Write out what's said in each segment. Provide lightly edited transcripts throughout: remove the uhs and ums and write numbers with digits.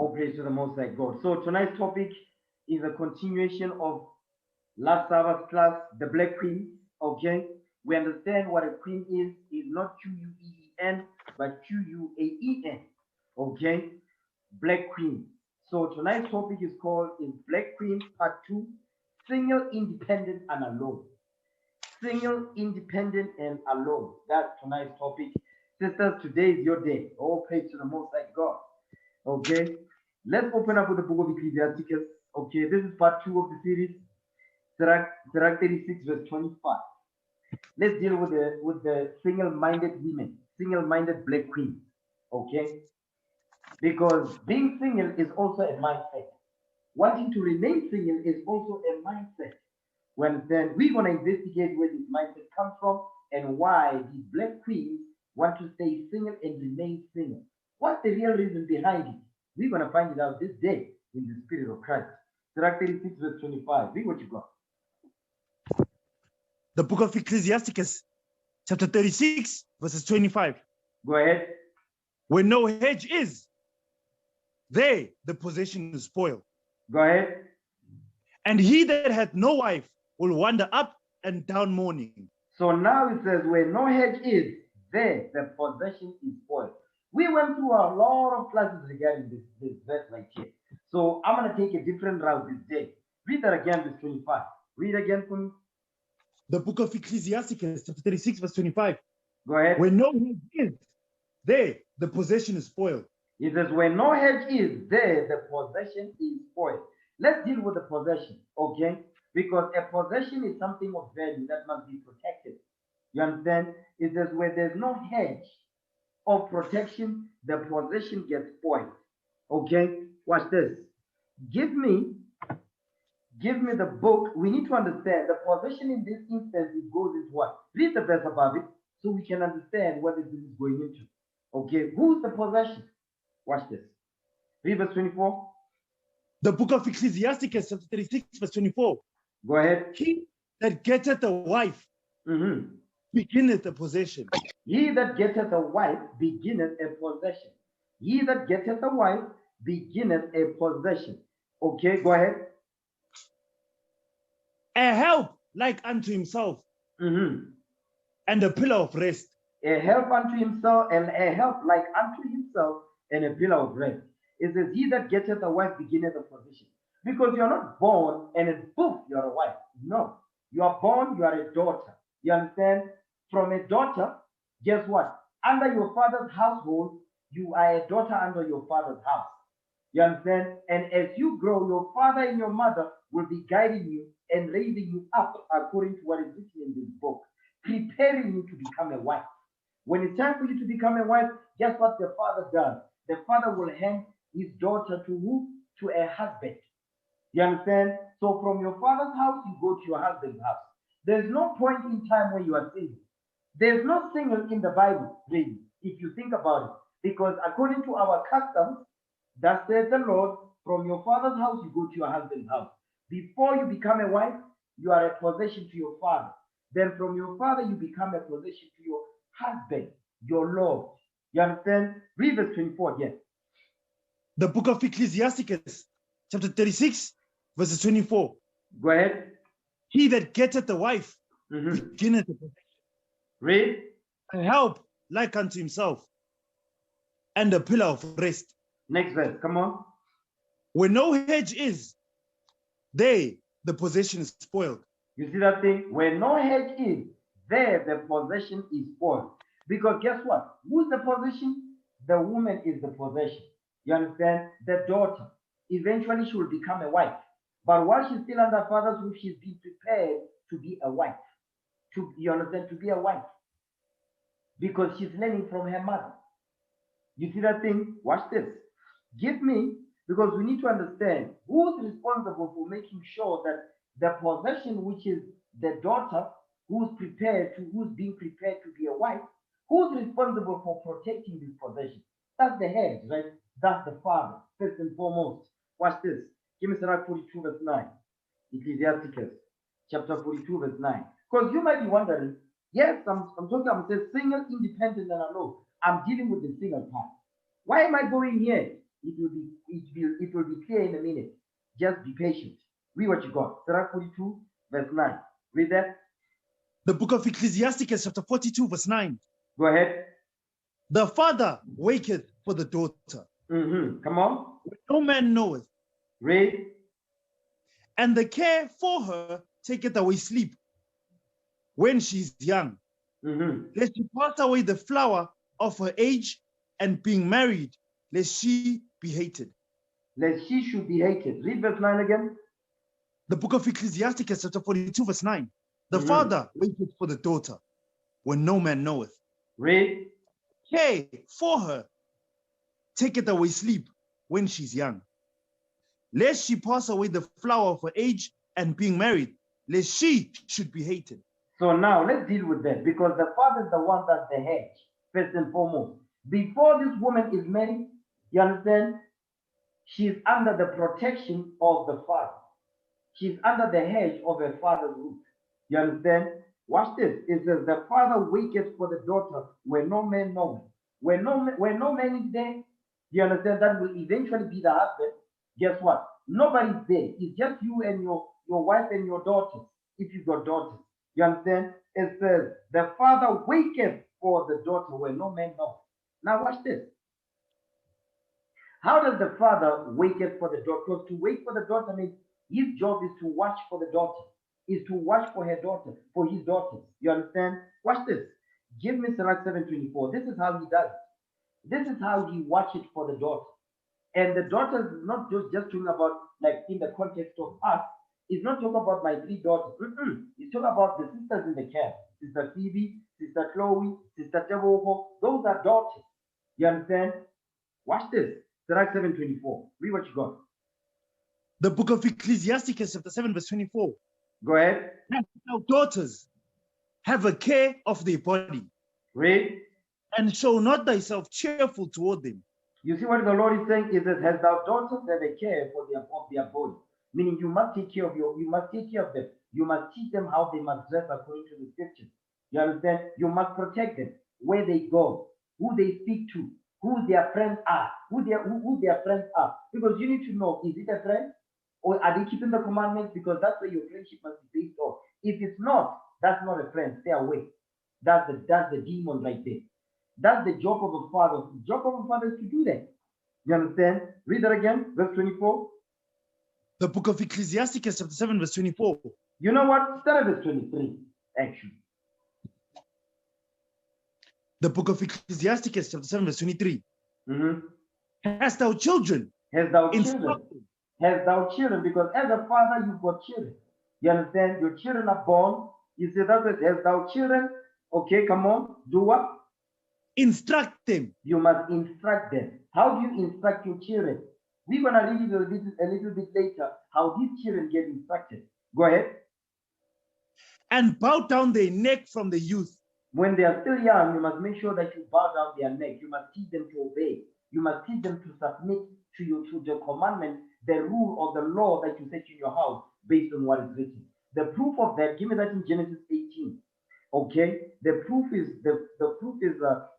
All praise to the Most High God. So tonight's topic is a continuation of last Sabbath class, the Black Queen. Okay, we understand what a queen is not Queen, but Quaen. Okay, Black Queen. So tonight's topic is Black Queen Part 2, Single, Independent, and Alone. Single, independent, and alone. That's tonight's topic. Sisters, today is your day. All praise to the Most High God. Okay, let's open up with the book of Ecclesiasticus. Okay, this is part 2 of the series, Sirach 36, verse 25. Let's deal with the single-minded women, single-minded black queens. Okay, because being single is also a mindset. Wanting to remain single is also a mindset. When then we're going to investigate where this mindset comes from and why these black queens want to stay single and remain single. What's the real reason behind it? We're going to find it out this day in the Spirit of Christ. Sirach 36, verse 25. Read what you got. The book of Ecclesiasticus, chapter 36, verses 25. Go ahead. Where no hedge is, there the possession is spoiled. Go ahead. And he that hath no wife will wander up and down mourning. So now it says, where no hedge is, there the possession is spoiled. We went through a lot of classes regarding this verse right here. So I'm going to take a different route this day. Read that again, verse 25. Read again for me. The book of Ecclesiasticus, chapter 36, verse 25. Go ahead. Where no hedge is, there the possession is spoiled. It says, where no hedge is, there the possession is spoiled. Let's deal with the possession, okay? Because a possession is something of value that must be protected. You understand? It says, where there's no hedge of protection, the possession gets spoiled. Okay? Watch this. Give me the book. We need to understand the possession in this instance, it goes into what? Read the verse above it so we can understand what this is going into. Okay? Who's the possession? Watch this. Read verse 24. The book of Ecclesiasticus, chapter 36, verse 24. Go ahead. He that getteth a wife beginneth a possession. He that getteth a wife beginneth a possession. He that getteth a wife beginneth a possession. Okay, go ahead. A help like unto himself, and a pillar of rest. A help unto himself, and a help like unto himself, and a pillar of rest. It says, he that getteth a wife beginneth a possession. Because you're not born and in poof, you're a wife. No. You are born, you are a daughter. You understand? From a daughter, guess what? Under your father's household, you are a daughter under your father's house. You understand? And as you grow, your father and your mother will be guiding you and raising you up according to what is written in this book, preparing you to become a wife. When it's time for you to become a wife, guess what the father does? The father will hand his daughter to who? To a husband. You understand? So from your father's house, you go to your husband's house. There's no point in time where you are single. There's no single in the Bible, really, if you think about it. Because according to our customs, that says the Lord, from your father's house, you go to your husband's house. Before you become a wife, you are a possession to your father. Then from your father, you become a possession to your husband, your Lord. You understand? Read verse 24 again. The book of Ecclesiasticus, chapter 36, verses 24. Go ahead. He that getteth a wife beginneth a possession. Read. A help like unto himself, and a pillar of rest. Next verse, come on. Where no hedge is, there the possession is spoiled. You see that thing? Where no hedge is, there the possession is spoiled. Because guess what? Who's the possession? The woman is the possession. You understand? The daughter. Eventually she will become a wife. But while she's still under father's roof, she's being prepared to be a wife. You understand? To be a wife. Because she's learning from her mother. You see that thing? Watch this. Give me, because we need to understand who's responsible for making sure that the possession, which is the daughter, who's being prepared to be a wife, who's responsible for protecting this possession? That's the head, right? That's the father, first and foremost. Watch this. Give me Sirach 42, verse 9. Ecclesiasticus, chapter 42, verse 9. Because you might be wondering, yes, I'm saying single, independent, and alone. I'm dealing with the single part. Why am I going here? It will be clear in a minute. Just be patient. Read what you got. Sirach 42, verse 9. Read that. The book of Ecclesiasticus, chapter 42, verse 9. Go ahead. The father waketh for the daughter. Come on. No man knoweth. Read. And the care for her taketh away sleep when she is young. Lest she pass away the flower of her age, and being married, lest she be hated. Lest she should be hated. Read verse 9 again. The book of Ecclesiasticus, chapter 42, verse 9. The father waiteth for the daughter when no man knoweth. Read. Care for her taketh away sleep when she's young. Lest she pass away the flower of her age, and being married, lest she should be hated. So now let's deal with that, because the father is the one that's the hedge, first and foremost. Before this woman is married, you understand, she's under the protection of the father. She's under the hedge of her father's roof. You understand? Watch this. It says, the father waketh for the daughter where no man knoweth. Where no man is there, you understand, that will eventually be the husband. Guess what? Nobody's there. It's just you and your wife and your daughters, if you've got daughters. You understand? It says, the father waketh for the daughter where no man knows. Now watch this. How does the father waketh for the daughter? Because to wait for the daughter means his job is to watch for the daughter, is to watch for her daughter, for his daughters. You understand? Watch this. Give me Sirach 7:24. This is how he does it. This is how he watches for the daughter. And the daughters is not just talking about, like in the context of us, it's not talking about my 3 daughters. It's talking about the sisters in the camp. Sister Phoebe, Sister Chloe, Sister Teboho. Those are daughters. You understand? Watch this. Sirach 7:24. Read what you got. The book of Ecclesiasticus, chapter 7, verse 24. Go ahead. Now daughters, have a care of their body. Read. And show not thyself cheerful toward them. You see what the Lord is saying is that, has thou daughters have a care for their body? Meaning you must take care of them. You must teach them how they must dress according to the scriptures. You understand? You must protect them where they go, who they speak to, who their friends are, who their friends are. Because you need to know, is it a friend? Or are they keeping the commandments? Because that's where your friendship must be based on. If it's not, that's not a friend. Stay away. That's the demon right there. That's the job of a father. The job of a father is to do that. You understand? Read that again, verse 24. The book of Ecclesiasticus, chapter 7, verse 24. You know what? Start at verse 23, actually. The book of Ecclesiasticus, chapter 7, verse 23. Hast thou children? Has thou children? Has thou children? Because as a father, you've got children. You understand? Your children are born. You say that, has thou children? Okay, come on. Do what? Instruct them. You must instruct them. How do you instruct your children? We're going to read it a little bit later, how these children get instructed. Go ahead. And bow down their neck from the youth. When they are still young, you must make sure that you bow down their neck. You must teach them to obey. You must teach them to submit to the commandment, the rule or the law that you set in your house based on what is written. The proof of that, give me that in Genesis 18. Okay, the proof is the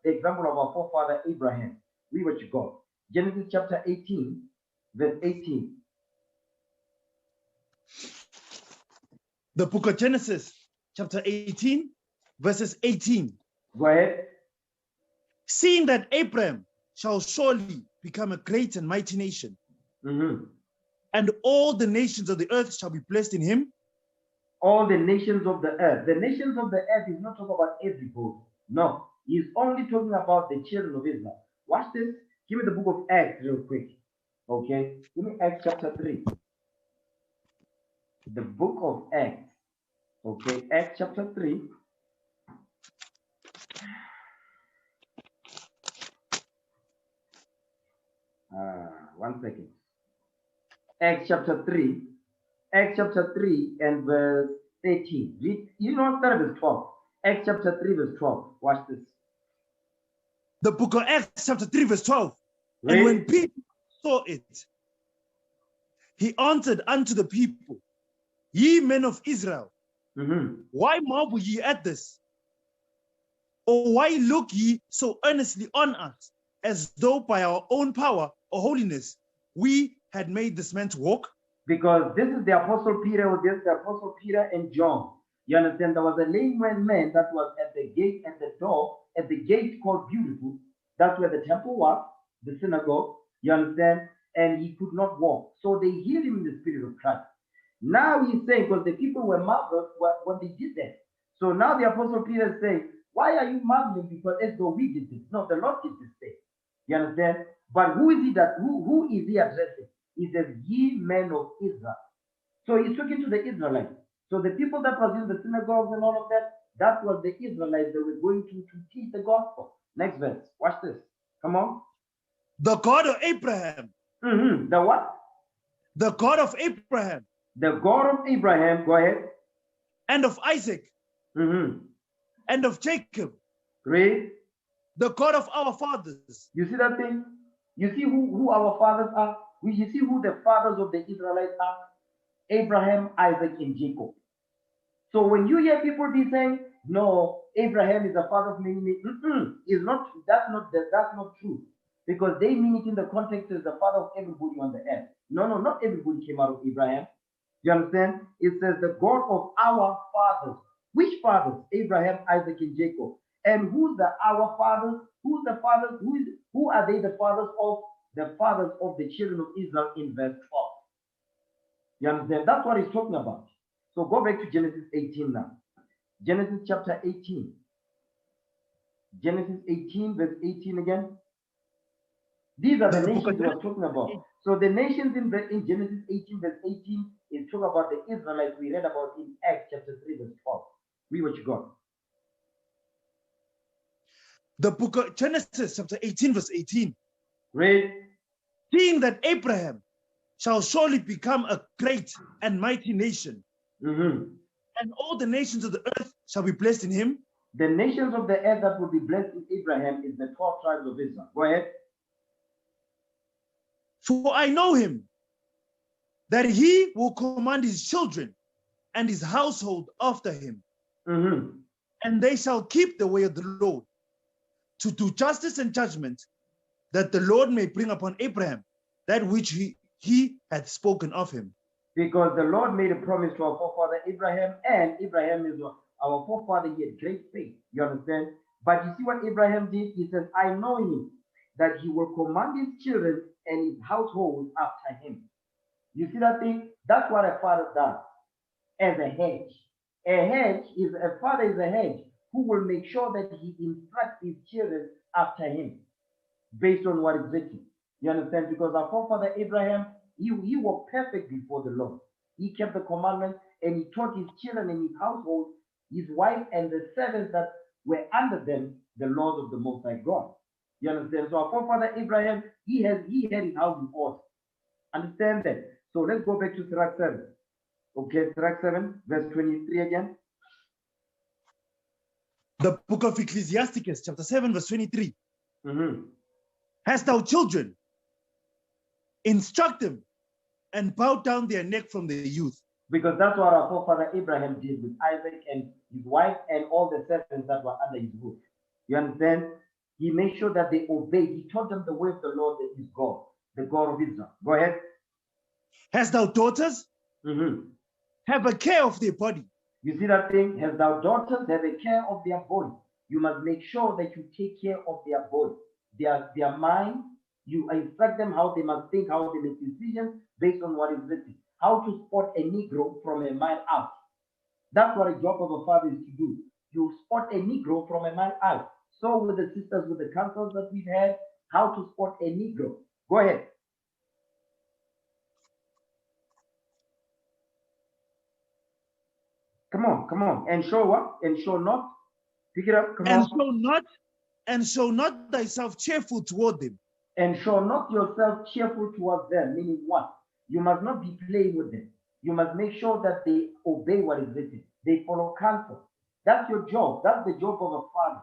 example of our forefather Abraham. Read what you got. Genesis chapter 18, verse 18. The book of Genesis, chapter 18, verses 18. Go ahead. Seeing that Abraham shall surely become a great and mighty nation, and all the nations of the earth shall be blessed in him. All the nations of the earth. The nations of the earth is not talking about everybody. No, he's only talking about the children of Israel. Watch this. Give me the book of Acts real quick. Okay, give me Acts chapter 3. The book of Acts. Okay, Acts chapter 3. One second. Acts chapter 3. Acts chapter 3 and verse 18. Read, you know, start verse 12. Acts chapter 3, verse 12. Watch this. The book of Acts chapter 3, verse 12. Read. And when people saw it, he answered unto the people, ye men of Israel, why marvel ye at this? Or why look ye so earnestly on us, as though by our own power or holiness, we had made this man to walk? Because this is the Apostle Peter, or this is the Apostle Peter and John. You understand? There was a lame man that was at the gate, at the door, at the gate called Beautiful. That's where the temple was, the synagogue. You understand? And he could not walk. So they healed him in the spirit of Christ. Now he's saying, because the people were marveled when they did that. So now the Apostle Peter is saying, why are you marveling? Because as though we did this. No, the Lord did this thing. You understand? But who is he who is he addressing? He says, ye men of Israel. So he's talking to the Israelites. So the people that was in the synagogues and all of that, that was the Israelites that were going to teach the gospel. Next verse. Watch this. Come on. The God of Abraham. The what? The God of Abraham. The God of Abraham. Go ahead. And of Isaac. And of Jacob. Read. The God of our fathers. You see that thing? You see who our fathers are? You see who the fathers of the Israelites are? Abraham, Isaac, and Jacob. So when you hear people be saying, no, Abraham is the father of many, is not, that's not true. Because they mean it in the context as the father of everybody on the earth. No, not everybody came out of Abraham. You understand? It says the God of our fathers. Which fathers? Abraham, Isaac, and Jacob. And who's our fathers? Who's the fathers? Who are they the fathers of? The fathers of the children of Israel in verse 12. You understand? That's what he's talking about. So go back to Genesis 18 now. Genesis chapter 18. Genesis 18, verse 18 again. These are the nations we are talking about. So the nations in Genesis 18, verse 18 is talking about the Israelites we read about in Acts chapter 3, verse 12. Read what you got. The book of Genesis chapter 18, verse 18. Read. Seeing that Abraham shall surely become a great and mighty nation, and all the nations of the earth shall be blessed in him. The nations of the earth that will be blessed in Abraham is the 12 tribes of Israel. Go ahead. For I know him, that he will command his children and his household after him, and they shall keep the way of the Lord, to do justice and judgment, that the Lord may bring upon Abraham that which he had spoken of him. Because the Lord made a promise to our forefather Abraham, and Abraham is our forefather. He had great faith. You understand? But you see what Abraham did? He says, I know him, that he will command his children and his household after him. You see that thing? That's what a father does as a hedge. A father is a hedge who will make sure that he instructs his children after him based on what is written. You understand? Because our forefather Abraham, he was perfect before the Lord. He kept the commandments and he taught his children and his household, his wife and the servants that were under them, the laws of the Most High God. You understand? So our forefather Abraham, he had his house in order. Understand that? So let's go back to Sirach 7. Okay, Sirach 7, verse 23 again. The book of Ecclesiasticus, chapter 7, verse 23. Hast thou children? Instruct them and bow down their neck from their youth. Because that's what our forefather Abraham did with Isaac and his wife and all the servants that were under his roof. You understand? He made sure that they obeyed. He taught them the way of the Lord that is God, the God of Israel. Go ahead. Hast thou daughters? Have a care of their body. You see that thing? Hast thou daughters? Have a care of their body. You must make sure that you take care of their body, their mind. You instruct them how they must think, how they make decisions based on what is written. How to spot a Negro from a mile out. That's what a job of a father is to do. You spot a Negro from a mile out. So with the sisters, with the councils that we've had, how to spot a Negro. Go ahead. Come on. And show what? And show not. Pick it up. Come on. And show not thyself cheerful toward them. And show not yourself cheerful towards them. Meaning what? You must not be playing with them. You must make sure that they obey what is written. They follow counsel. That's your job. That's the job of a father.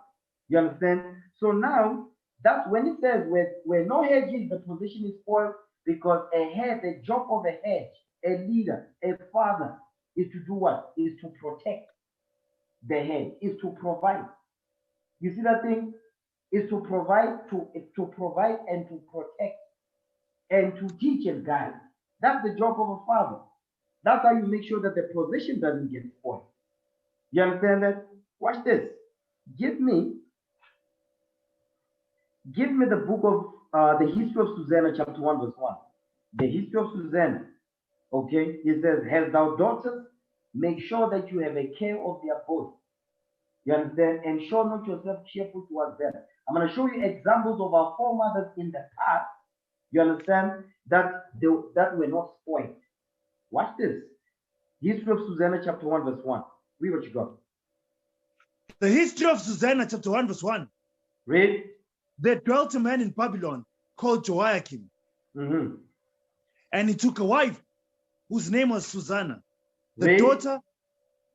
You understand? So now, that's when it says where no hedge is, the position is spoiled, because the job of a hedge, a leader, a father, is to do what? Is to protect the hedge, is to provide. You see that thing? Is to provide and to protect. and to teach and guide. That's the job of a father. That's how you make sure that the possession doesn't get spoiled. You understand that? Watch this. Give me the book of the history of Susanna, chapter 1, verse 1. The history of Susanna. Okay, it says, "Has thou daughters, make sure that you have a care of their both." You understand? And show not yourself cheerful towards them. I'm going to show you examples of our foremothers in the past. You understand? That were not spoiled. Watch this. History of Susanna, chapter 1, verse 1. Read what you got. The history of Susanna, chapter 1, verse 1. Read. There dwelt a man in Babylon called Joachim. And he took a wife whose name was Susanna, the daughter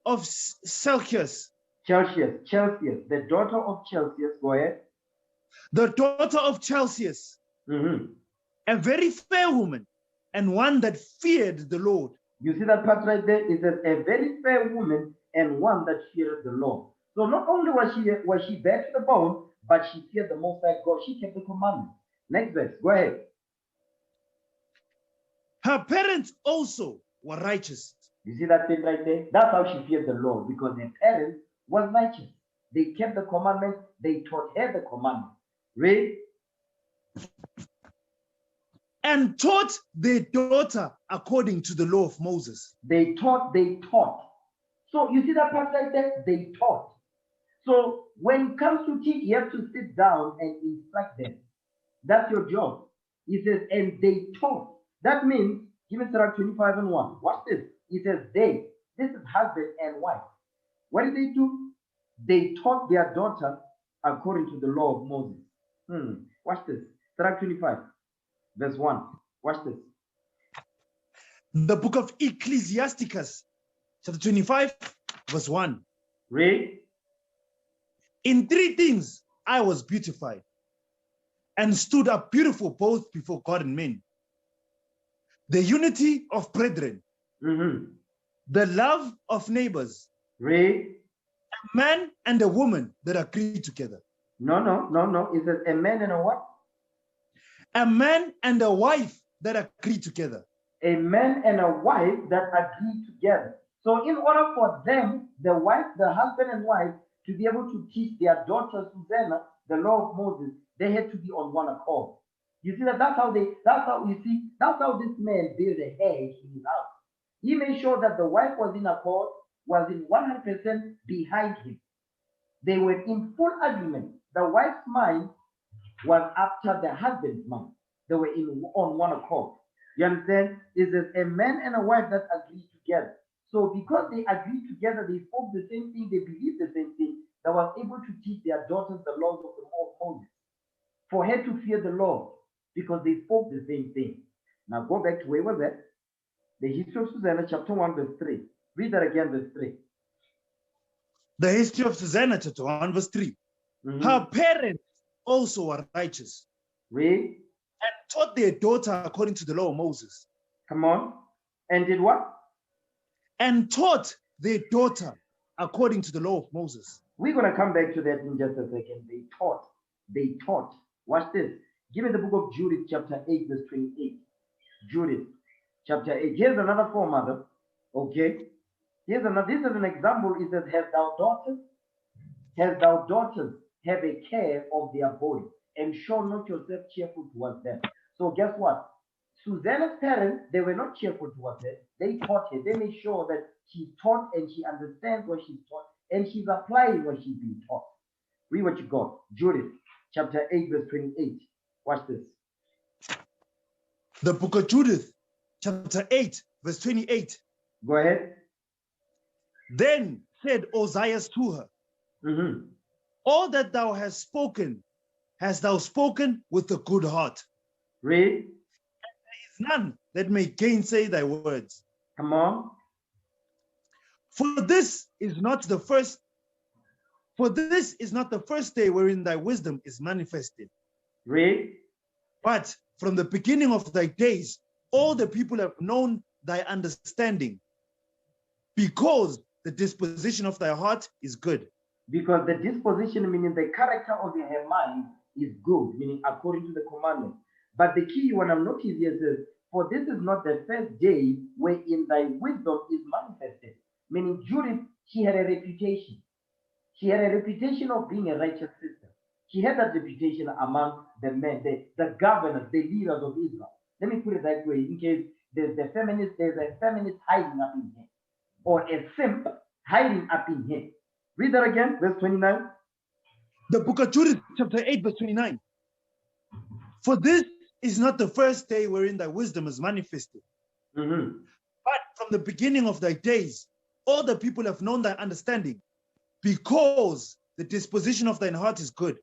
of Celsius. Celsius, the daughter of Celsius. Go ahead. The daughter of Celsius, a very fair woman, and one that feared the Lord. You see that part right there? It says a very fair woman and one that feared the Lord. So not only was she bad to the bone, but she feared the Most High God. She kept the commandments. Next verse. Go ahead. Her parents also were righteous. You see that thing right there? That's how she feared the Lord, because her parents were righteous. They kept the commandments. They taught her the commandments. Read. And taught their daughter according to the law of Moses. They taught. So you see that part right there? They taught. So when it comes to teach, you have to sit down and instruct them. That's your job. He says, and they taught. That means, give me Surah 25 and 1. Watch this. He says they. This is husband and wife. What did they do? They taught their daughter according to the law of Moses. Watch this. Surah 25, verse 1. Watch this. The book of Ecclesiasticus, chapter 25, verse 1. Read. In 3 things I was beautified, and stood up beautiful both before God and men. The unity of brethren, the love of neighbors, Read. a man and a woman that agree together. No. It says a man and a what? A man and a wife that agree together. A man and a wife that agree together. So in order for them, the husband and wife, to be able to teach their daughter Susanna the law of Moses, they had to be on one accord. You see that's how this man built a hedge in his house. He made sure that the wife was in accord, was in 100% behind him. They were in full agreement. The wife's mind was after the husband's mind. They were on one accord. You understand? It is a man and a wife that agree together. So because they agreed together, they spoke the same thing, they believed the same thing, they were able to teach their daughters the laws of the law of Moses. For her to fear the Lord, because they spoke the same thing. Now go back to where was that? The history of Susanna, chapter 1, verse 3. Read that again, verse 3. The history of Susanna, chapter 1, verse 3. Her parents also were righteous. Read. And taught their daughter according to the law of Moses. Come on. And did what? And taught their daughter according to the law of Moses. We're going to come back to that in just a second. They taught. Watch this. Give me the book of Judith, chapter 8, verse 28. Judith, chapter 8. Here's another foremother. Okay. This is an example. It says, Have thou daughters have a care of their body, and show not yourself cheerful towards them. So guess what? Susanna's parents, they were not cheerful towards her. They taught her. They made sure that she's taught and she understands what she's taught, and she's applying what she's being taught. Read what you got. Judith, chapter 8, verse 28. Watch this. The book of Judith, chapter 8, verse 28. Go ahead. Then said Ozias to her, All that thou hast spoken, hast thou spoken with a good heart. Read. And there is none that may gainsay thy words. Come on. For this is not the first day wherein thy wisdom is manifested. Read. But from the beginning of thy days, all the people have known thy understanding, because the disposition of thy heart is good. Because the disposition, meaning the character of her mind, is good, meaning according to the commandment. But the key you want to notice here says, for this is not the first day wherein thy wisdom is manifested. Meaning Judith, she had a reputation. She had a reputation of being a righteous sister. She had that reputation among the men, the governors, the leaders of Israel. Let me put it that way, in case there's a feminist hiding up in here, or a simp hiding up in here. Read that again, verse 29. The book of Judith, chapter 8, verse 29. For this is not the first day wherein thy wisdom is manifested. But from the beginning of thy days, all the people have known thy understanding, because the disposition of thine heart is good.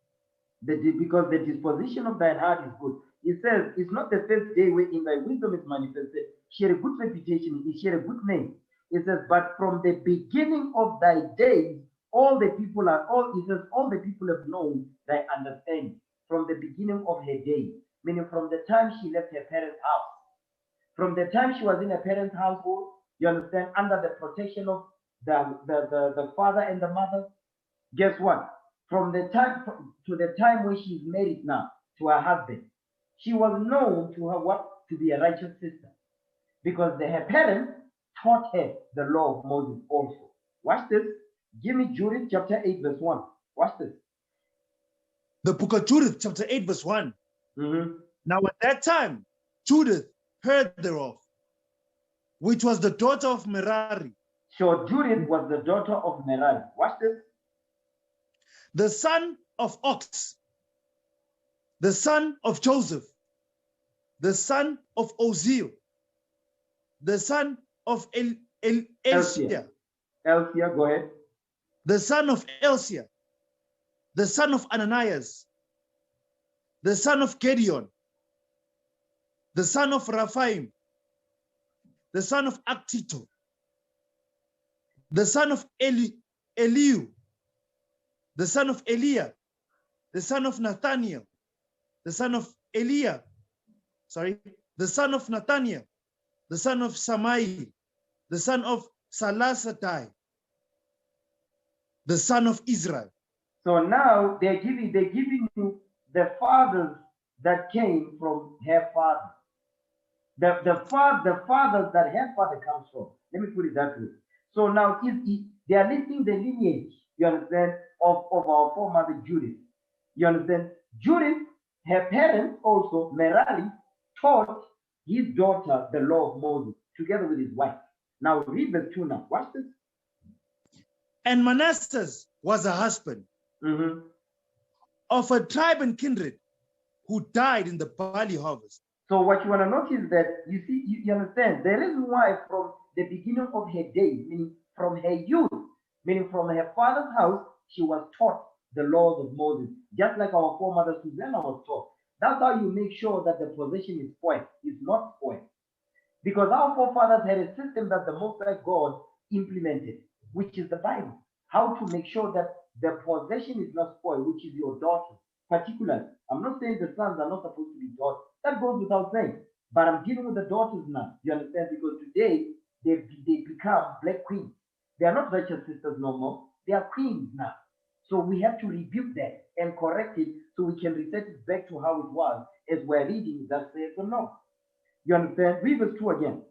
Because the disposition of thine heart is good. It says, it's not the first day wherein thy wisdom is manifested. She had a good reputation. She had a good name. It says, but from the beginning of thy days, all the people have known thy understanding. From the beginning of her days, meaning from the time she left her parents' house. From the time she was in her parents' household, you understand, under the protection of the father and the mother. Guess what? From the time to the time when she's married now to her husband, she was known to her what? To be a righteous sister. Because her parents taught her the law of Moses also. Watch this. Give me Judith chapter 8, verse 1. Watch this. The book of Judith, chapter 8, verse 1. Now at that time, Judith heard thereof, which was the daughter of Merari. So Judith was the daughter of Merari. Watch this. The son of Ox, the son of Joseph, the son of Oziel, the son of Elsia. Elsia, go ahead. The son of Elsia, the son of Ananias, the son of Gideon, the son of Raphaim, the son of Actito, the son of Eliu, the son of Eliah, the son of Nathaniel, the son of the son of Nathaniel, the son of Samai, the son of Salasadai, the son of Israel. So now they're giving you the fathers that came from her father. The fathers that her father comes from. Let me put it that way. So now they are listing the lineage, you understand, of our foremother Judith. You understand? Judith, her parents also, Merari, taught his daughter the law of Moses together with his wife. Now read verse 2 now. Watch this. And Manasseh was a husband of a tribe and kindred who died in the barley harvest. So what you want to notice is that, you see, you understand, the reason why from the beginning of her days, meaning from her youth, meaning from her father's house, she was taught the laws of Moses, just like our foremother Susanna was taught. That's how you make sure that the possession is spoiled, is not spoiled. Because our forefathers had a system that the Most High God implemented, which is the Bible. How to make sure that the possession is not spoiled, which is your daughter, particularly. I'm not saying the sons are not supposed to be taught. That goes without saying. But I'm dealing with the daughters now. You understand? Because today they become black queens. They are not righteous sisters no more. They are queens now. So we have to rebuke that and correct it so we can reset it back to how it was as we're reading that says or no. You understand? Read verse 2 again.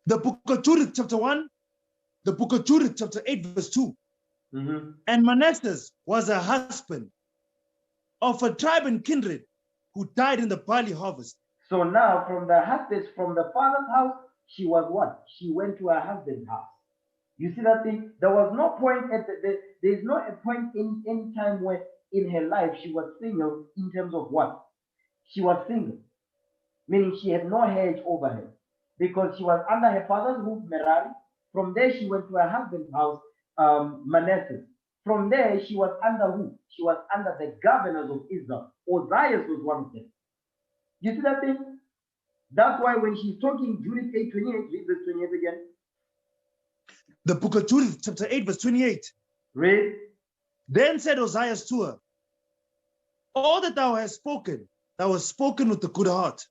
The book of Judith, chapter 1, the book of Judith, chapter 8, verse 2. And Manasseh was a husband of a tribe and kindred who died in the barley harvest. So now from the husband, from the father's house, she was what? She went to her husband's house. You see that thing? There was no point there's no a point in any time where in her life she was single in terms of what? She was single. Meaning she had no hedge over her. Because she was under her father's roof, Merari. From there she went to her husband's house, Manasseh. From there she was under who? She was under the governors of Israel. Ozias was one of them. You see that thing? That's why when she's talking Judith 8:28, read verse 28 again. The book of Judith, chapter 8, verse 28. Read. Then said Ozias to her, all that thou hast spoken with a good heart,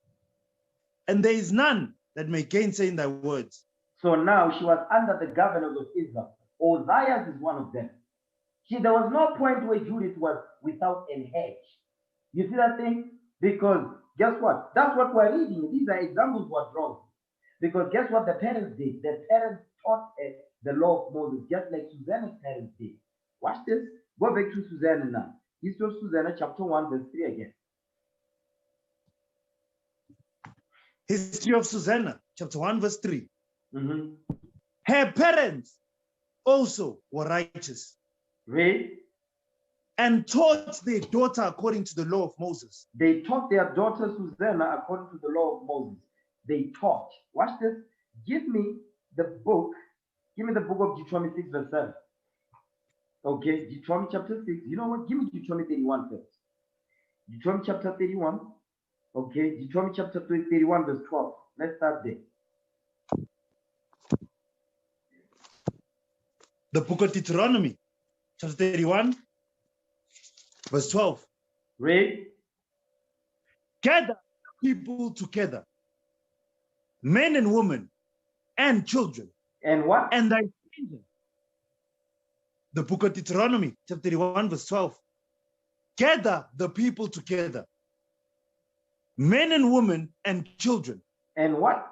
and there is none that may gainsay in thy words. So now she was under the governors of Israel. Ozias is one of them. There was no point where Judith was without an hedge. You see that thing? Because guess what? That's what we're reading. These are examples what drawn. Because guess what the parents did? The parents taught the law of Moses, just like Susanna's parents did. Watch this. Go back to Susanna now. History of Susanna, chapter 1, verse 3 again. History of Susanna, chapter 1, verse 3. Mm-hmm. Her parents also were righteous. Read. And taught their daughter according to the law of Moses. They taught their daughter Susanna according to the law of Moses. They taught. Watch this. Give me the book. Give me the book of Deuteronomy 6, verse 7. Okay, Deuteronomy chapter 6. You know what? Give me Deuteronomy 31 first. Deuteronomy chapter 31. Okay, Deuteronomy chapter 31, verse 12. Let's start there. The book of Deuteronomy, chapter 31, verse 12. Read. Gather people together, men and women, and children. And what? And thy children. The book of Deuteronomy, chapter 31, verse 12. Gather the people together, men and women, and children. And what?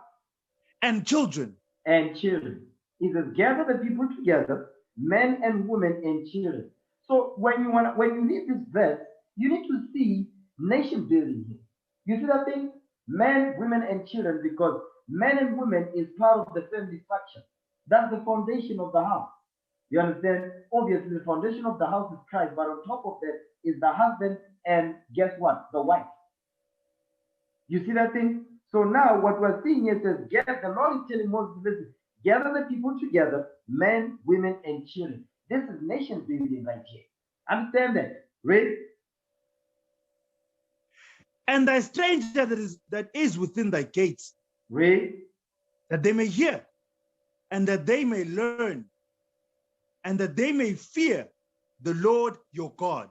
And children. And children. It says, gather the people together, men and women and children. So when you read this verse, you need to see nation building here. You see that thing? Men, women, and children, because men and women is part of the family structure. That's the foundation of the house. You understand? Obviously, the foundation of the house is Christ, but on top of that is the husband and guess what? The wife. You see that thing? So now what we're seeing here says, the Lord is telling Moses, listen, gather the people together, men, women, and children. This is nation building right here. Understand that? Read. And thy stranger that is within thy gates. Read. That they may hear, and that they may learn, and that they may fear the Lord your God,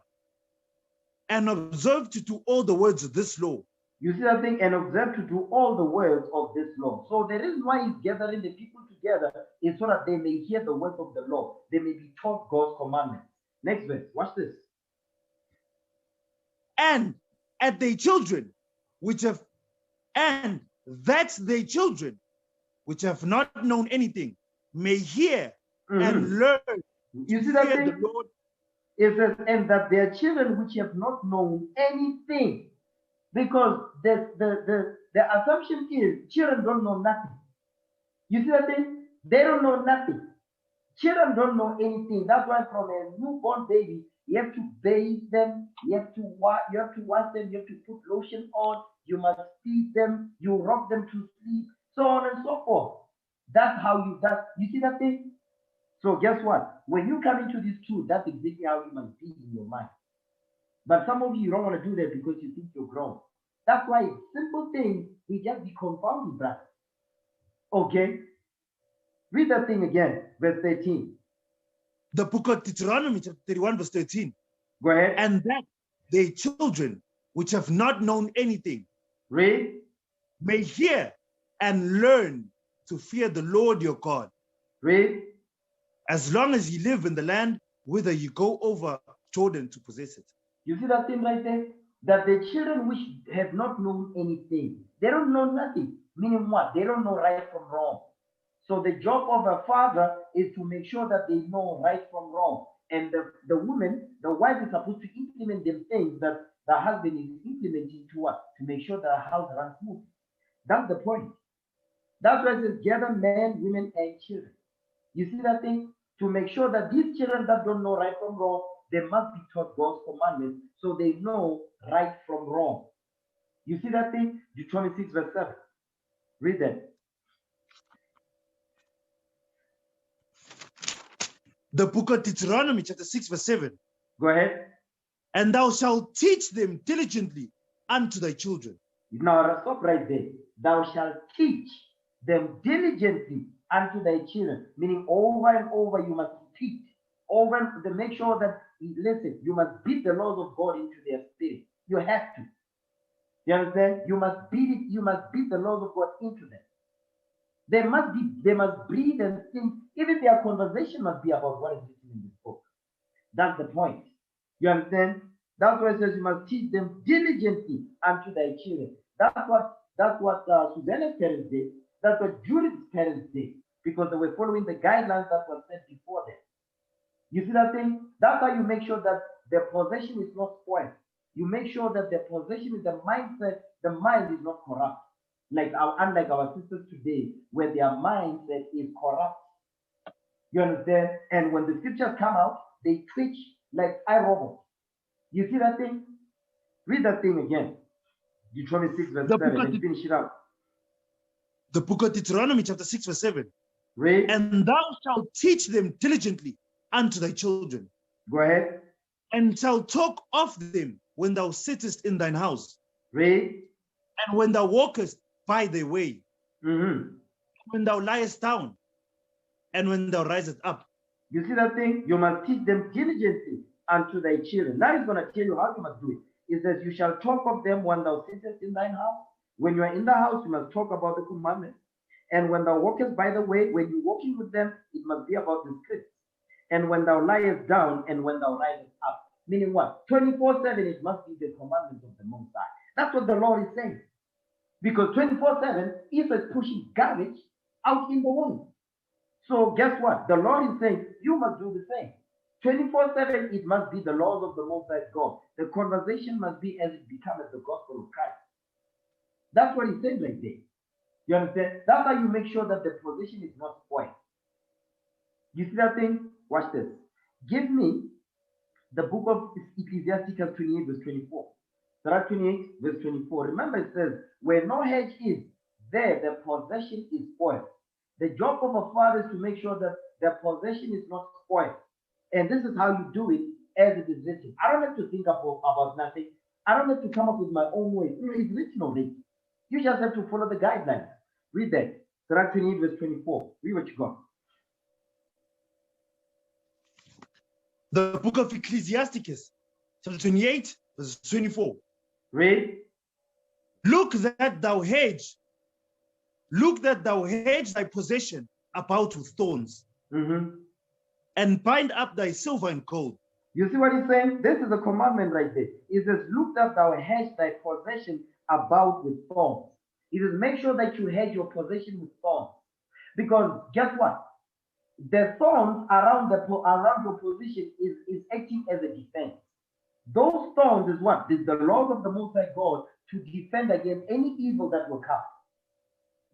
and observe to do all the words of this law. You see that thing? And observe to do all the words of this law. So the reason why he's gathering the people together is so that they may hear the words of the law. They may be taught God's commandments. Next verse. Watch this. And at their children, and that their children, which have not known anything, may hear and learn. You see that thing? The Lord. It says, and that their children which have not known anything. Because the assumption is children don't know nothing. You see that thing? They don't know nothing. Children don't know anything. That's why from a newborn baby, you have to bathe them, you have to wash them, you have to put lotion on, you must feed them, you rock them to sleep, so on and so forth. That's how you see that thing? So guess what? When you come into this truth, that's exactly how you must be in your mind. But some of you don't want to do that because you think you're grown. That's why simple things will just be confounding, brother. Okay? Read that thing again, verse 13. The book of Deuteronomy, chapter 31, verse 13. Go ahead. And that their children, which have not known anything, read, may hear and learn to fear the Lord your God. Read. As long as you live in the land, whither you go over Jordan to possess it. You see that thing right there? That the children which have not known anything, they don't know nothing. Meaning what? They don't know right from wrong. So the job of a father is to make sure that they know right from wrong. And the woman, the wife is supposed to implement them things that the husband is implementing to what? To make sure that the house runs smooth. That's the point. That's why it says gather men, women, and children. You see that thing? To make sure that these children that don't know right from wrong, they must be taught God's commandments so they know right from wrong. You see that thing? Deuteronomy 6 verse 7. Read that. The book of Deuteronomy chapter 6 verse 7. Go ahead. And thou shalt teach them diligently unto thy children. Now stop right there. Thou shalt teach them diligently unto thy children. Meaning over and over you must teach. Over to make sure that, listen, you must beat the laws of God into their spirit. You have to. You understand? You must beat it, you must beat the laws of God into them. They must breathe and think. Even their conversation must be about what is written in this book. That's the point. You understand? That's why it says you must teach them diligently unto thy children. That's what Susanna's parents did. That's what Judith's parents did, because they were following the guidelines that were set before them. You see that thing? That's how you make sure that their possession is not spoiled. You make sure that their possession is the mindset, the mind is not corrupt. Unlike our sisters today, where their mindset is corrupt. You understand? And when the scriptures come out, they twitch like iRobot. You see that thing? Read that thing again. Deuteronomy 6 verse 7 and finish it up. The book of Deuteronomy chapter 6 verse 7. Read. And thou shalt teach them diligently unto thy children. Go ahead. And shalt talk of them when thou sittest in thine house. Read. And when thou walkest by the way. Mm-hmm. When thou liest down. And when thou risest up. You see that thing? You must teach them diligently unto thy children. Now he's going to tell you how you must do it. It says, you shall talk of them when thou sittest in thine house. When you are in the house, you must talk about the commandments. And when thou walkest by the way, when you're walking with them, it must be about the scripts. And when thou liest down and when thou risest up. Meaning what? 24/7, it must be the commandments of the Most High. That's what the Lord is saying. Because 24/7 is pushing garbage out in the world. So guess what? The Lord is saying, you must do the same. 24/7, it must be the laws of the Most High God. The conversation must be as it becomes the gospel of Christ. That's what he said right there. You understand? That's how you make sure that the position is not spoiled. You see that thing? Watch this. Give me the book of Ecclesiastes 28 verse 24. Surah 28 verse 24. Remember it says, where no hedge is, there the possession is spoiled. The job of a father is to make sure that the possession is not spoiled. And this is how you do it as it is written. I don't have to think about nothing. I don't have to come up with my own way. It's written already. You just have to follow the guidelines. Read that. Surah 28 verse 24. Read what you got. The book of Ecclesiasticus, chapter 28, verse 24. Read. Look that thou hedge thy possession about with thorns, and bind up thy silver and gold. You see what he's saying? This is a commandment right there. It says, look that thou hedge thy possession about with thorns. It says, make sure that you hedge your possession with thorns. Because guess what? The thorns around your position is acting as a defense. Those thorns is what? Is the laws of the Most High God to defend against any evil that will come.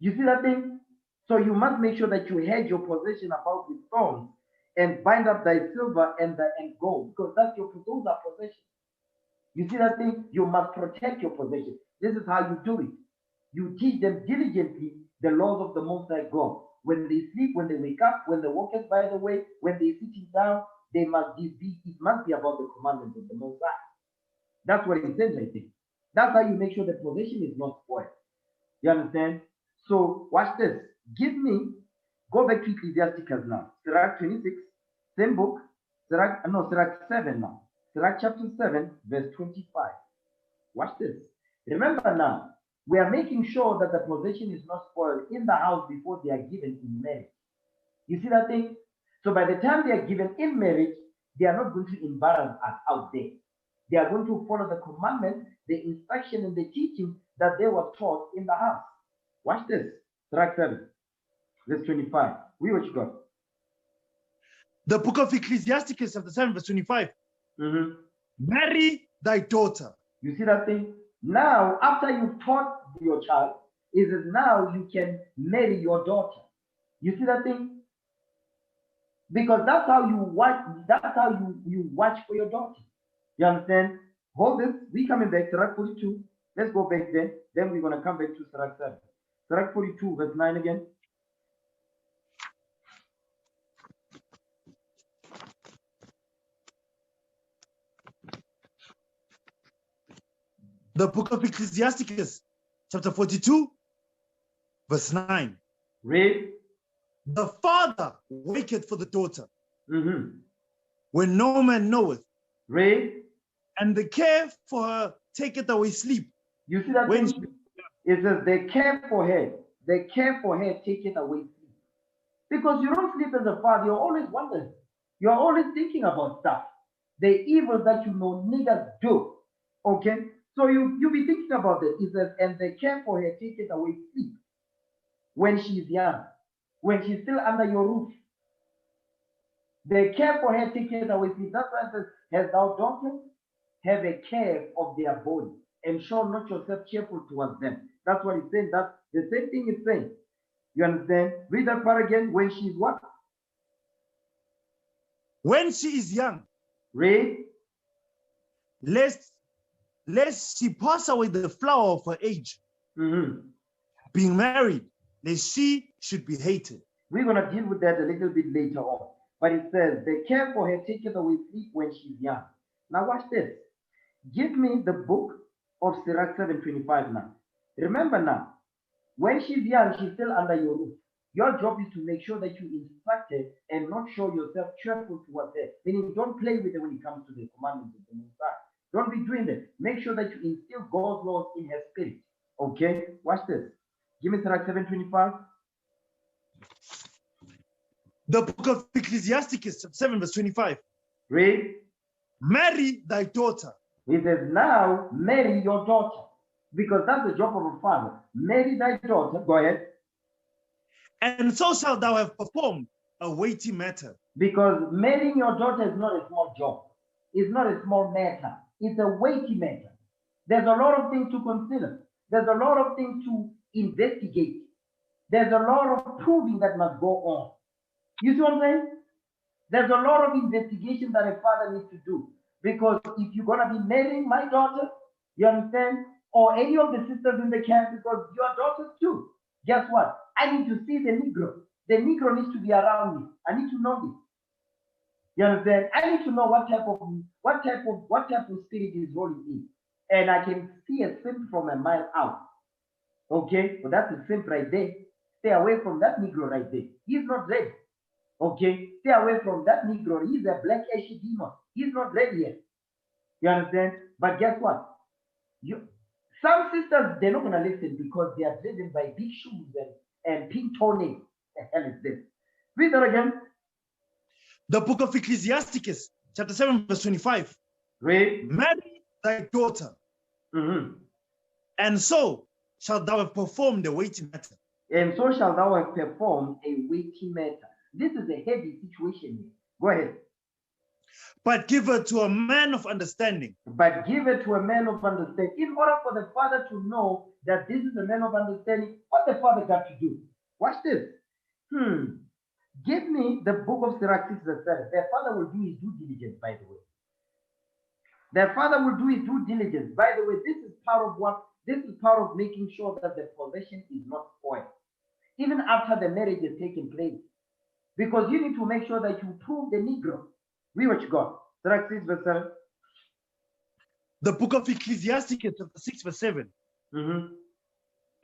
You see that thing? So you must make sure that you hedge your possession about with thorns and bind up thy silver and gold, because those are possessions. You see that thing? You must protect your possession. This is how you do it. You teach them diligently the laws of the Most High God. When they sleep, when they wake up, when they walk by the way, when they're sitting down, it must be about the commandments of the Most High. That's what it says right there. That's how you make sure the possession is not spoiled. You understand? So watch this. Go back to Ecclesiasticus now. Sirach 26, same book. Sirach 7 now. Sirach chapter 7, verse 25. Watch this. Remember now, we are making sure that the possession is not spoiled in the house before they are given in marriage. You see that thing? So by the time they are given in marriage, they are not going to embarrass us out there. They are going to follow the commandments, the instruction, and the teaching that they were taught in the house. Watch this. Sirach 7, verse 25. Read what you got. The book of Ecclesiasticus, chapter 7, verse 25. Marry thy daughter. You see that thing? Now, after you've taught your child, is that now you can marry your daughter. You see that thing? Because that's how you watch. That's how you watch for your daughter. You understand? Hold this. We coming back to Sirach 42. Let's go back there. Then we're gonna come back to Sirach 7. Sirach 42, verse 9 again. The book of Ecclesiasticus, chapter 42, verse 9. Read. The father waketh for the daughter, when no man knoweth. Read. And the care for her taketh away sleep. You see that when it says they care for her. They care for her, taketh away sleep. Because you don't sleep as a father, you're always wondering. You're always thinking about stuff. the evil that you know neither do. Okay? So you be thinking about it. It says, and they care for her, take it away sleep when she is young, when she's still under your roof. They care for her, take it away sleep. That's why it says, has thou daughters, have a care of their body, and show not yourself cheerful towards them. That's what it's saying. That's the same thing it's saying. You understand? Read that part again. When she's what? When she is young. Read. Lest she pass away the flower of her age. Being married, lest she should be hated. We're going to deal with that a little bit later on. But it says, they care for her, take it away sleep when she's young. Now watch this. Give me the book of Sirach 7:25 now. Remember now, when she's young, she's still under your roof. Your job is to make sure that you instruct her and not show yourself cheerful towards her. Meaning, don't play with her when it comes to the commandments of the Most High. Don't be doing that. Make sure that you instill God's laws in her spirit. Okay? Watch this. Give me Sirach 7:25. The book of Ecclesiasticus 7:25. Read. Marry thy daughter. He says, now marry your daughter. Because that's the job of a father. Marry thy daughter. Go ahead. And so shalt thou have performed a weighty matter. Because marrying your daughter is not a small job. It's not a small matter. It's a weighty matter. There's a lot of things to consider. There's a lot of things to investigate. There's a lot of proving that must go on. You see what I'm saying? There's a lot of investigation that a father needs to do. Because if you're going to be marrying my daughter, you understand? Or any of the sisters in the camp, because your daughters too. Guess what? I need to see the Negro. The Negro needs to be around me. I need to know this. You understand? I need to know what type of spirit is rolling in. And I can see a simp from a mile out. Okay? So that's a simp right there. Stay away from that Negro right there. He's not ready. Okay? Stay away from that Negro. He's a black ashy demon. He's not ready yet. You understand? But guess what? Some sisters, they're not going to listen because they are driven by big shoes and pink toenails. The hell is this? Read that again. The book of Ecclesiasticus, chapter 7:25. Read. Marry thy daughter. And so shalt thou have performed a weighty matter. And so shalt thou have performed a weighty matter. This is a heavy situation here. Go ahead. But give her to a man of understanding. But give it to a man of understanding. In order for the father to know that this is a man of understanding, what the father got to do? Watch this. Give me the book of Sirach 6:7. Their father will do his due diligence, by the way. Their father will do his due diligence. By the way, this is part of what? This is part of making sure that the possession is not spoiled. Even after the marriage has taken place. Because you need to make sure that you prove the Negro. Read what you got. Sirach 6:7. The book of Ecclesiasticus, chapter 6:7.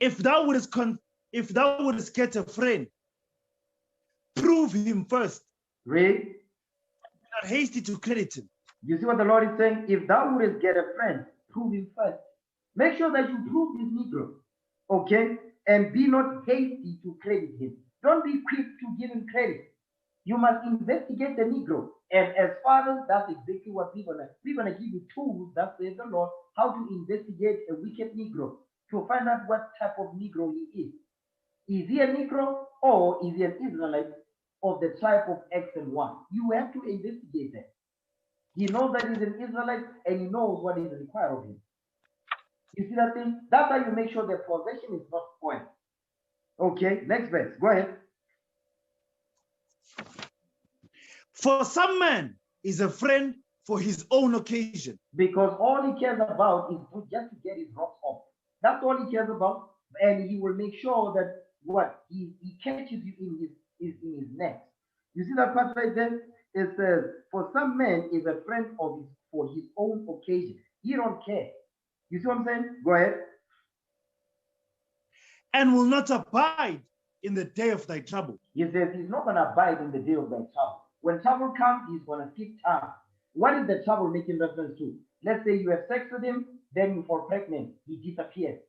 If thou wouldest get a friend, prove him first. Read. Be not hasty to credit him. You see what the Lord is saying? If thou wouldest get a friend, prove him first. Make sure that you prove this Negro. Okay? And be not hasty to credit him. Don't be quick to give him credit. You must investigate the Negro. And as fathers, that's exactly what we're gonna give you tools, that says the Lord, how to investigate a wicked Negro, to find out what type of Negro he is. Is he a Negro or is he an Israelite of the tribe of X and Y? You have to investigate that. He knows that he's an Israelite and he knows what is required of him. You see that thing? That's how you make sure the possession is not spoiled. Okay, next verse. Go ahead. For some man is a friend for his own occasion. Because all he cares about is just to get his rocks off. That's all he cares about. And he will make sure that what? He catches you in his net. You see that part right there? It says, for some man is a friend for his own occasion. He don't care. You see what I'm saying? Go ahead. And will not abide in the day of thy trouble. He says he's not going to abide in the day of thy trouble. When trouble comes, he's going to skip town. What is the trouble making reference to? Let's say you have sex with him, then you fall pregnant. He disappears.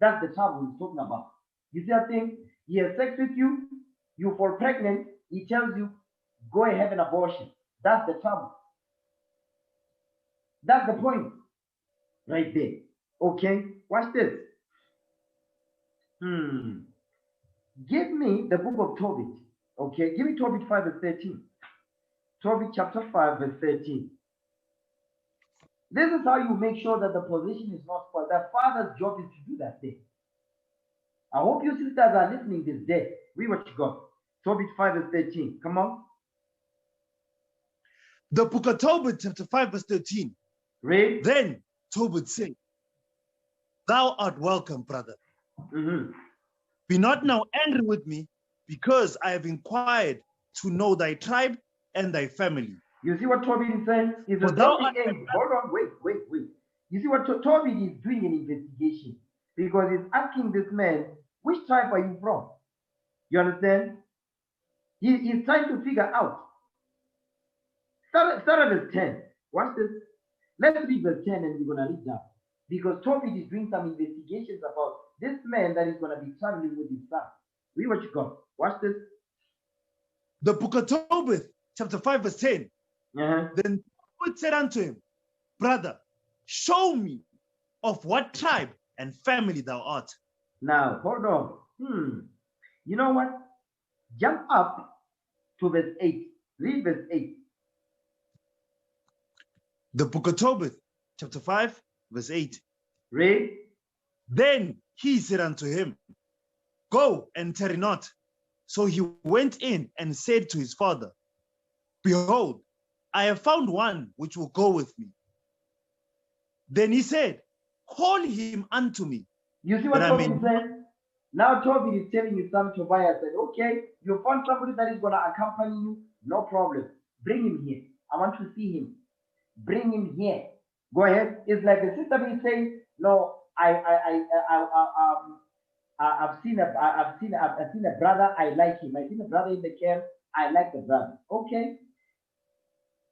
That's the trouble he's talking about. You see that thing? He has sex with you, you fall pregnant, he tells you, go and have an abortion. That's the trouble. That's the point right there. Okay, watch this. Give me the book of Tobit. Okay, give me Tobit 5 verse 13. Tobit chapter 5 verse 13. This is how you make sure that the position is not spoiled. The father's job is to do that thing. I hope you sisters are listening this day. Read what you got. Tobit 5 verse 13. Come on. The book of Tobit, chapter 5, verse 13. Read. Then Tobit said, Thou art welcome, brother. Be not now angry with me, because I have inquired to know thy tribe and thy family. You see what Tobit is saying? He's hold on, wait. You see what Tobit is doing an investigation, because he's asking this man, which tribe are you from? You understand? He's trying to figure out. Start at verse 10. Watch this. Let's read verse 10 and we're going to read down. Because Tobit is doing some investigations about this man that is going to be traveling with his son. Read what you got. Watch this. The book of Tobit, chapter 5, verse 10. Then Tobit said unto him, Brother, show me of what tribe and family thou art. Now, hold on. You know what? Jump up to verse 8. Read verse 8. The book of Tobit, chapter 5, verse 8. Read. Then he said unto him, Go and tarry not. So he went in and said to his father, Behold, I have found one which will go with me. Then he said, Call him unto me. You see what Tobit is saying? Now Tobit is telling his son Tobiah, said, okay, you found somebody that is going to accompany you, no problem. Bring him here. I want to see him. Bring him here. Go ahead. It's like the sister is saying, no, I've seen a brother, I like him. I've seen a brother in the camp, I like the brother. Okay.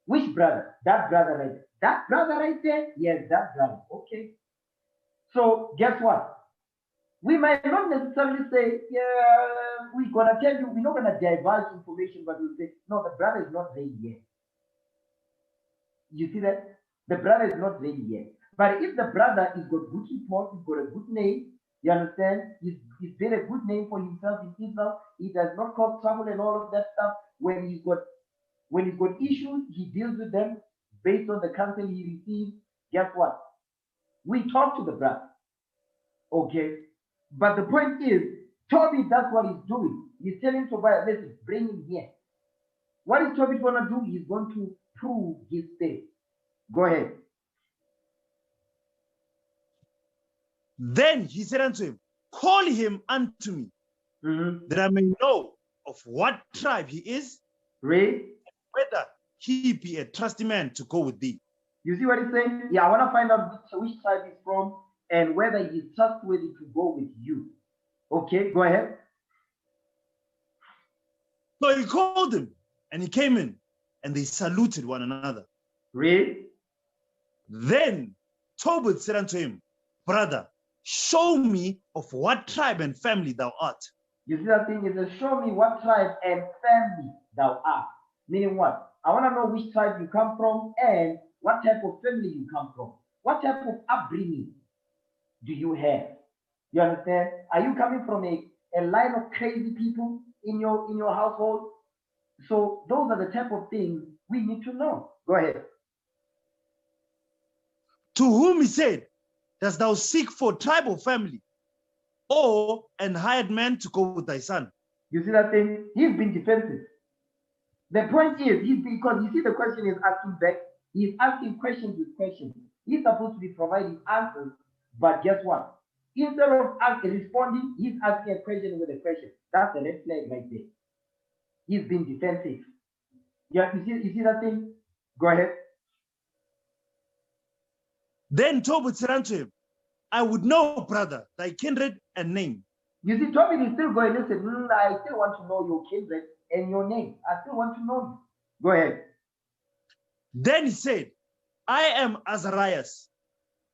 Which brother? That brother right there. That brother right there? Yes, that brother. Okay. So guess what? We might not necessarily say, yeah, we're gonna tell you, we're not gonna divulge information, but we'll say, no, the brother is not ready yet. You see that? The brother is not ready yet. But if the brother is got good report, he's got a good name, you understand? He's made a good name for himself in Israel. He does not cause trouble and all of that stuff. When he's got issues, he deals with them based on the counsel he receives. Guess what? We talk to the brother. Okay? But the point is, Tobit, that's what he's doing. He's telling Tobiah, listen, bring him here. What is Tobit going to do? He's going to prove his faith. Go ahead. Then he said unto him, Call him unto me, that I may know of what tribe he is, Read. Whether he be a trusty man to go with thee. You see what he's saying? Yeah, I want to find out which tribe he's from and whether he's trustworthy to go with you. Okay, go ahead. So he called him, and he came in, and they saluted one another. Read. Then Tobit said unto him, Brother, show me of what tribe and family thou art. You see that thing is a show me what tribe and family thou art. Meaning what? I want to know which tribe you come from and what type of family you come from. What type of upbringing do you have? You understand? Are you coming from a line of crazy people in your household? So those are the type of things we need to know. Go ahead. To whom he said, Dost thou seek for tribe or family, or an hired man to go with thy son? You see that thing? He's been defensive. The point is, because you see the question is asking back, he's asking questions with questions. He's supposed to be providing answers, but guess what? Instead of responding, he's asking a question with a question. That's a red flag right there. He's been defensive. Yeah, you see that thing? Go ahead. Then Tobit said unto him, I would know, brother, thy kindred and name. You see, Tobit is still going, listen, I still want to know your kindred and your name. I still want to know you. Go ahead. Then he said, I am Azarias,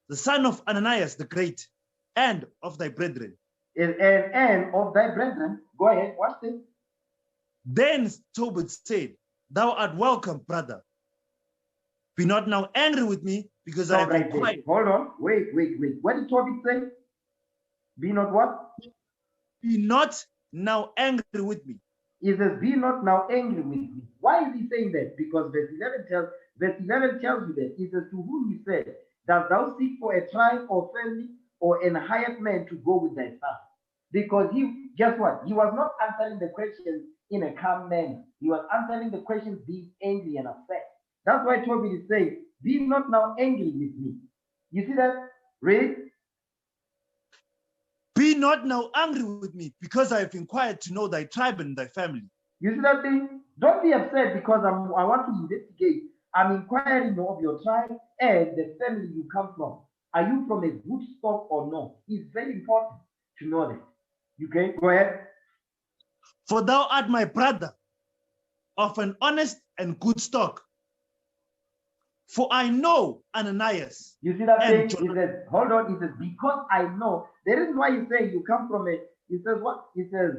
the son of Ananias the great, and of thy brethren. And of thy brethren. Go ahead, watch this. Then Tobit said, Thou art welcome, brother. Be not now angry with me, because I have been quiet. Hold on. Wait. What did Tobit say? Be not what? Be not now angry with me. He says, be not now angry with me. Why is he saying that? Because verse 11 tells you that. He says, to whom he said, dost thou seek for a tribe or family or an hired man to go with thy son? Because guess what? He was not answering the questions in a calm manner. He was answering the questions being angry and upset. That's why Tobit is saying, be not now angry with me. You see that? Read. Be not now angry with me, because I have inquired to know thy tribe and thy family. You see that thing? Don't be upset because I want to investigate. I'm inquiring of your tribe and the family you come from. Are you from a good stock or no? It's very important to know that. Okay, go ahead. For thou art my brother, of an honest and good stock. For I know Ananias. You see that thing? He says, hold on. He says, because I know. The reason why he's saying you come from a, he says what? He says,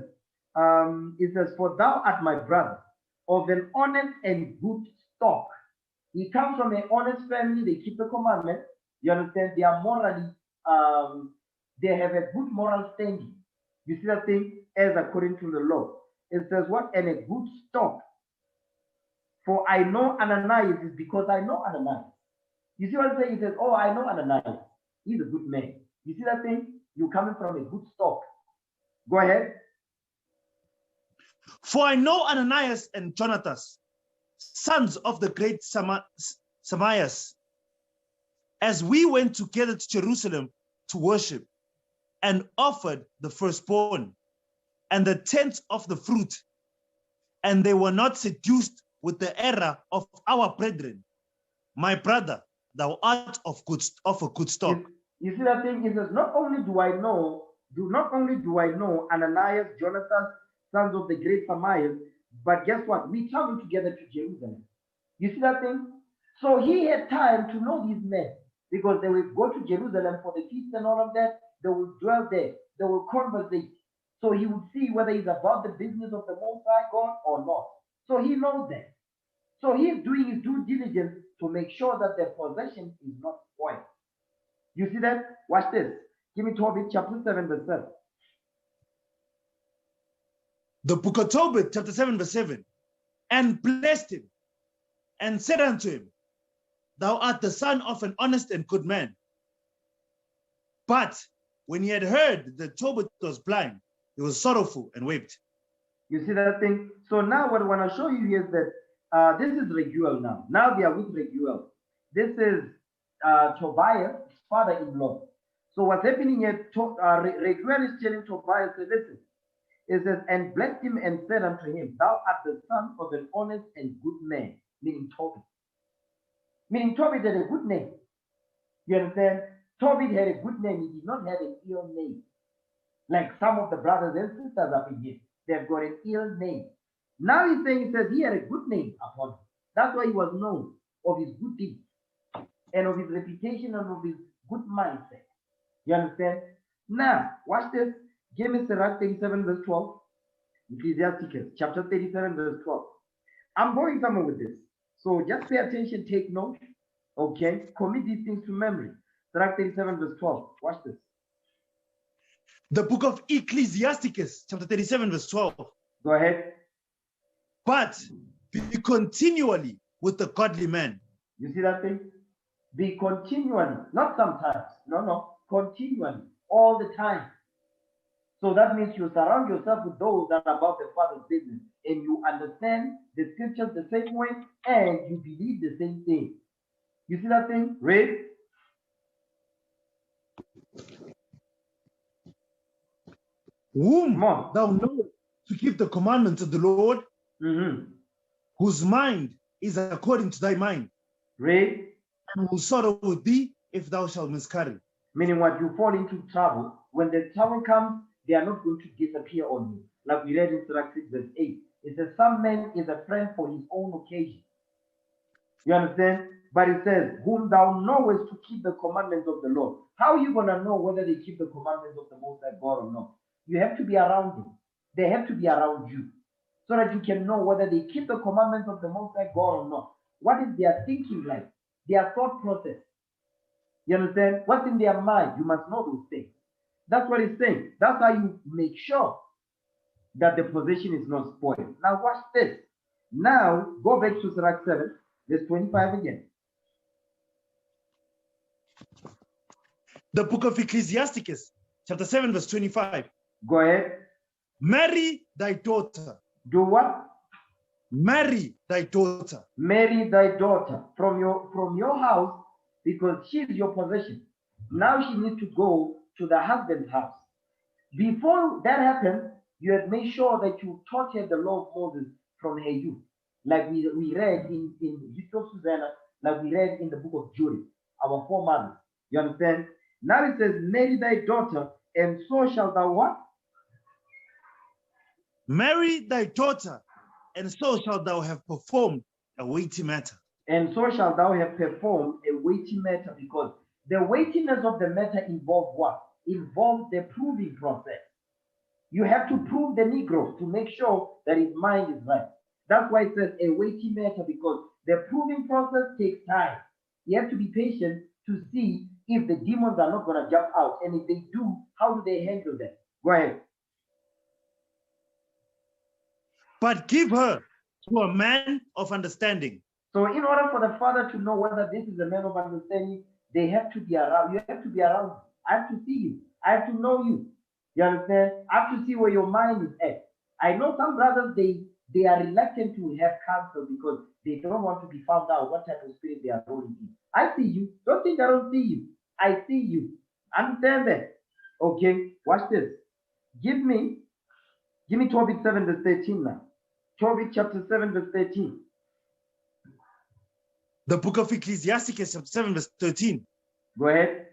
for thou art my brother, of an honest and good stock. He comes from an honest family. They keep the commandments. You understand? They are morally, they have a good moral standing. You see that thing? As according to the law. It says what? And a good stock. For I know Ananias is because I know Ananias. You see what I'm saying? He says, oh, I know Ananias. He's a good man. You see that thing? You're coming from a good stock. Go ahead. For I know Ananias and Jonathan, sons of the great Samias, as we went together to Jerusalem to worship, and offered the firstborn and the tenth of the fruit, and they were not seduced with the error of our brethren. My brother, thou art of a good stock. You see that thing? It says, not only do I know Ananias, Jonathan, sons of the great Samias, but guess what? We traveled together to Jerusalem. You see that thing? So he had time to know these men because they will go to Jerusalem for the feast and all of that. They will dwell there. They will conversate. So he would see whether it's about the business of the Most High God or not. So he knows that. So he's doing his due diligence to make sure that their possession is not spoiled. You see that? Watch this. Give me Tobit chapter 7 verse 7. The book of Tobit chapter 7 verse 7. And blessed him and said unto him, thou art the son of an honest and good man. But when he had heard that Tobit was blind, he was sorrowful and wept. You see that thing? So now what I want to show you is that this is Reguel now. Now they are with Reguel. This is Tobias' father-in-law. So what's happening here, Reguel is telling Tobias, listen, it says, and blessed him and said unto him, thou art the son of an honest and good man, meaning Tobit. Meaning Tobit had a good name. You understand? Tobit had a good name. He did not have an ill name. Like some of the brothers and sisters up in here. They've got an ill name. Now he's saying, he says he had a good name upon him. That's why he was known of his good deeds and of his reputation and of his good mindset. You understand? Now, watch this. Give me Sirach 37 verse 12. Ecclesiasticus chapter 37 verse 12. I'm going somewhere with this. So just pay attention, take note. Okay? Commit these things to memory. Sirach 37 verse 12. Watch this. The book of Ecclesiasticus chapter 37 verse 12. Go ahead. But be continually with the godly man. You see that thing? Be continually, not sometimes. No, continually, all the time. So that means you surround yourself with those that are about the Father's business and you understand the scriptures the same way and you believe the same thing. You see that thing? Read. Whom thou knowest to keep the commandments of the Lord, whose mind is according to thy mind. Read. And will sorrow with thee if thou shalt miscarry. Meaning what? You fall into trouble. When the trouble comes, they are not going to disappear on you. Like we read in Sirach 6 verse 8. It says, some man is a friend for his own occasion. You understand? But it says, whom thou knowest to keep the commandments of the Lord. How are you going to know whether they keep the commandments of the Most High God or not? You have to be around them. They have to be around you. So that you can know whether they keep the commandments of the Most High God or not. What is their thinking like? Their thought process. You understand? What's in their mind? You must know those things. That's what it's saying. That's how you make sure that the possession is not spoiled. Now watch this. Now go back to Sirach 7, verse 25 again. The book of Ecclesiasticus, chapter 7, verse 25. Go ahead. Marry thy daughter. Do what? Marry thy daughter. Marry thy daughter from your house, because she's your possession. Now she needs to go to the husband's house. Before that happens, you have made sure that you taught her the law of Moses from her youth, like we read in History of Susanna, like we read in the book of Judith, our foremothers. You understand? Now it says, marry thy daughter, and so shalt thou what? Marry thy daughter, and so shalt thou have performed a weighty matter. And so shalt thou have performed a weighty matter, because the weightiness of the matter involves what? Involves the proving process. You have to prove the Negro to make sure that his mind is right. That's why it says a weighty matter, because the proving process takes time. You have to be patient to see if the demons are not going to jump out. And if they do, how do they handle that? Go ahead. But give her to a man of understanding. So in order for the father to know whether this is a man of understanding, they have to be around. You have to be around. I have to see you. I have to know you. You understand? I have to see where your mind is at. I know some brothers, they are reluctant to have counsel because they don't want to be found out what type of spirit they are rolling in. I see you. Don't think I don't see you. I see you. Understand that? Okay, watch this. Give me Tobit 7 verse 13 now. Tobit chapter 7 verse 13. The book of Ecclesiasticus chapter 7 verse 13. Go ahead.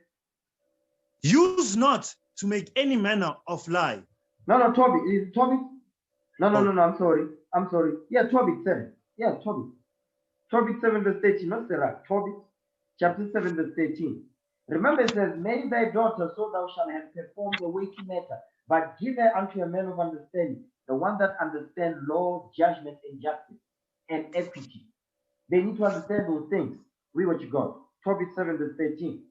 Use not to make any manner of lie. No, Tobit. Is it Tobit? No, I'm sorry. Yeah, Tobit 7. Yeah, Tobit. Tobit 7 verse 13. Not Sarah. Tobit chapter 7 verse 13. Remember it says, marry thy daughter, so thou shalt have performed a weighty matter, but give her unto a man of understanding, the one that understands law, judgment, and justice, and equity. They need to understand those things. Read what you got. Tobit 7 verse 13.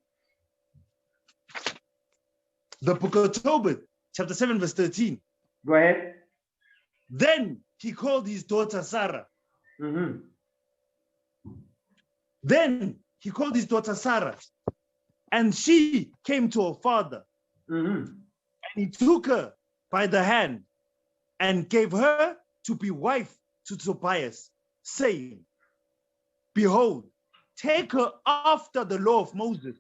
The book of Tobit, chapter 7 verse 13. Go ahead. Then he called his daughter Sarah. Mm-hmm. Then he called his daughter Sarah, and she came to her father. Mm-hmm. And he took her by the hand and gave her to be wife to Tobias, saying, behold, take her after the law of Moses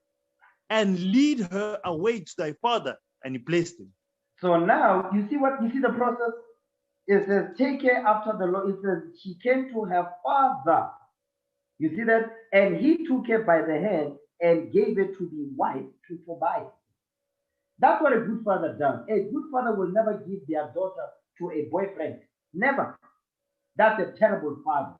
and lead her away to thy father. And he blessed him. So now you see the process? It says, take her after the law. It says she came to her father. You see that? And he took her by the hand and gave her to be wife to Tobias. That's what a good father does. A good father will never give their daughter to a boyfriend. Never. That's a terrible father.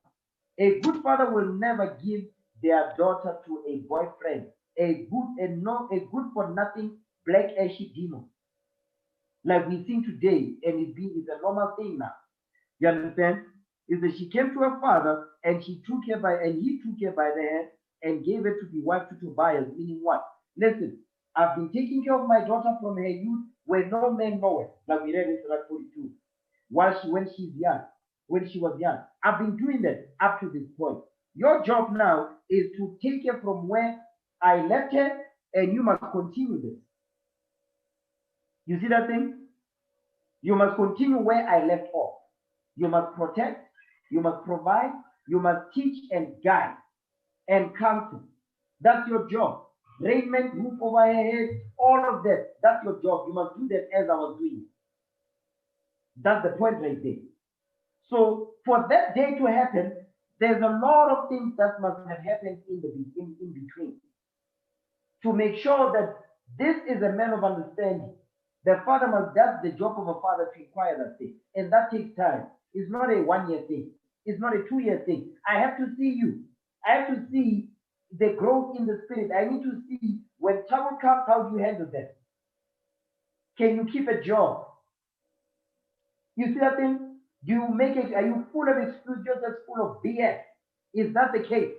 A good father will never give their daughter to a boyfriend. A good for nothing black ashy demon. Like we see today, and it's a normal thing now. You understand? Is that she came to her father and he took her by the hand and gave her to be wife to Tobias, meaning what? Listen, I've been taking care of my daughter from her youth where no man knoweth, like we read in Sirach 42, when she was young. I've been doing that up to this point. Your job now is to take her from where I left her, and you must continue this. You see that thing? You must continue where I left off. You must protect, you must provide, you must teach and guide and counsel. That's your job. Raiment, roof over her head, all of that. That's your job. You must do that as I was doing. That's the point right there. So for that day to happen, there's a lot of things that must have happened in between to make sure that this is a man of understanding. The father that's the job of a father to inquire that thing. And that takes time. It's not a 1 year thing. It's not a 2 year thing. I have to see you. I have to see the growth in the spirit. I need to see when trouble comes, how do you handle that? Can you keep a job? You see that thing? Do you make it? Are you full of excuses, just full of BS? Is that the case?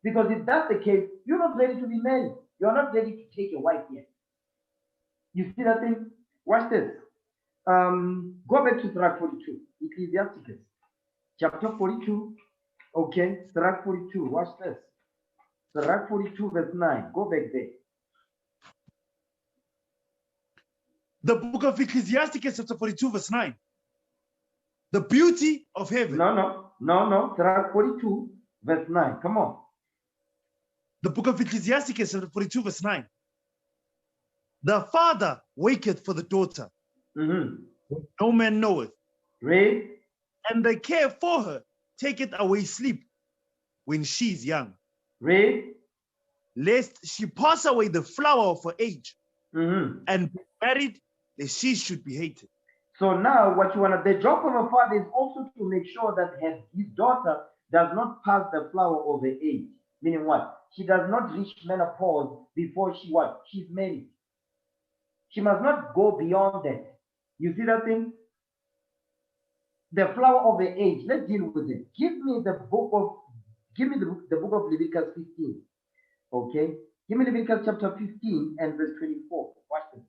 Because if that's the case, you're not ready to be married. You are not ready to take a wife yet. You see that thing? Watch this. Go back to Sirach 42, Ecclesiasticus, chapter 42. Okay, Sirach 42. Watch this. Sirach 42, verse 9. Go back there. The book of Ecclesiasticus, chapter 42, verse 9. The beauty of heaven. No. Sirach 42, verse 9. Come on. The book of Ecclesiasticus, chapter 42, verse 9. The father waketh for the daughter. No man knoweth. Read. And the care for her taketh away sleep when she is young. Read. Lest she pass away the flower of her age, and be married, lest she should be hated. So now what you want to, the job of a father is also to make sure that his daughter does not pass the flower of her age. Meaning what? She does not reach menopause before she what? She's married. She must not go beyond that. You see that thing? The flower of the age. Let's deal with it. Give me the book of Leviticus 15. Okay? Give me Leviticus chapter 15 and verse 24. Watch this.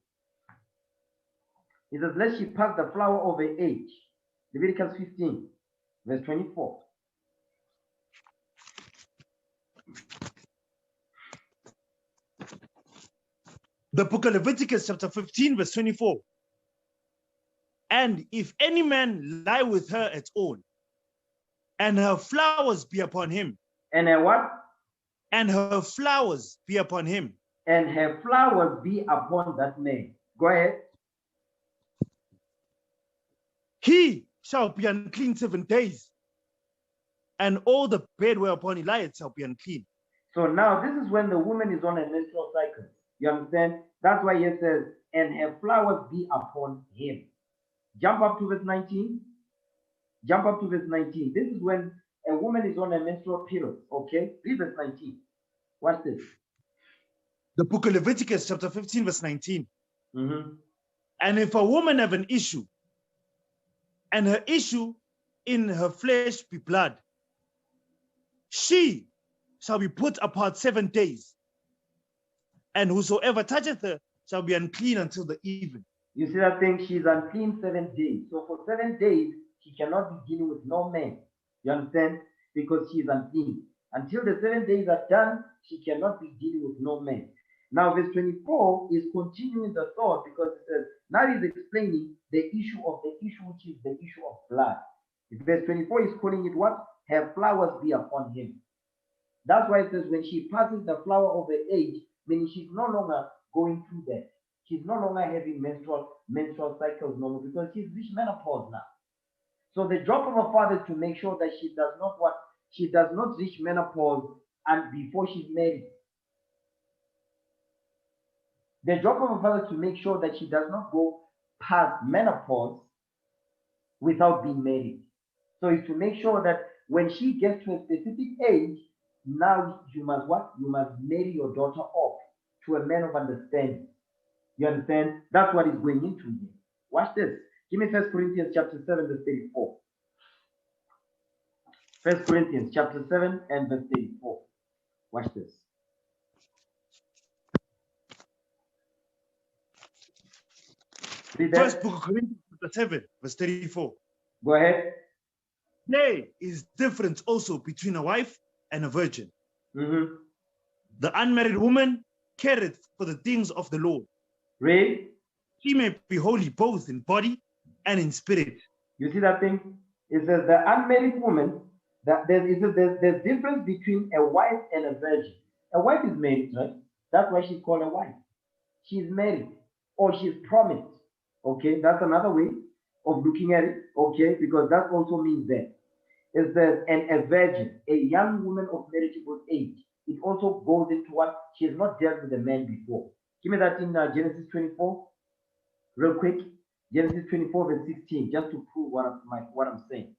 It says, lest she pass the flower of her age. Leviticus 15, verse 24. The book of Leviticus chapter 15, verse 24. And if any man lie with her at all, and her flowers be upon him. And her what? And her flowers be upon him. And her flowers be upon that man. Go ahead. He shall be unclean 7 days, and all the bed whereupon he lieth shall be unclean. So now this is when the woman is on a menstrual cycle. You understand? That's why it says, and her flowers be upon him. Jump up to verse 19. Jump up to verse 19. This is when a woman is on a menstrual period. Okay? Read verse 19. Watch this. The book of Leviticus chapter 15, verse 19. And if a woman have an issue, and her issue in her flesh be blood, she shall be put apart 7 days, and whosoever toucheth her shall be unclean until the even. You see that thing? She's unclean 7 days. So for 7 days, she cannot be dealing with no man. You understand? Because she is unclean. Until the 7 days are done, she cannot be dealing with no man. Now, verse 24 is continuing the thought, because it says, now he's explaining the issue, which is the issue of blood. Verse 24 is calling it what? Her flowers be upon him. That's why it says, when she passes the flower of her age, meaning she's no longer going through that. She's no longer having menstrual cycles no more, because she's reached menopause now. So the job of a father is to make sure that she does not what? She does not reach menopause and before she's married. The job of a father is to make sure that she does not go past menopause without being married. So it's to make sure that when she gets to a specific age, now you must what? You must marry your daughter off to a man of understanding. You understand? That's what is going into here. Watch this. Give me 1 Corinthians chapter 7, verse 34. 1 Corinthians chapter 7 and verse 34. Watch this. First book of Corinthians chapter 7, verse 34. Go ahead. There is difference also between a wife and a virgin. The unmarried woman careth for the things of the Lord. Read. She may be holy both in body and in spirit. You see that thing? It says the unmarried woman, that there's difference between a wife and a virgin. A wife is married, right? That's why she's called a wife. She's married or she's promised. Okay, that's another way of looking at it. Okay, because that also means that is that a virgin, a young woman of marriageable age. It also goes into what? She has not dealt with a man before. Give me that in Genesis 24, real quick. Genesis 24, verse 16, just to prove what I'm saying.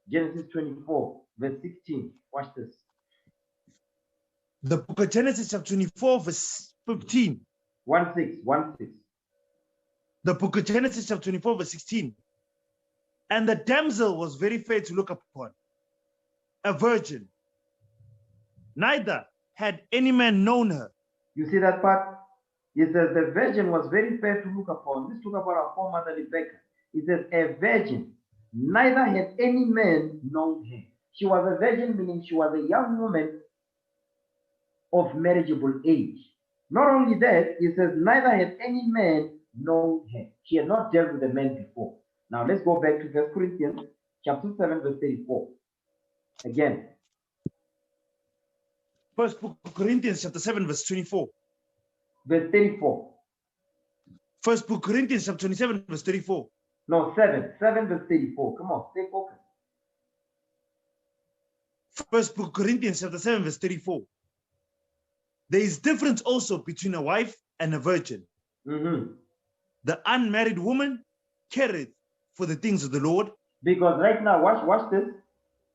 Genesis 24, verse 16. Watch this. The book of Genesis, chapter 24, verse 15. 1:6. The book of Genesis, chapter 24, verse 16. And the damsel was very fair to look upon, a virgin. Neither had any man known her. You see that part? It says the virgin was very fair to look upon. Let's talk about our foremother Rebecca. It says a virgin, neither had any man known her. She was a virgin, meaning she was a young woman of marriageable age. Not only that, it says neither had any man known her. She had not dealt with a man before. Now let's go back to 1 Corinthians chapter 7, verse 34. Again. First book of Corinthians chapter 7, verse 24. Verse 34. First book of Corinthians chapter 27, verse 34. No, 7. 7 verse 34. Come on, stay focused. First book of Corinthians chapter 7, verse 34. There is difference also between a wife and a virgin. The unmarried woman careth for the things of the Lord. Because right now, watch this.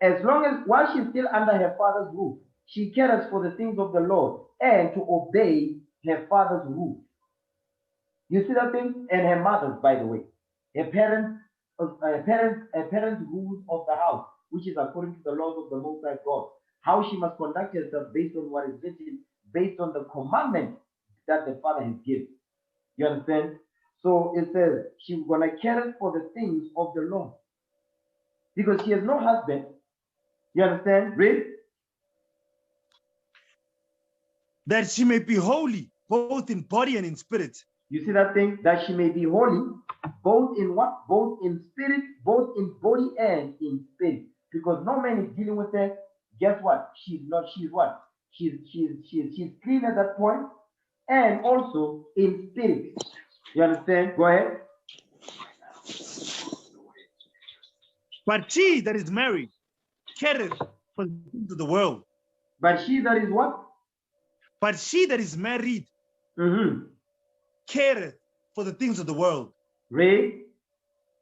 As long as while she's still under her father's roof, she cares for the things of the Lord and to obey her father's roof. You see that thing? And her mother's, by the way. Her parents' rules of the house, which is according to the laws of the Most High God. How she must conduct herself based on what is written, based on the commandment that the Father has given. You understand? So it says she's gonna care for the things of the Lord. Because she has no husband. You understand? Read. That she may be holy, both in body and in spirit. You see that thing? That she may be holy, both in what? Both in spirit, both in body and in spirit. Because no man is dealing with her. Guess what? She's what? She's clean at that point, and also in spirit. You understand? Go ahead. But she that is married careth for the things of the world. But she that is what? But she that is married careth for the things of the world. Read.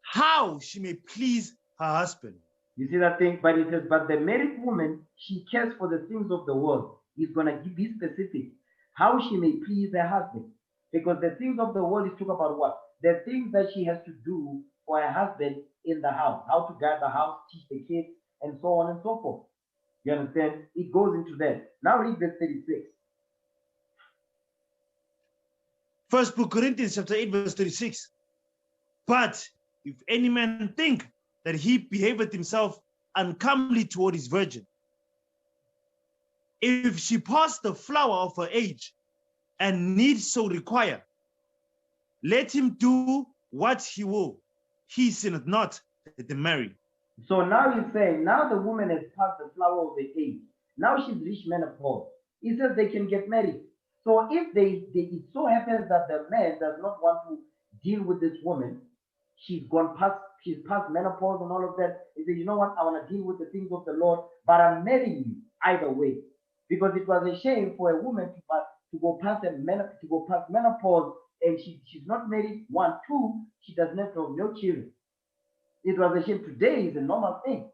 How she may please her husband. You see that thing? But it says, but the married woman, she cares for the things of the world. He's going to be specific. How she may please her husband. Because the things of the world is talk about what? The things that she has to do for her husband in the house. How to guide the house, teach the kids, and so on and so forth. You understand? It goes into that. Now read verse 36. First book Corinthians chapter 8, verse 36. But if any man think that he behaveth himself uncomely toward his virgin, if she pass the flower of her age, and need so require, let him do what he will. He sinneth not, let them marry. So now he's saying, now the woman has passed the flower of the age. Now she's reached menopause. He says they can get married. So if it so happens that the man does not want to deal with this woman, she's past menopause and all of that. He says, you know what, I want to deal with the things of the Lord, but I'm marrying you either way. Because it was a shame for a woman to go past menopause and she's not married. 1, 2, she doesn't have no children. It was a shame. Today is a normal thing.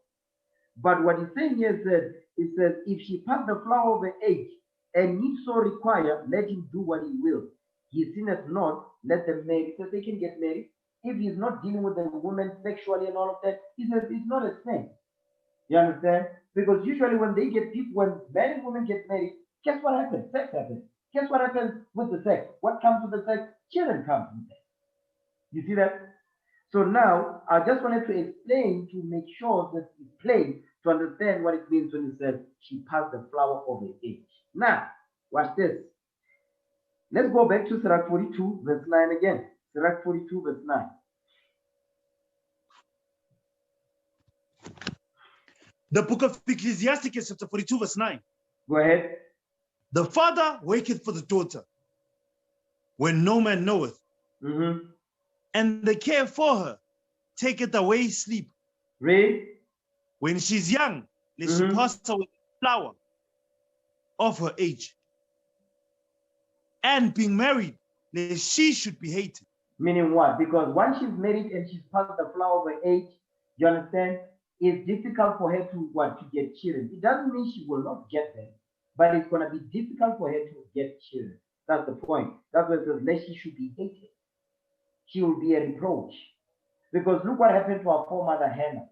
But what he's saying here is that it says, if she passed the flower of her age and need so require, let him do what he will. He sinneth not, let them marry. So they can get married. If he's not dealing with the woman sexually and all of that, he says it's not a sin. You understand? Because usually when married women get married, guess what happens? Sex happens. Guess what happens with the sex? What comes with the sex? Children come with it. You see that? So now, I just wanted to explain to make sure that it's plain to understand what it means when it says she passed the flower of her age. Now, watch this. Let's go back to Sirach 42, verse 9 again. Sirach 42, verse 9. The book of Ecclesiastes, chapter 42, verse 9. Go ahead. The father waketh for the daughter when no man knoweth, and the care for her taketh away sleep. Read. When she's young, let she pass away the flower of her age. And being married, lest she should be hated. Meaning what? Because once she's married and she's past the flower of her age, you understand? It's difficult for her to get children. It doesn't mean she will not get them, but it's going to be difficult for her to get children. That's the point. That's why it says, lest she should be hated. She will be a reproach. Because look what happened to our foremother Hannah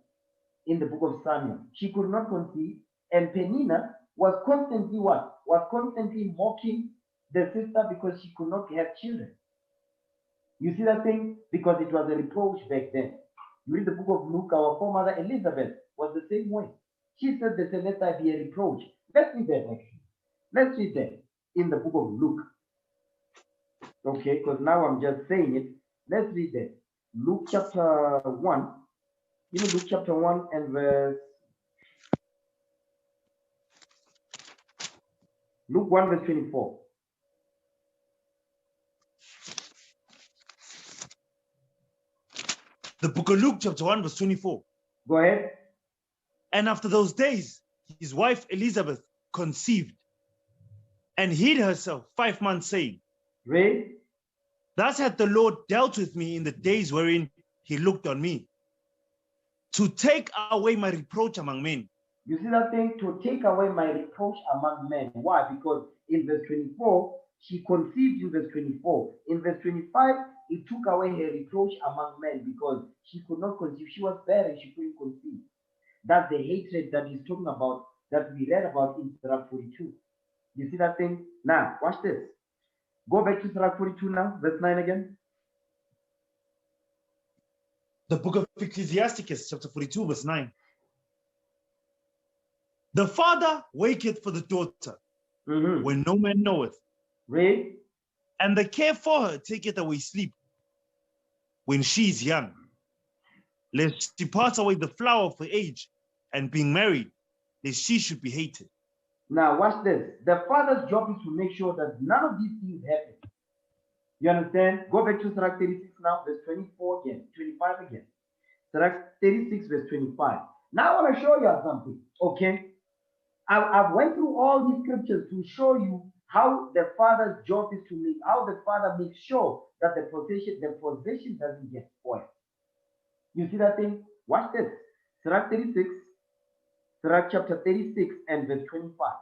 in the book of Samuel. She could not conceive, and Penina was constantly what? Was constantly mocking the sister because she could not have children. You see that thing? Because it was a reproach back then. You read the book of Luke, our foremother Elizabeth was the same way. She said that let there be a reproach. Let's read that actually. Let's read that in the book of Luke. Okay, because now I'm just saying it. Let's read that. Luke chapter 1. Give me Luke chapter 1 and verse. Luke 1 verse 24. The book of Luke chapter 1 verse 24. Go ahead. And after those days, his wife Elizabeth conceived and hid herself 5 months, saying, Read. Thus hath the Lord dealt with me in the days wherein he looked on me, to take away my reproach among men. You see that thing? To take away my reproach among men. Why? Because in verse 24, she conceived in verse 24. In verse 25, it took away her reproach among men because she could not conceive. She was barren, she couldn't conceive. That's the hatred that he's talking about, that we read about in Surah 42. You see that thing? Now, watch this. Go back to Surah 42 now, verse 9 again. The book of Ecclesiasticus, chapter 42, verse 9. The father waketh for the daughter when no man knoweth. Read. And the care for her taketh away sleep when she is young, lest she pass away the flower of her age, and being married, lest she should be hated. Now watch this. The father's job is to make sure that none of these things happen. You understand? Go back to Surah 36 now, verse 24 again, 25 again. Surah 36, verse 25. Now I want to show you something, okay? I've went through all these scriptures to show you how the father's job is to make, how the father makes sure that the possession doesn't get spoiled. You see that thing? Watch this. Surah 36, Surah chapter 36 and verse 25.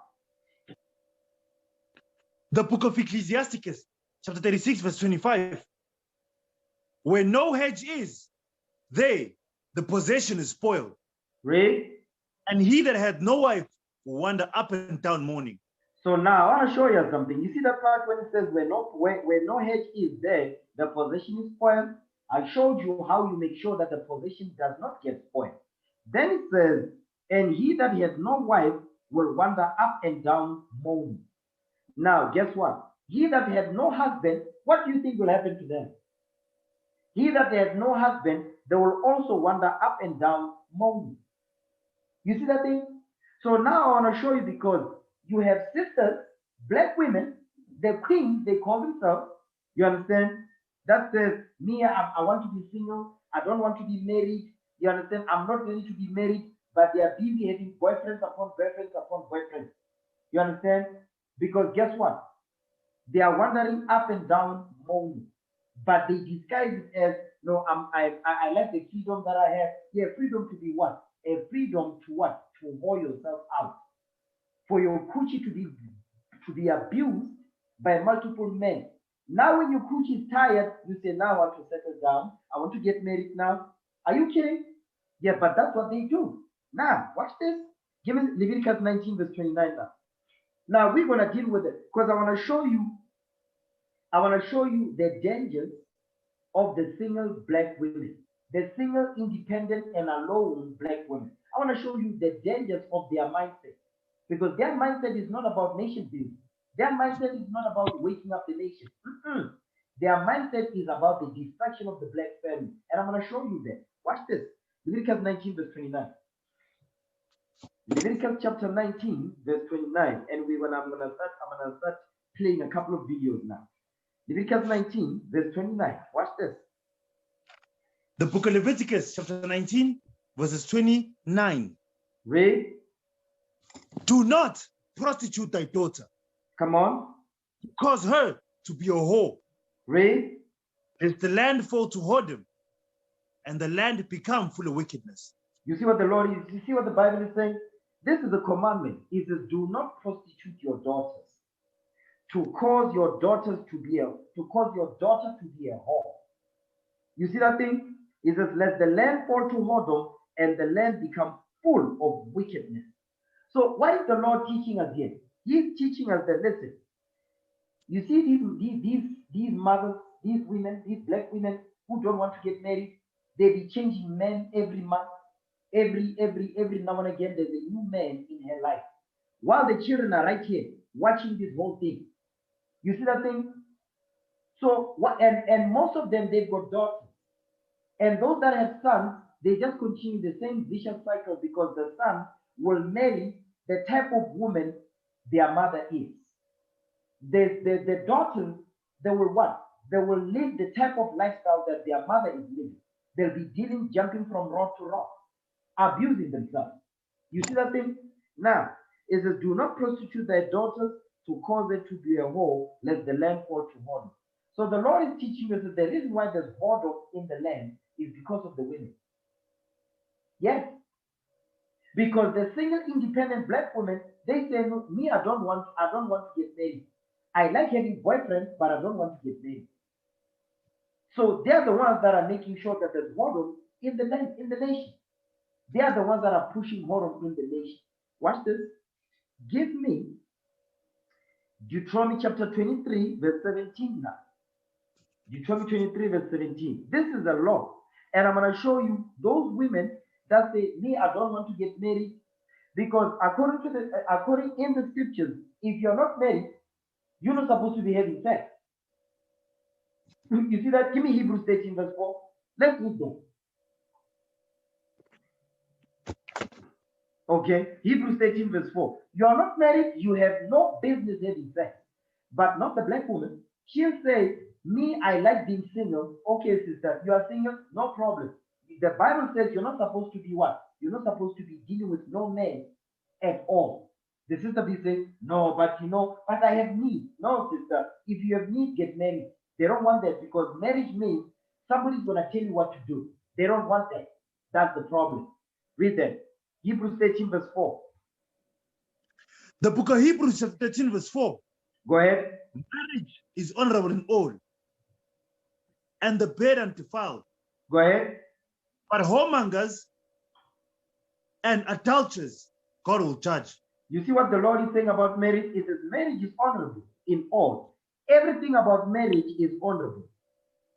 The book of Ecclesiasticus, chapter 36, verse 25. Where no hedge is, there the possession is spoiled. Read. And he that had no wife will wander up and down mourning. So now I want to show you something. You see that part when it says where no hedge is, there the possession is spoiled. I showed you how you make sure that the possession does not get spoiled. Then it says, and he that has no wife will wander up and down mourning. Now, guess what? He that had no husband, what do you think will happen to them? He that had no husband, they will also wander up and down mourning. You see that thing? So now I want to show you, because you have sisters, black women, the queens, they call themselves, you understand? That says, me, I want to be single, I don't want to be married, you understand? I'm not ready to be married, but they are busy having boyfriends upon boyfriends upon boyfriends. You understand? Because guess what? They are wandering up and down mourning, but they disguise it as, no, I like the freedom that I have. Yeah, freedom to be what? A freedom to what? To whore yourself out. For your coochie to be abused by multiple men. Now when your coochie is tired, you say, now I want to settle down. I want to get married now. Are you kidding? Yeah, but that's what they do. Now, watch this. Give me Leviticus 19 verse 29 now. Now we're going to deal with it, because I want to show you the dangers of the single black women, the single independent and alone black women. I want to show you the dangers of their mindset, because their mindset is not about nation building. Their mindset is not about waking up the nation. Their mindset is about the destruction of the black family, and I'm going to show you that. Watch this. Leviticus 19 verse 29. Leviticus chapter 19 verse 29, and I'm gonna start playing a couple of videos now. Leviticus 19 verse 29. Watch this. The book of Leviticus chapter 19 verses 29. Read. Do not prostitute thy daughter. Come on. Cause her to be a whore. Read. Lest the land fall to whoredom, and the land become full of wickedness. You see what the Lord is, you see what the Bible is saying? This is a commandment. It says, do not prostitute your daughters, to cause your daughter to be a whore. You see that thing? It says, let the land fall to whoredom, and the land become full of wickedness. So what is the Lord teaching us here? He's teaching us that, listen, You see these mothers, these women, these black women who don't want to get married, they be changing men every month. Every now and again, there's a new man in her life. While the children are right here watching this whole thing. You see that thing? So what and most of them they've got daughters. And those that have sons, they just continue the same vicious cycle because the son will marry the type of woman their mother is. The daughters, they will what? They will live the type of lifestyle that their mother is living. They'll be dealing, jumping from rock to rock, abusing themselves. You see that thing? Now, it says, do not prostitute thy daughters to cause her to be a whore, lest the land fall to whoredom. So the Lord is teaching us that the reason why there's whoredom in the land is because of the women. Yes. Because the single independent black women, they say, no, me, I don't want to get married. I like having boyfriends, but I don't want to get married. So they're the ones that are making sure that there's whoredom in the land, in the nation. They are the ones that are pushing whoredom in the nation. Watch this. Give me Deuteronomy chapter 23, verse 17 now. Deuteronomy 23, verse 17. This is the law. And I'm going to show you those women that say, me, I don't want to get married. Because according in the scriptures, if you're not married, you're not supposed to be having sex. You see that? Give me Hebrews 13, verse 4. Let's read that. Okay, Hebrews 13, verse 4. You are not married, you have no business having sex. But not the black woman. She'll say, me, I like being single. Okay, sister, you are single, no problem. The Bible says you're not supposed to be what? You're not supposed to be dealing with no man at all. The sister be saying, no, but but I have need. No, sister, if you have need, get married. They don't want that because marriage means somebody's going to tell you what to do. They don't want that. That's the problem. Read that. Hebrews 13, verse 4. The book of Hebrews, chapter 13, verse 4. Go ahead. Marriage is honorable in all, and the bed undefiled. Go ahead. But whoremongers and adulterers, God will judge. You see what the Lord is saying about marriage? It says marriage is honorable in all. Everything about marriage is honorable.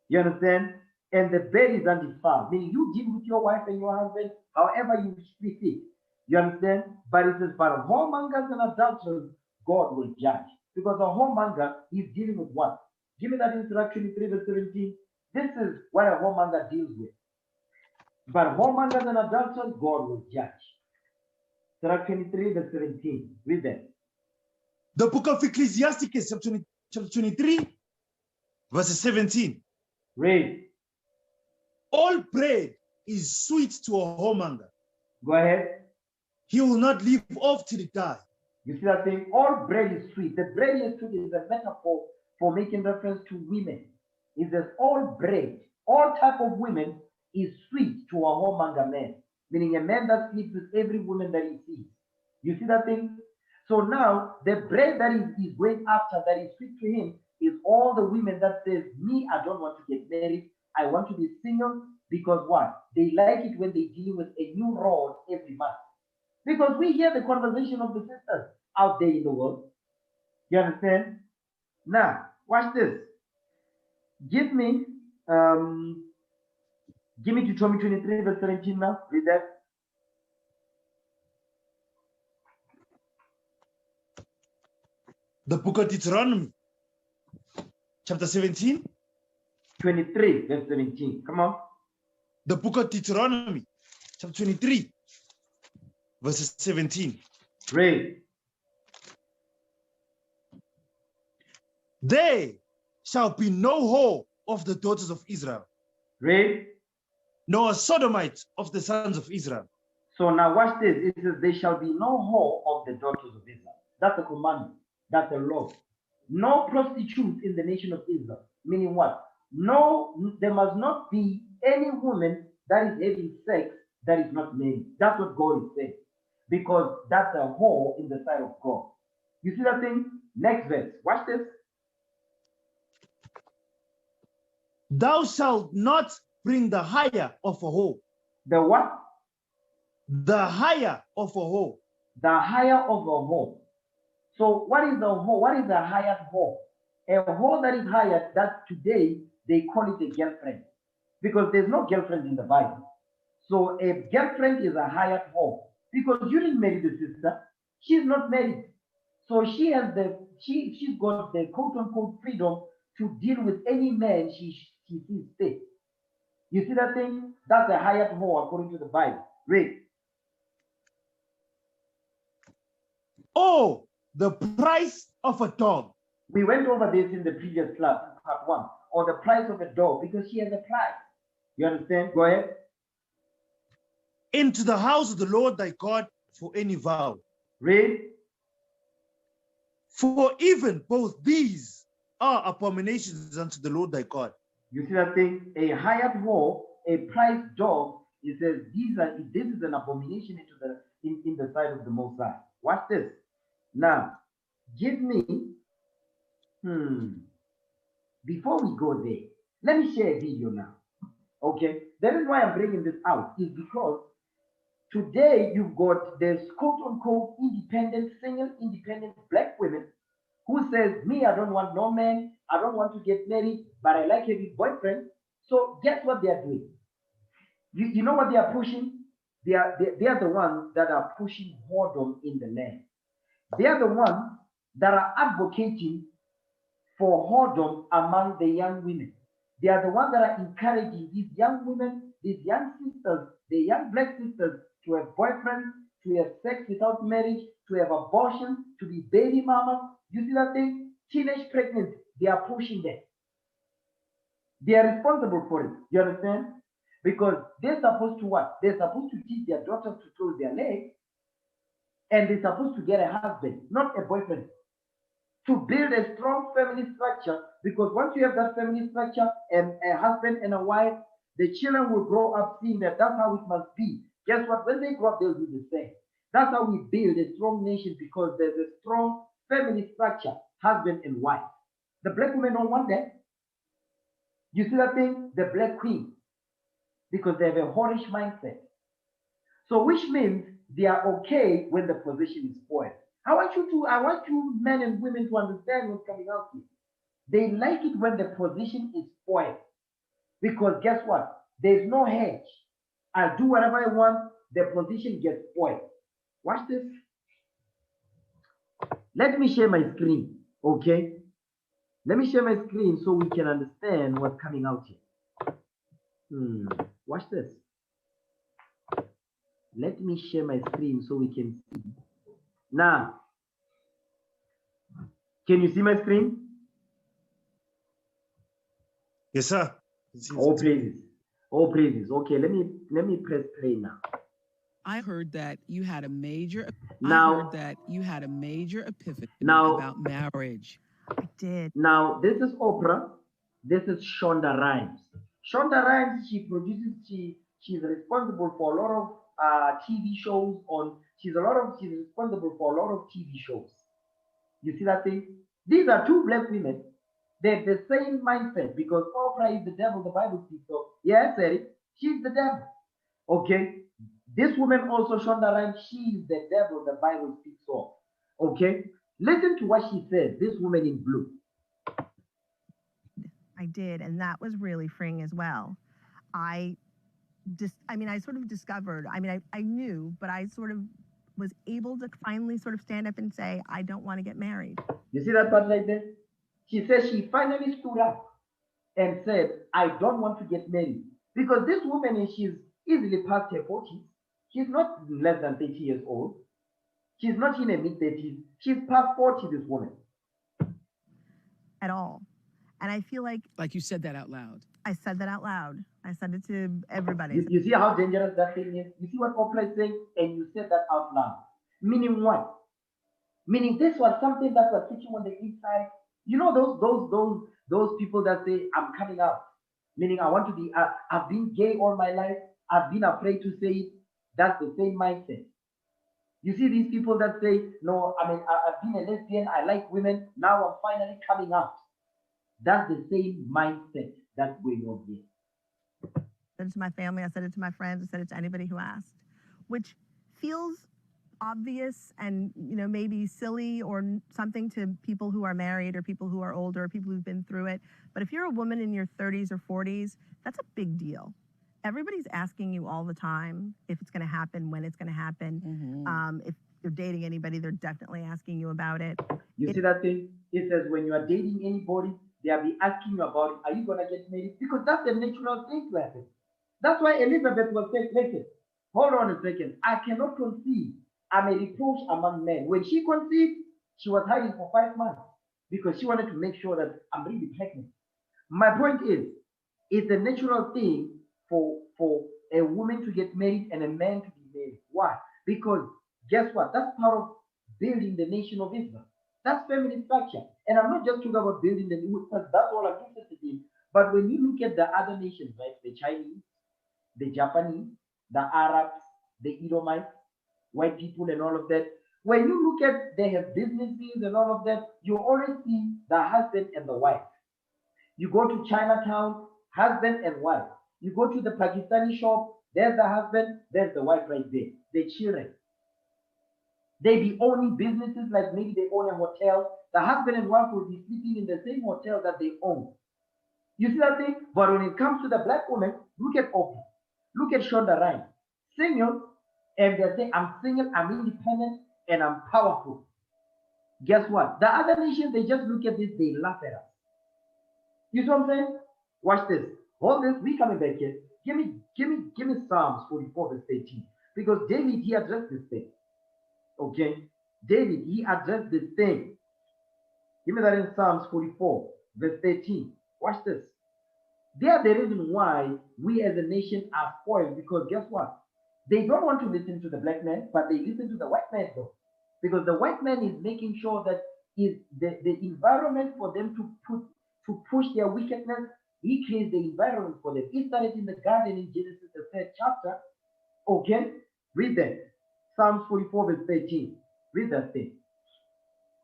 You understand? And the bed is undefiled. Meaning you deal with your wife and your husband however you see fit. You understand? But it says, but whoremongers and adulterers, God will judge. Because a whoremonger is dealing with what? Give me that in Surah 23, verse 17. This is what a whoremonger deals with. But whoremongers and adulterers, God will judge. Surah 23, verse 17. Read that. The book of Ecclesiastes, chapter 23, verse 17. Read. All bread is sweet to a whoremonger. Go ahead. He will not leave off till he die. You see that thing? All bread is sweet. The bread is sweet is a metaphor for making reference to women. It says all bread, all type of women is sweet to a whoremonger man. Meaning a man that sleeps with every woman that he sees. You see that thing? So now the bread that is going after that is sweet to him is all the women that says, me, I don't want to get married. I want to be single because what? They like it when they deal with a new rod every month. Because we hear the conversation of the sisters out there in the world. You understand? Now, watch this. Give me Deuteronomy 23, verse 17 now. Read that. The book of Deuteronomy, chapter 17. 23, verse 17. Come on. The book of Deuteronomy, chapter 23, verse 17. Read. There shall be no whore of the daughters of Israel. Read. Nor a sodomite of the sons of Israel. So now watch this. It says, there shall be no whore of the daughters of Israel. That's a commandment. That's a law. No prostitutes in the nation of Israel. Meaning what? No, there must not be any woman that is having sex that is not married. That's what God is saying. Because that's a whore in the sight of God. You see that thing? Next verse. Watch this. Thou shalt not bring the hire of a whore. The what? The hire of a whore. The hire of a whore. So what is the whore? What is the hired whore? A whore that is hired, that today they call it a girlfriend, because there's no girlfriend in the Bible. So a girlfriend is a hired whore, because you didn't marry the sister. She's not married. So she's got the quote unquote freedom to deal with any man she sees fit. You see that thing? That's a hired whore according to the Bible. Read. Oh, the price of a dog. We went over this in the previous class, part 1, or the price of a dog, because she has a price. You understand? Go ahead. Into the house of the Lord thy God for any vow. Read. For even both these are abominations unto the Lord thy God. You see that thing? A hired whore, a price dog. It says this is an abomination in the sight of the Most High. Watch this. Now, give me. Before we go there, let me share a video now. Okay, the reason why I'm bringing this out is because today you've got this quote unquote single independent black women who says, me, I don't want no man, I don't want to get married, but I like having boyfriend. So guess what they are doing? You know what they are pushing? They are the ones that are pushing whoredom in the land. They are the ones that are advocating for whoredom among the young women. They are the ones that are encouraging these young women, these young sisters, the young black sisters, to have boyfriends, to have sex without marriage, to have abortion, to be baby mamas. You see that thing? Teenage pregnancy. They are pushing that. They are responsible for it. You understand? Because they're supposed to what? They're supposed to teach their daughters to close their legs, and they're supposed to get a husband, not a boyfriend, to build a strong family structure. Because once you have that family structure and a husband and a wife, the children will grow up seeing that that's how it must be. Guess what? When they grow up, they'll do the same. That's how we build a strong nation, because there's a strong family structure, husband and wife. The black women don't want that. You see that thing? The black queen. Because they have a whorish mindset. So which means they are okay when the position is spoiled. I want you men and women to understand what's coming out here. They like it when the position is spoiled. Because guess what? There's no hedge. I do whatever I want, the position gets spoiled. Watch this. Let me share my screen, okay? Let me share my screen so we can understand what's coming out here. Watch this. Let me share my screen so we can see. Now, can you see my screen? Yes, sir. All praises. All praises. Okay, let me press play now. I heard that you had a major epiphany about marriage. I did. Now, this is Oprah. This is Shonda Rhimes. Shonda Rhimes, she's responsible for a lot of TV shows she's responsible for a lot of TV shows. You see that thing? These are two black women. They're the same mindset, because Oprah is the devil, the Bible speaks of. Yeah, I said it. She's the devil. Okay? This woman also, Shonda Rhimes, she is the devil the Bible speaks of. Okay? Listen to what she says, this woman in blue. I did, and that was really freeing as well. I sort of discovered, I knew, but I sort of was able to finally sort of stand up and say, I don't want to get married. You see that part right there? She says she finally stood up and said, I don't want to get married. Because this woman, she's easily past her 40s. She's not less than 30 years old. She's not in her mid-30s. She's past 40, this woman. At all. And I feel like you said that out loud. I said that out loud. I said it to everybody. You see how dangerous that thing is? You see what Oprah is saying? And you said that out loud. Meaning what? Meaning this was something that was teaching on the inside. You know those people that say, I'm coming out. Meaning I want to be, I've been gay all my life. I've been afraid to say it. That's the same mindset. You see these people that say, no, I've been a lesbian. I like women. Now I'm finally coming out. That's the same mindset that's going on here. I said it to my family. I said it to my friends. I said it to anybody who asked, which feels obvious and, you know, maybe silly or something to people who are married or people who are older, or people who've been through it. But if you're a woman in your 30s or 40s, that's a big deal. Everybody's asking you all the time if it's going to happen, when it's going to happen. If you're dating anybody, they're definitely asking you about it. You see that thing? It says when you are dating anybody, they'll be asking you about it. Are you going to get married? Because that's the natural thing to happen. That's why Elizabeth was saying, listen, hold on a second. I cannot conceive. I'm a reproach among men. When she conceived, she was hiding for 5 months because she wanted to make sure that I'm really pregnant. My point is, it's a natural thing for a woman to get married and a man to be married. Why? Because guess what? That's part of building the nation of Israel. That's family structure. And I'm not just talking about building the new, that's all I'm interested in. But when you look at the other nations, right, the Chinese, the Japanese, the Arabs, the Edomites, white people and all of that, when you look at they have businesses and all of that, you always see the husband and the wife. You go to Chinatown, husband and wife. You go to the Pakistani shop, there's the husband, there's the wife right there, the children. They be owning businesses, like maybe they own a hotel. The husband and wife will be sleeping in the same hotel that they own. You see that thing? But when it comes to the black woman, look at Oprah. Look at Shonda Rhimes. Single, and they say, I'm single, I'm independent, and I'm powerful. Guess what? The other nations, they just look at this, they laugh at us. You see what I'm saying? Watch this. Hold this. We coming back here. Give me Psalms 44 verse 18. Because David, he addressed this thing. Okay? David, he addressed this thing. Give me that in Psalms 44 verse 13. Watch this. They are the reason why we as a nation are spoiled. Because guess what? They don't want to listen to the black man, but they listen to the white man though. Because the white man is making sure that is the environment for them to push their wickedness. He creates the environment for them. He started in the garden in Genesis, the 3rd chapter. Okay? Read that. Psalms 44 verse 13. Read that thing.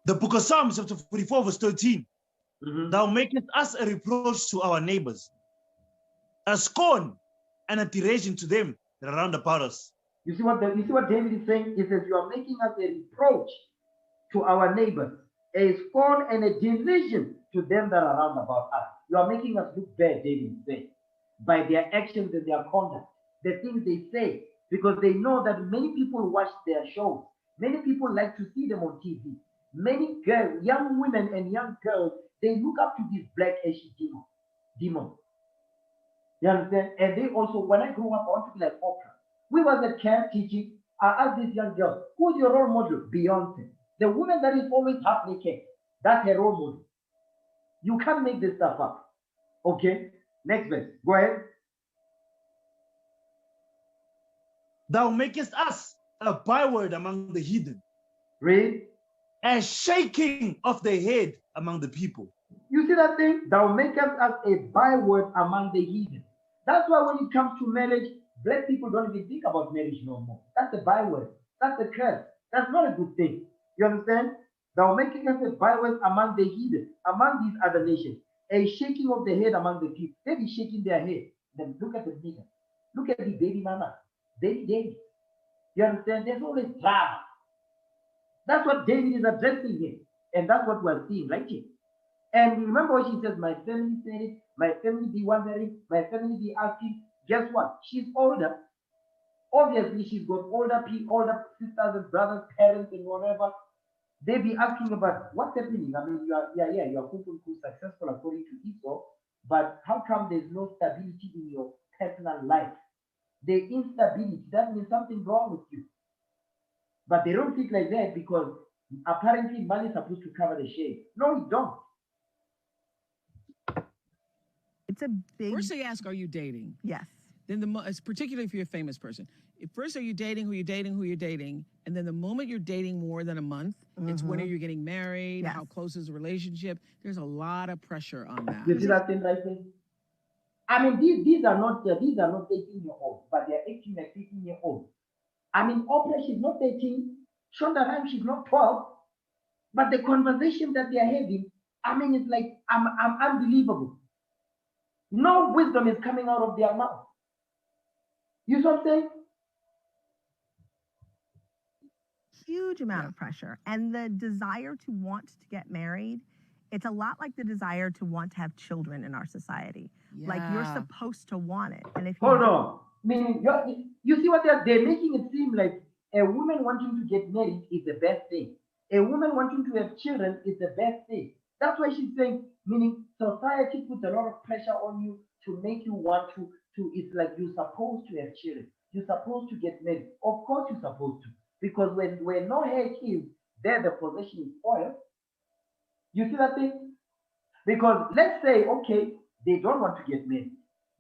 The book of Psalms, chapter 44 verse 13. Thou makest us a reproach to our neighbors, a scorn and a derision to them that are round about us. You see what David is saying? He says, you are making us a reproach to our neighbors, a scorn and a derision to them that are round about us. You are making us look bad, David is saying, by their actions and their conduct, the things they say, because they know that many people watch their shows. Many people like to see them on TV. Many girls, young women and young girls, they look up to these black ashy demons. You understand? And they also, when I grew up, I want to be like Oprah. We was at camp teaching. I asked this young girl, who's your role model? Beyonce. The woman that is always half naked. That's her role model. You can't make this stuff up. Okay? Next verse. Go ahead. Thou makest us a byword among the heathen. Read. A shaking of the head among the people. You see that thing? Thou makest us a byword among the heathen. That's why when it comes to marriage, black people don't even think about marriage no more. That's a byword. That's a curse. That's not a good thing. You understand? Thou makest us a byword among the heathen, among these other nations. A shaking of the head among the people. They be shaking their head. Then look at the nigger. Look at the baby mama. Baby David. You understand? There's always drama. That's what David is addressing here. And that's what we're seeing right here. And remember what she says, my family said it, my family be wondering, my family be asking. Guess what? She's older. Obviously, she's got older sisters and brothers, parents, and whatever. They be asking about what's happening. I mean, you are successful according to Esau, but how come there's no stability in your personal life? The instability, that means something wrong with you. But they don't think like that because apparently money is supposed to cover the shame. No, it don't. It's a big... First they ask, are you dating? Yes. Then it's particularly if you're a famous person. First, are you dating, who you're dating? And then the moment you're dating more than a month, it's when are you getting married? Yes. How close is the relationship? There's a lot of pressure on that. You see that thing right there? I mean, these are not 18-year-olds, but they're acting like 18-year-olds. I mean, Oprah, she's not 13. Shonda Rhimes, she's not 12. But the conversation that they're having, I mean, it's like, I'm unbelievable. No wisdom is coming out of their mouth. You see what I'm saying? huge amount of pressure. And the desire to want to get married, it's a lot like the desire to want to have children in our society. Like you're supposed to want it. And if you hold on, meaning you see what they're making it seem like a woman wanting to get married is the best thing. A woman wanting to have children is the best thing. That's why she's saying, meaning society puts a lot of pressure on you to make you want to it's like you're supposed to have children. You're supposed to get married. Of course you're supposed to. Because when no hair is there, the possession is spoiled. You see that thing? Because let's say, okay, they don't want to get married.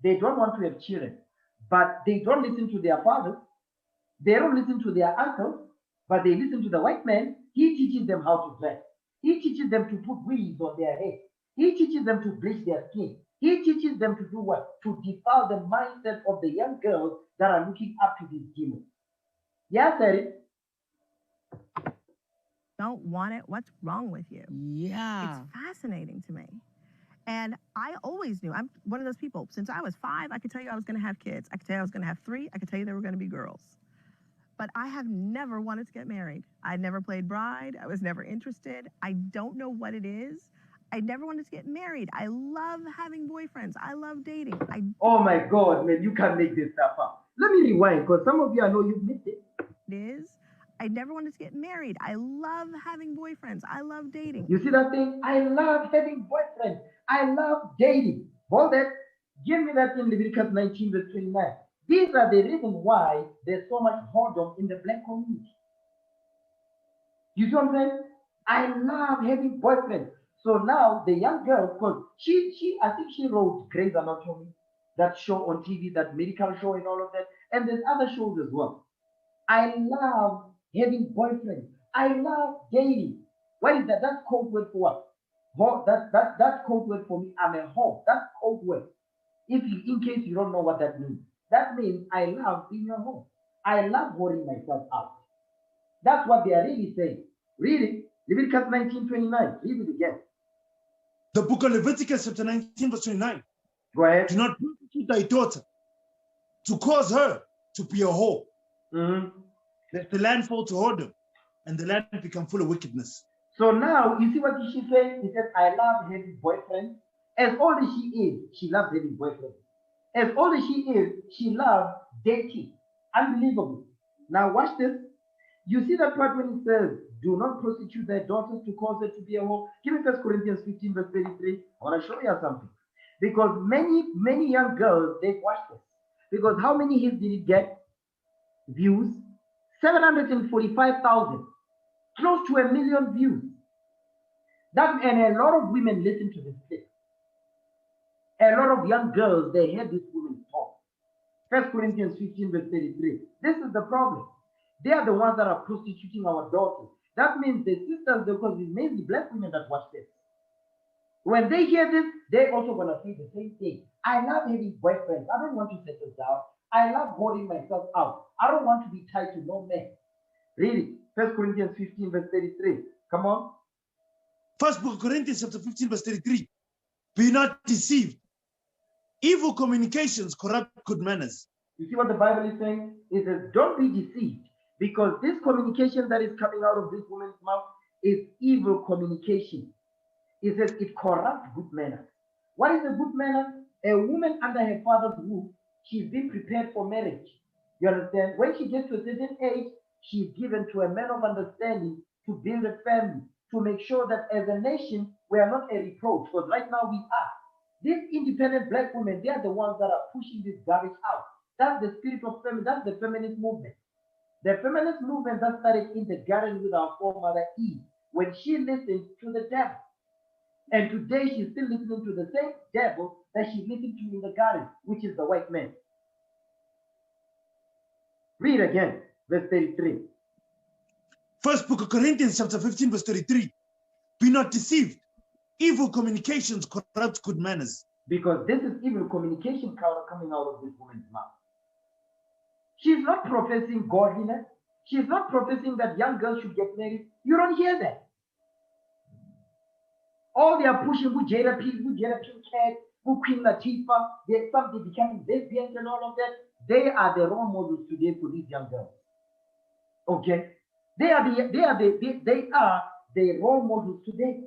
They don't want to have children. But they don't listen to their fathers. They don't listen to their uncles. But they listen to the white man. He teaches them how to dress. He teaches them to put weaves on their head. He teaches them to bleach their skin. He teaches them to do what? To defile the mindset of the young girls that are looking up to these demons. Yeah, Terry. Don't want it. What's wrong with you? Yeah. It's fascinating to me. And I always knew, I'm one of those people, since I was 5, I could tell you I was going to have kids. I could tell you I was going to have 3. I could tell you they were going to be girls. But I have never wanted to get married. I never played bride. I was never interested. I don't know what it is. I never wanted to get married. I love having boyfriends. I love dating. Oh my God, man, you can't make this stuff up. Let me rewind, because some of you, I know you've missed it. It is. I never wanted to get married. I love having boyfriends. I love dating. You see that thing? I love having boyfriends. I love dating. Hold that. Give me that in Leviticus 19, verse 29. These are the reasons why there's so much whoredom in the black community. You see what I'm saying? I love having boyfriends. So now the young girl, because I think she wrote Grey's Anatomy, that show on TV, that medical show and all of that. And there's other shows as well. I love having boyfriends. I love dating. What is that? That's code word for what? That's code word for me. I'm a whore. That's code word. In case you don't know what that means. That means I love being a whore. I love whoring myself out. That's what they are really saying. Read it. Leviticus 19:29. Read it again. The book of Leviticus chapter 19 verse 29. Go ahead. Do not persecute thy daughter to cause her to be a whore. Let the land fall to whoredom, and the land become full of wickedness. So now, you see what she said? She said, I love having boyfriends. As old as she is, she loves having boyfriends. As old as she is, she loves dating. Unbelievable. Now watch this. You see that part when it says, do not prosecute their daughters to cause her to be a whore? Give me 1 Corinthians 15 verse 33. I want to show you something. Because many young girls, they've watched this. Because how many hits did it get? Views? 745,000. Close to 1 million views. And a lot of women listen to this clip. A lot of young girls, they hear this woman talk. 1 Corinthians 15 verse 33. This is the problem. They are the ones that are prostituting our daughters. That means the sisters, because it's mainly black women that watch this. When they hear this, they're also going to say the same thing. I love having boyfriends. I don't want to settle down. I love holding myself out. I don't want to be tied to no man. Read it. 1 Corinthians 15 verse 33. Come on. First book of Corinthians chapter 15 verse 33. Be not deceived. Evil communications corrupt good manners. You see what the Bible is saying? It says, don't be deceived. Because this communication that is coming out of this woman's mouth is evil communication. It says it corrupts good manners. What is a good manner? A woman under her father's roof, she's been prepared for marriage. You understand? When she gets to a certain age, she's given to a man of understanding to build a family, to make sure that as a nation, we are not a reproach. Because right now we are. These independent black women, they are the ones that are pushing this garbage out. That's the spirit of feminism. That's the feminist movement. The feminist movement that started in the garden with our foremother Eve, when she listened to the devil. And today she's still listening to the same devil that she listened to in the garden, which is the white man. Read again, verse 33. First book of Corinthians chapter 15 verse 33. Be not deceived. Evil communications corrupt good manners. Because this is evil communication coming out of this woman's mouth. She's not professing godliness. She's not professing that young girls should get married. You don't hear that. All they are pushing with Jada Pinkett, with Queen Latifah, they're becoming lesbians and all of that. They are the role models today for these young girls. Okay? They are the role models today.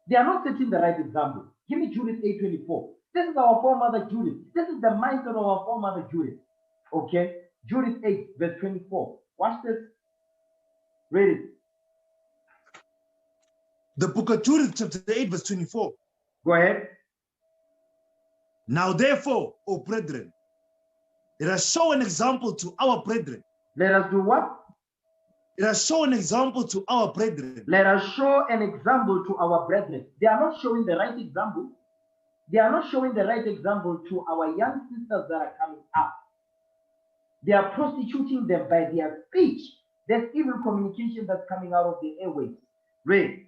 They are not setting the right example. Give me Judith 8:24. This is our foremother Judith. This is the mindset of our foremother Judith. Okay? Judith 8, verse 24. Watch this. Read it. The book of Judith, chapter 8, verse 24. Go ahead. Now therefore, O brethren, let us show an example to our brethren. Let us do what? Let us show an example to our brethren. Let us show an example to our brethren. They are not showing the right example. They are not showing the right example to our young sisters that are coming up. They are prostituting them by their speech. There's evil communication that's coming out of the airways. Read.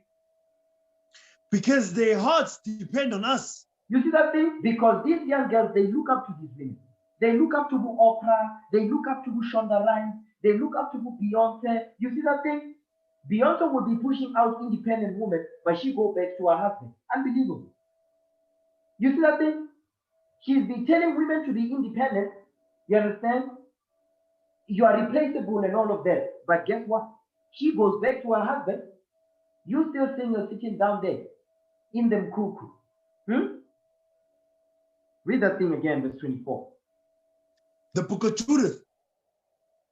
Because their hearts depend on us. You see that thing? Because these young girls, they look up to these women. They look up to Oprah. They look up to Shonda Rhimes. They look up to Beyonce. You see that thing? Beyonce would be pushing out independent women, but she go back to her husband. Unbelievable. You see that thing? She's been telling women to be independent. You understand? You are replaceable and all of that. But guess what? She goes back to her husband. You still think you're sitting down there in them cuckoo. Read that thing again, verse 24. The book of Judith.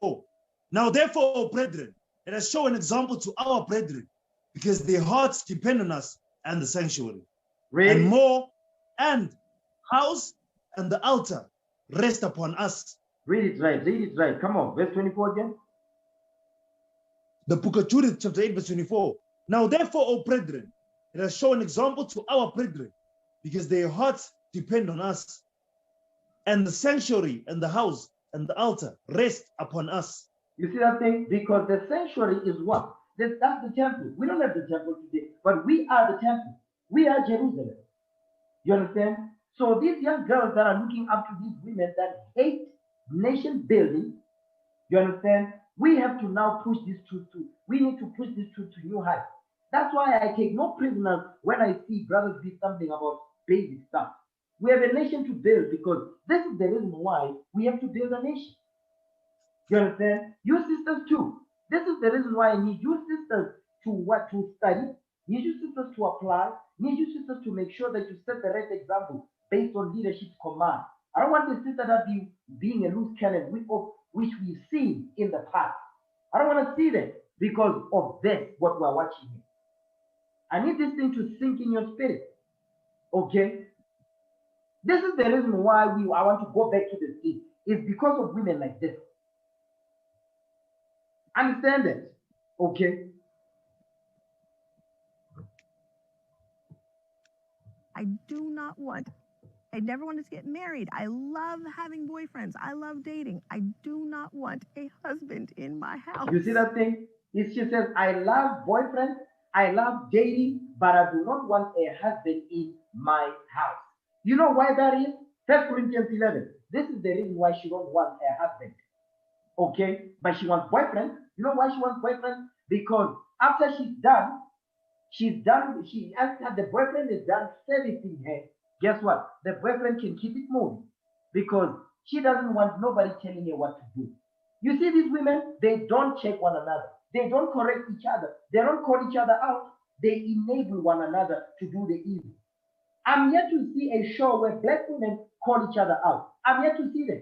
Oh, now therefore, O brethren, let us show an example to our brethren, because their hearts depend on us and the sanctuary. Read. And more, and house and the altar rest upon us. Read it right, read it right. Come on, verse 24 again. The book of Judith, chapter 8, verse 24. Now therefore, O brethren, let us show an example to our brethren, because their hearts depend on us. And the sanctuary and the house and the altar rest upon us. You see that thing? Because the sanctuary is what? That's the temple. We don't have the temple today, but we are the temple. We are Jerusalem. You understand? So these young girls that are looking up to these women that hate nation building, you understand? We have to now push this truth we need to push this truth to new heights. That's why I take no prisoners when I see brothers be something about basic stuff. We have a nation to build, because this is the reason why we have to build a nation. You understand? You sisters too. This is the reason why I need you sisters to study, need you sisters to apply, need you sisters to make sure that you set the right example based on leadership command. I don't want the sister that being a loose cannon, which we've seen in the past. I don't want to see that because of this, what we're watching here. I need this thing to sink in your spirit. Okay? This is the reason why I want to go back to the sea. It's because of women like this. Understand that? Okay? I do not want, I never wanted to get married. I love having boyfriends. I love dating. I do not want a husband in my house. You see that thing? She says, I love boyfriends, I love dating, but I do not want a husband in my house. You know why that is? 1 Corinthians 11. This is the reason why she don't want a husband. Okay? But she wants boyfriend. You know why she wants boyfriend? Because after after the boyfriend is done servicing her, guess what? The boyfriend can keep it moving. Because she doesn't want nobody telling her what to do. You see these women, they don't check one another. They don't correct each other. They don't call each other out. They enable one another to do the evil. I'm yet to see a show where black women call each other out. I'm yet to see them.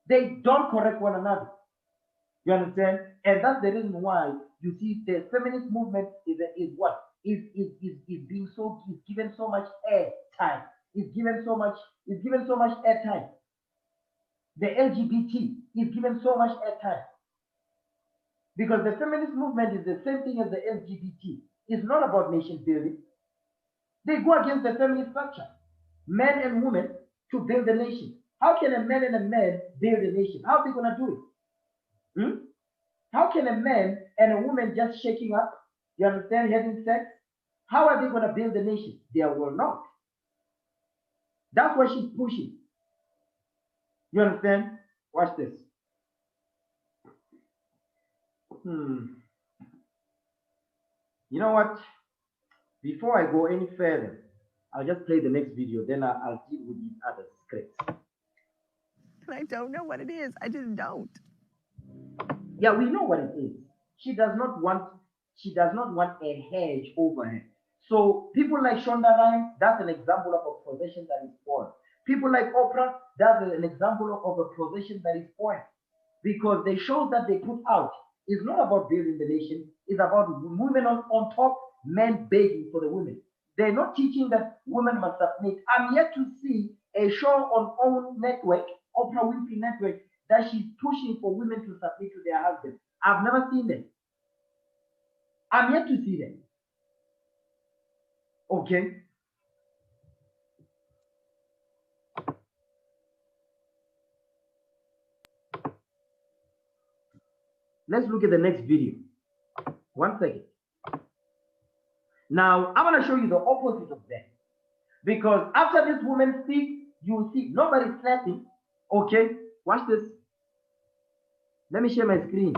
They don't correct one another. You understand? And that's the reason why you see the feminist movement is given so much air time. It's given so much air time. The LGBT is given so much air time. Because the feminist movement is the same thing as the LGBT. It's not about nation building. They go against the family structure. Men and women to build a nation. How can a man and a man build a nation? How are they going to do it? How can a man and a woman just shaking up, you understand, having sex? How are they going to build a nation? They will not. That's what she's pushing. You understand? Watch this. You know what? Before I go any further, I'll just play the next video, then I'll deal with these other scripts. I don't know what it is. I just don't. Yeah, we know what it is. she does not want a hedge over her. So people like Shonda Rhimes, that's an example of a possession that is spoiled. People like Oprah, that's an example of a possession that is spoiled. Because the shows that they put out is not about building the nation, it's about women on top, men begging for the women. They're not teaching that women must submit. I'm yet to see a show on own network, Oprah Winfrey Network, that she's pushing for women to submit to their husbands. I've never seen them. I'm yet to see them. Okay. Let's look at the next video. 1 second. Now, I'm going to show you the opposite of that. Because after this woman speaks, you will see nobody's clapping. Okay, watch this. Let me share my screen.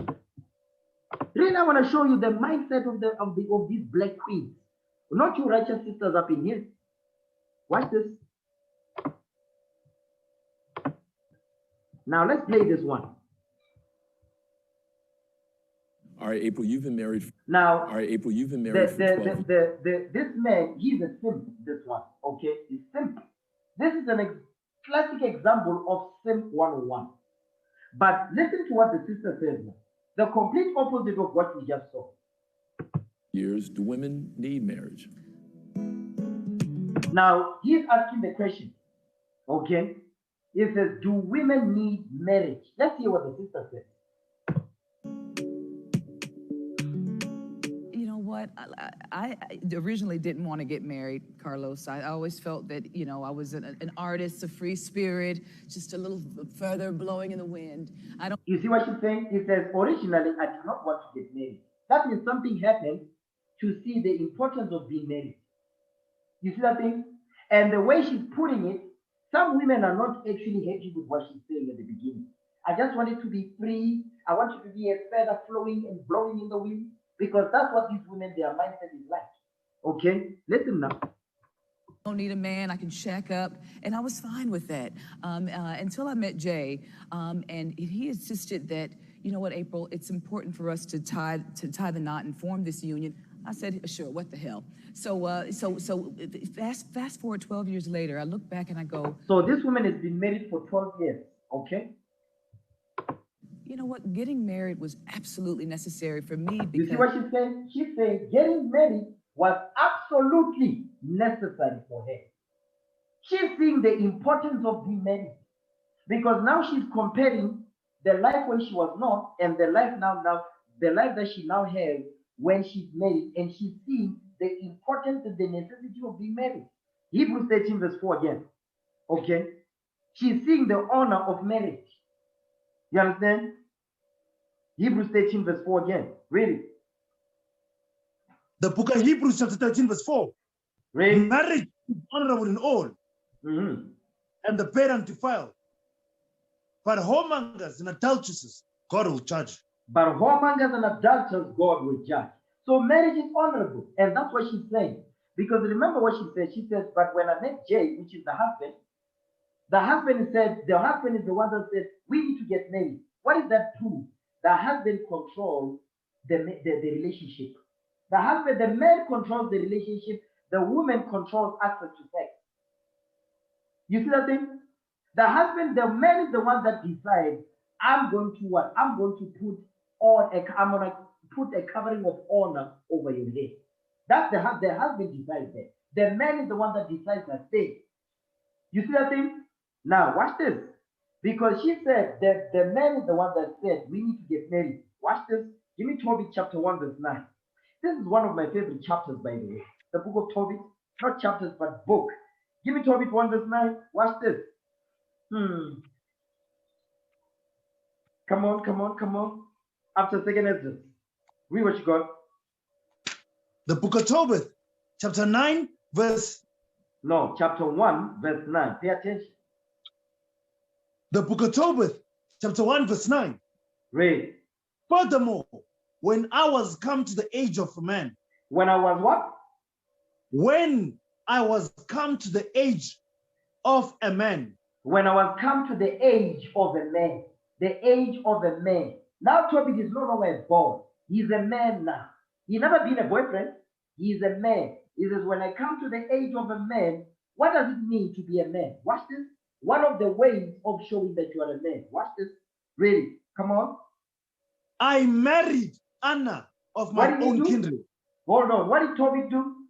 Really, I want to show you the mindset of these black queens. Not you righteous sisters up in here. Watch this. Now let's play this one. All right, April, you've been married. Now, all right, April, you've been married for 12 years. This man, he's a simp, this one, okay? He's simp. This is a classic example of simp 101. But listen to what the sister says now. The complete opposite of what we just saw. Years, do women need marriage? Now, he's asking the question, okay? He says, do women need marriage? Let's hear what the sister says. What I originally didn't want to get married, Carlos. I always felt that, you know, I was an artist, a free spirit, just a little further blowing in the wind. You see what she's saying? It says, originally, I did not want to get married. That means something happened to see the importance of being married. You see that thing? And the way she's putting it, some women are not actually happy with what she's saying at the beginning. I just want it to be free. I want it to be a feather flowing and blowing in the wind. Because that's what these women, their mindset is like. Okay, listen now. I don't need a man, I can shack up. And I was fine with that until I met Jay. And he insisted that, you know what, April, it's important for us to tie the knot and form this union. I said, sure, what the hell? So fast forward 12 years later, I look back and I go. So this woman has been married for 12 years, okay? You know what? Getting married was absolutely necessary for me because... You see what she's saying? She's saying getting married was absolutely necessary for her. She's seeing the importance of being married because now she's comparing the life when she was not and the life the life that she now has when she's married, and she's seeing the importance and the necessity of being married. Hebrews 13 verse 4 again. Okay? She's seeing the honor of marriage. You understand? Hebrews 13 verse 4 again. Read it. The book of Hebrews chapter 13 verse 4. Read. Marriage is honorable in all, and the bed undefiled. But whoremongers and adulteresses, God will judge. But whoremongers and adulterers, God will judge. So marriage is honorable. And that's what she's saying. Because remember what she said. She says, but when I met Jay, which is the husband is the one that said, we need to get married. What is that proof? The husband controls the relationship. The man controls the relationship. The woman controls access to sex. You see that thing? The man is the one that decides, I'm going to what? I'm going to put a covering of honor over your head. That's the husband decides that. The man is the one that decides that thing. You see that thing? Now, watch this. Because she said that the man is the one that said, we need to get married. Watch this. Give me Tobit chapter 1 verse 9. This is one of my favorite chapters, by the way. The book of Tobit. Not chapters, but book. Give me Tobit 1 verse 9. Watch this. Come on. After second Ezra. Read what you got. The book of Tobit, chapter 9, verse... No, chapter 1, verse 9. Pay attention. The book of Tobit, chapter 1, verse 9. Read. Furthermore, when I was come to the age of a man. When I was what? When I was come to the age of a man. When I was come to the age of a man. The age of a man. Now Tobit is no longer a boy. He's a man now. He never been a boyfriend. He's a man. He says, when I come to the age of a man, what does it mean to be a man? Watch this. One of the ways of showing that you are a man. Watch this. Really. Come on. I married Anna of my own kindred. Hold on. What did Toby do?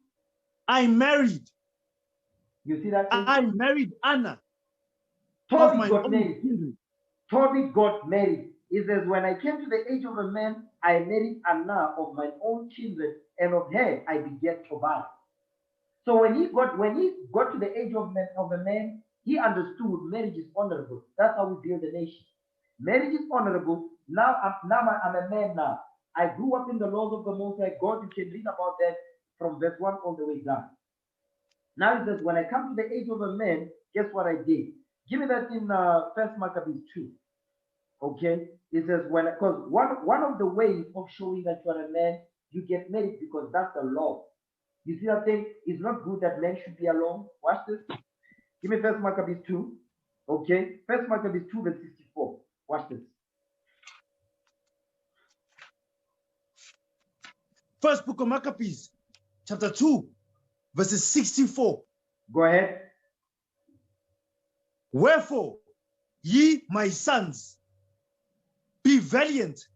I married. You see that? I married Anna. Toby got married. Toby got married. He says, when I came to the age of a man, I married Anna of my own kindred, and of her I begat Tobiah. So when he got to the age of a man, he understood marriage is honorable. That's how we build a nation. Marriage is honorable. Now I'm a man now. I grew up in the laws of the Most High God. You can read about that from verse 1 all the way down. Now it says, when I come to the age of a man, guess what I did? Give me that in First Maccabees 2. Okay? It says, because one of the ways of showing that you are a man, you get married because that's the law. You see that thing? It's not good that men should be alone. Watch this. Give me First Maccabees 2. Okay? First Maccabees 2 verse 64. Watch this. First book of Maccabees, chapter 2, verses 64. Go ahead. Wherefore, ye, my sons, be valiant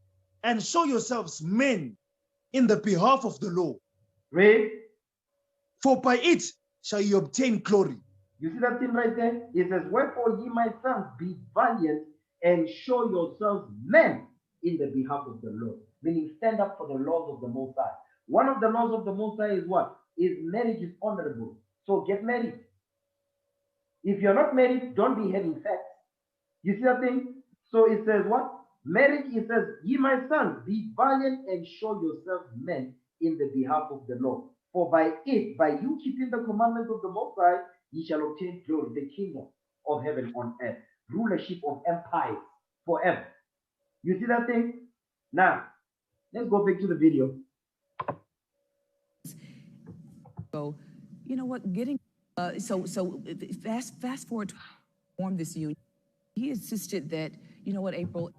and show yourselves men in the behalf of the law. Read. For by it shall ye obtain glory. You see that thing right there? It says, wherefore ye, my sons, be valiant and show yourselves men in the behalf of the law. Meaning stand up for the laws of the Most High. One of the laws of the Most High is what? Is marriage is honorable. So get married. If you're not married, don't be having sex. You see that thing? So it says what? Marriage, it says, ye my sons, be valiant and show yourselves men in the behalf of the law. For by it, by you keeping the commandments of the Most High, ye shall obtain glory, the kingdom of heaven on earth, rulership of empire forever. You see that thing? Now, let's go back to the video. So, you know what? Fast forward to form this union. He insisted that, you know what, April,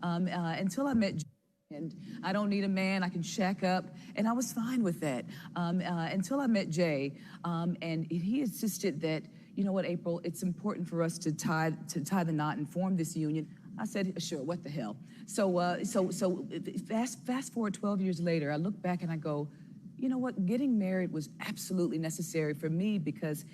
until I met, and I don't need a man, I can shack up, and I was fine with that. Until I met Jay, and he insisted that, you know what, April, it's important for us to tie the knot and form this union. I said, sure, what the hell? So fast forward 12 years later, I look back and I go, you know what, getting married was absolutely necessary for me because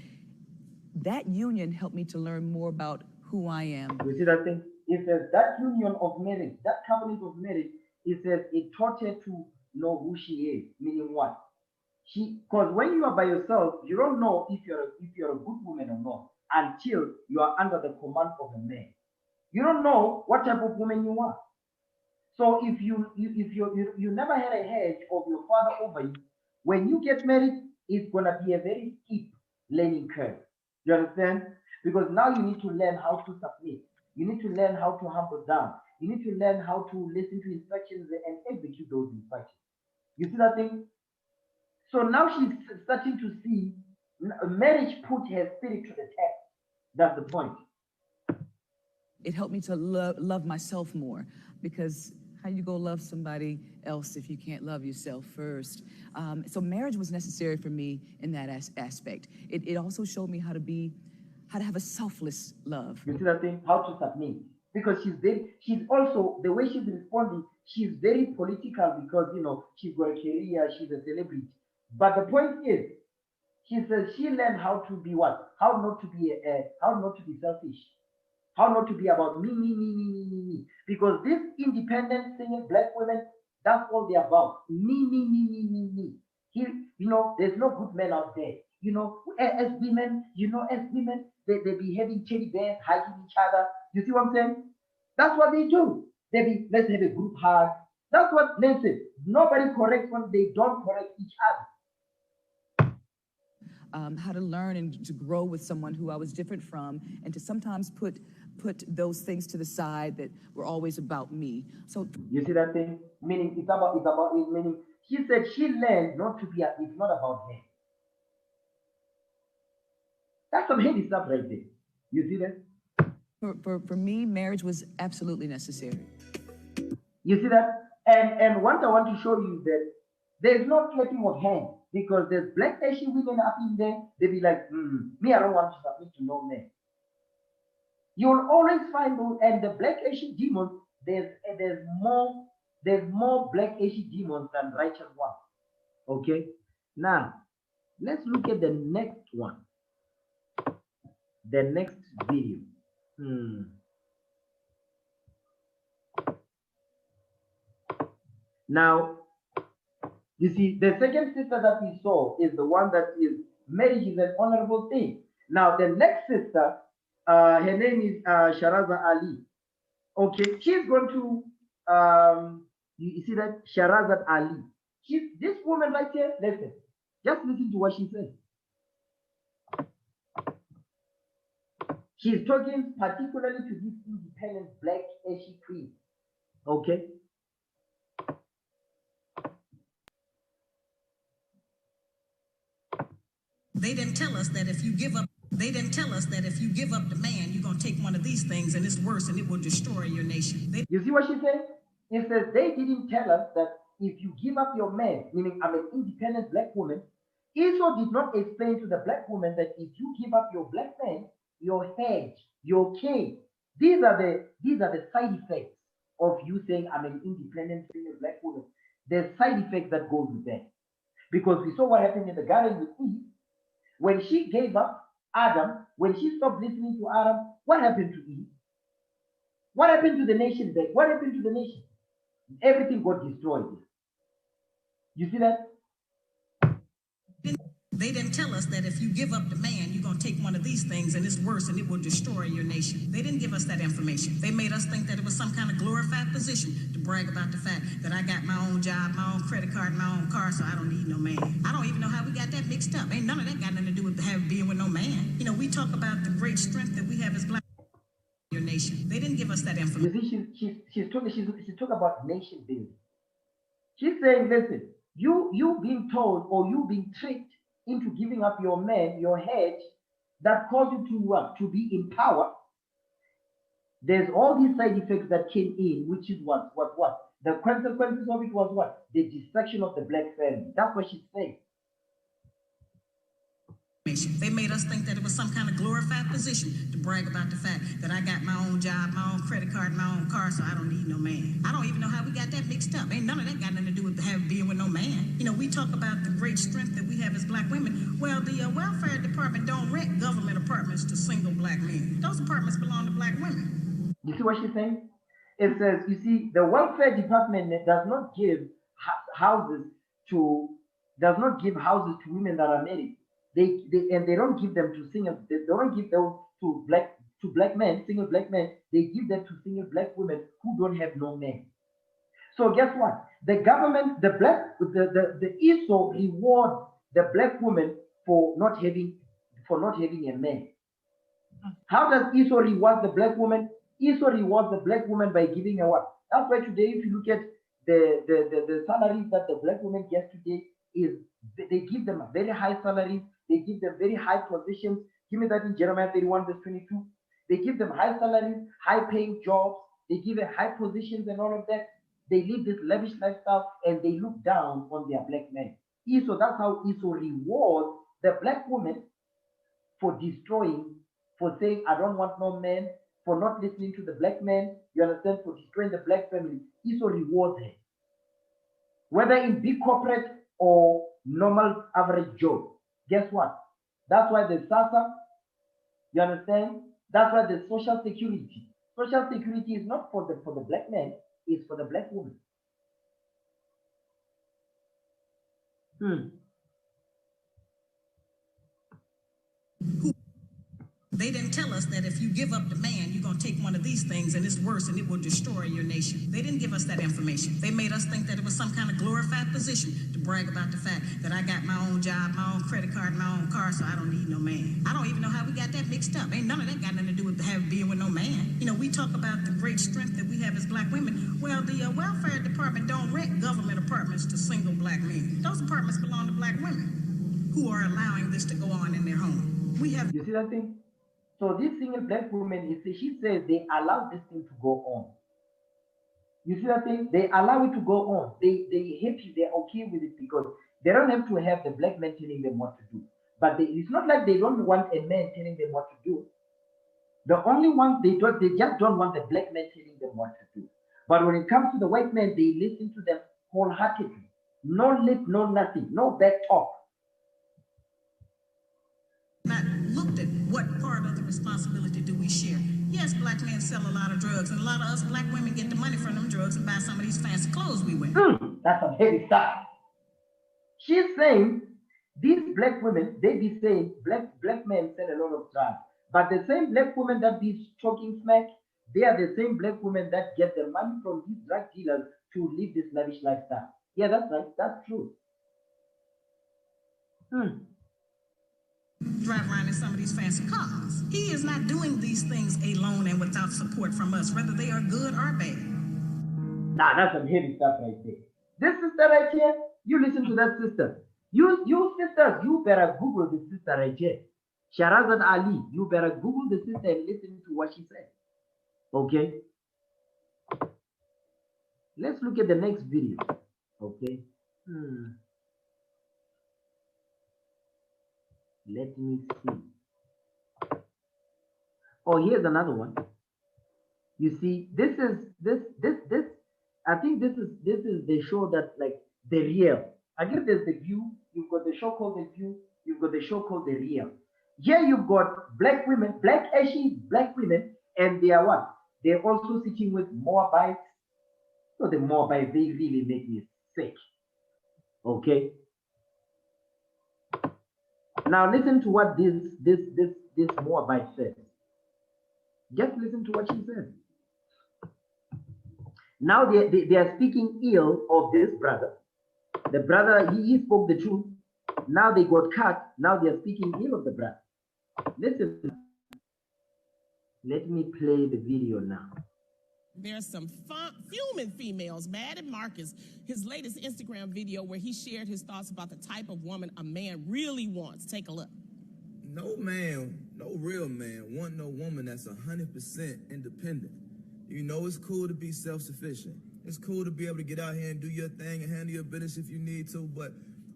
that union helped me to learn more about who I am. You see that thing? It says that union of marriage, that covenant of marriage, it says it taught her to know who she is, meaning what? Because when you are by yourself, you don't know if you're a good woman or not until you are under the command of a man. You don't know what type of woman you are. So if you never had a hedge of your father over you, when you get married, it's gonna be a very steep learning curve. You understand? Because now you need to learn how to submit. You need to learn how to humble down. You need to learn how to listen to instructions and execute those instructions. You see that thing? So now she's starting to see marriage put her spirit to the test. That's the point. It helped me to love myself more because how you go love somebody else if you can't love yourself first? So marriage was necessary for me in that aspect. It also showed me how to have a selfless love. You see that thing? How to submit. Because she's also, the way she's responding, she's very political because, you know, she's got a career, she's a celebrity. But the point is, she says she learned how to be what? How not to be selfish. How not to be about me. Because this independent singing black women, that's all they're about. Me. Here, you know, there's no good men out there. You know, as women, they be having teddy bears, hugging each other. You see what I'm saying? That's what they do. Let's have a group hug. That's what men say. Nobody corrects when they don't correct each other. How to learn and to grow with someone who I was different from, and to sometimes put those things to the side that were always about me. So you see that thing? Meaning it's about it. Meaning she said she learned not to be. It's not about her. That's some heavy stuff right there. You see that? For me, marriage was absolutely necessary. You see that? And what I want to show you is that there's no clapping of hands, because there's black Asian women up in there. They be like, me, I don't want to submit to no man. You'll always find those, and the black Asian demons, there's more black Asian demons than righteous ones. Okay, now let's look at the next one, the next video. Now, you see, the second sister that we saw is the one that is marriage is an honorable thing. Now, the next sister, her name is Sharaza Ali. Okay, she's going to, you see that? Sharaza Ali. This woman right here, listen. Just listen to what she says. She's talking particularly to this independent black Asian queen. Okay? They didn't tell us that if you give up, they didn't tell us that if you give up the man, you're going to take one of these things and it's worse and it will destroy your nation. You see what she said? It says they didn't tell us that if you give up your man, meaning I'm an independent black woman, Esau did not explain to the black woman that if you give up your black man, your hedge, your king, these are the side effects of you saying I'm an independent female black woman. There's side effects that goes with that. Because we saw what happened in the garden with Eve. When she gave up Adam, when she stopped listening to Adam, what happened to Eve? What happened to the nation then? What happened to the nation? Everything got destroyed. You see that? They didn't tell us that if you give up the man, you're going to take one of these things and it's worse and it will destroy your nation. They didn't give us that information. They made us think that it was some kind of glorified position to brag about the fact that I got my own job, my own credit card, my own car, so I don't need no man. I don't even know how we got that mixed up. Ain't none of that got nothing to do with being with no man. You know, we talk about the great strength that we have as black your nation. They didn't give us that information. You see, she's talking about nation building. She's saying, listen, you being told or you being tricked into giving up your man, your hedge, that caused you to what? To be in power. There's all these side effects that came in, which is what? The consequences of it was what? The destruction of the black family. That's what she's saying. They made us think that it was some kind of glorified position to brag about the fact that I got my own job, my own credit card, my own car, so I don't need no man. I don't even know how we got that mixed up. Ain't none of that got nothing to do with being with no man. You know, we talk about the great strength that we have as black women. Well, the welfare department don't rent government apartments to single black men. Those apartments belong to black women. You see what she's saying? It says, you see, the welfare department does not give houses to women that are married. They don't give them to singles. They don't give those to black men, single black men. They give them to single black women who don't have no men. So guess what? The government, the Esau rewards the black woman for not having a man. How does Esau reward the black woman? Esau rewards the black woman by giving her what? That's why today, if you look at the salaries that the black woman gets today, is they give them a very high salaries. They give them very high positions. Give me that in Jeremiah 31 verse 22. They give them high salaries, high paying jobs. They give them high positions and all of that. They live this lavish lifestyle and they look down on their black men. Esau, that's how Esau rewards the black woman for destroying, for saying, I don't want no man, for not listening to the black man, you understand, for destroying the black family. Esau rewards her. Whether in big corporate or normal average job. Guess what? That's why the SASA, you understand? That's why the social security. Social security is not for the black man, it's for the black woman. They didn't tell us that if you give up the man, you're going to take one of these things and it's worse and it will destroy your nation. They didn't give us that information. They made us think that it was some kind of glorified position to brag about the fact that I got my own job, my own credit card, my own car, so I don't need no man. I don't even know how we got that mixed up. Ain't none of that got nothing to do with being with no man. You know, we talk about the great strength that we have as black women. Well, the welfare department don't rent government apartments to single black men. Those apartments belong to black women who are allowing this to go on in their home. We have. You see that thing? So this single black woman, she says they allow this thing to go on. You see that thing? They allow it to go on. They happy, they're okay with it because they don't have to have the black man telling them what to do. But it's not like they don't want a man telling them what to do. The only one they just don't want the black man telling them what to do. But when it comes to the white man, they listen to them wholeheartedly. No lip, no nothing, no back talk. Not looked at what part of the responsibility do we share. Yes, black men sell a lot of drugs, and a lot of us black women get the money from them drugs and buy some of these fancy clothes we wear. That's a heavy stuff. She's saying these black women, they be saying black men sell a lot of drugs. But the same black women that be talking smack, they are the same black women that get the money from these drug dealers to live this lavish lifestyle. Yeah, that's right. That's true. Drive around in some of these fancy cars. He is not doing these things alone and without support from us, whether they are good or bad. Nah, that's some heavy stuff right there. This sister right here, you listen to that sister. You sisters, you better Google the sister right here. Sharazad Ali, you better Google the sister and listen to what she said. Okay? Let's look at the next video. Okay? Let me see. Oh, here's another one. You see, this I think this is the show that like The Real. I guess there's The View. You've got the show called The View. You've got the show called The Real. Here you've got black women, ashy black women, and they are what? They're also sitting with Moabites. So the Moabites, they really make me sick. Okay. Now listen to what this Moabite says. Just listen to what she says. Now they are speaking ill of this brother. The brother, he spoke the truth. Now they got cut. Now they are speaking ill of the brother. Listen. Let me play the video now. There's some fuming females mad at Marcus, his latest Instagram video where he shared his thoughts about the type of woman a man really wants. Take a look. No man, no real man want no woman that's 100% independent. You know, it's cool to be self-sufficient. It's cool to be able to get out here and do your thing and handle your business if you need to, but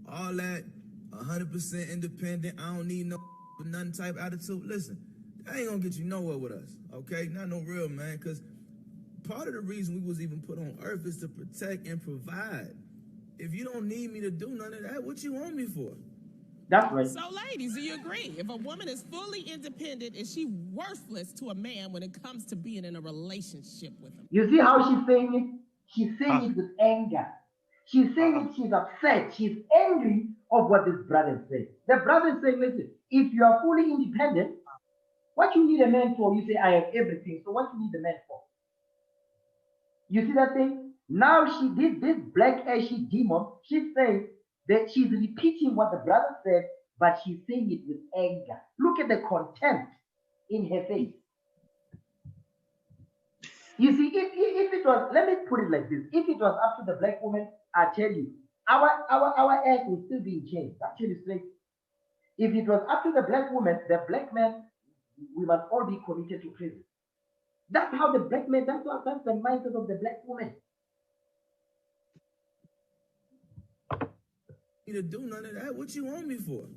all that 100% independent, I don't need no nothing type attitude. Listen, that ain't gonna get you nowhere with us, okay? Not no real man, because part of the reason we was even put on earth is to protect and provide. If you don't need me to do none of that, what you want me for? That's right. So, ladies, do you agree? If a woman is fully independent, is she worthless to a man when it comes to being in a relationship with him? You see how she's saying it? She's saying it with anger. She's saying it, she's upset. She's angry of what this brother is saying. The brother is saying, listen, if you are fully independent, what you need a man for? You say, I have everything. So what you need a man for? You see that thing? Now she did this black ashy demon. She's saying that she's repeating what the brother said, but she's saying it with anger. Look at the contempt in her face. You see, if it was, let me put it like this. If it was up to the black woman, I tell you, our ass would still be in chains. Actually, straight. If it was up to the black woman, the black man, we must all be committed to prison. That's how the black man, that's the mindset of the black woman. To do none of that, what you want me for?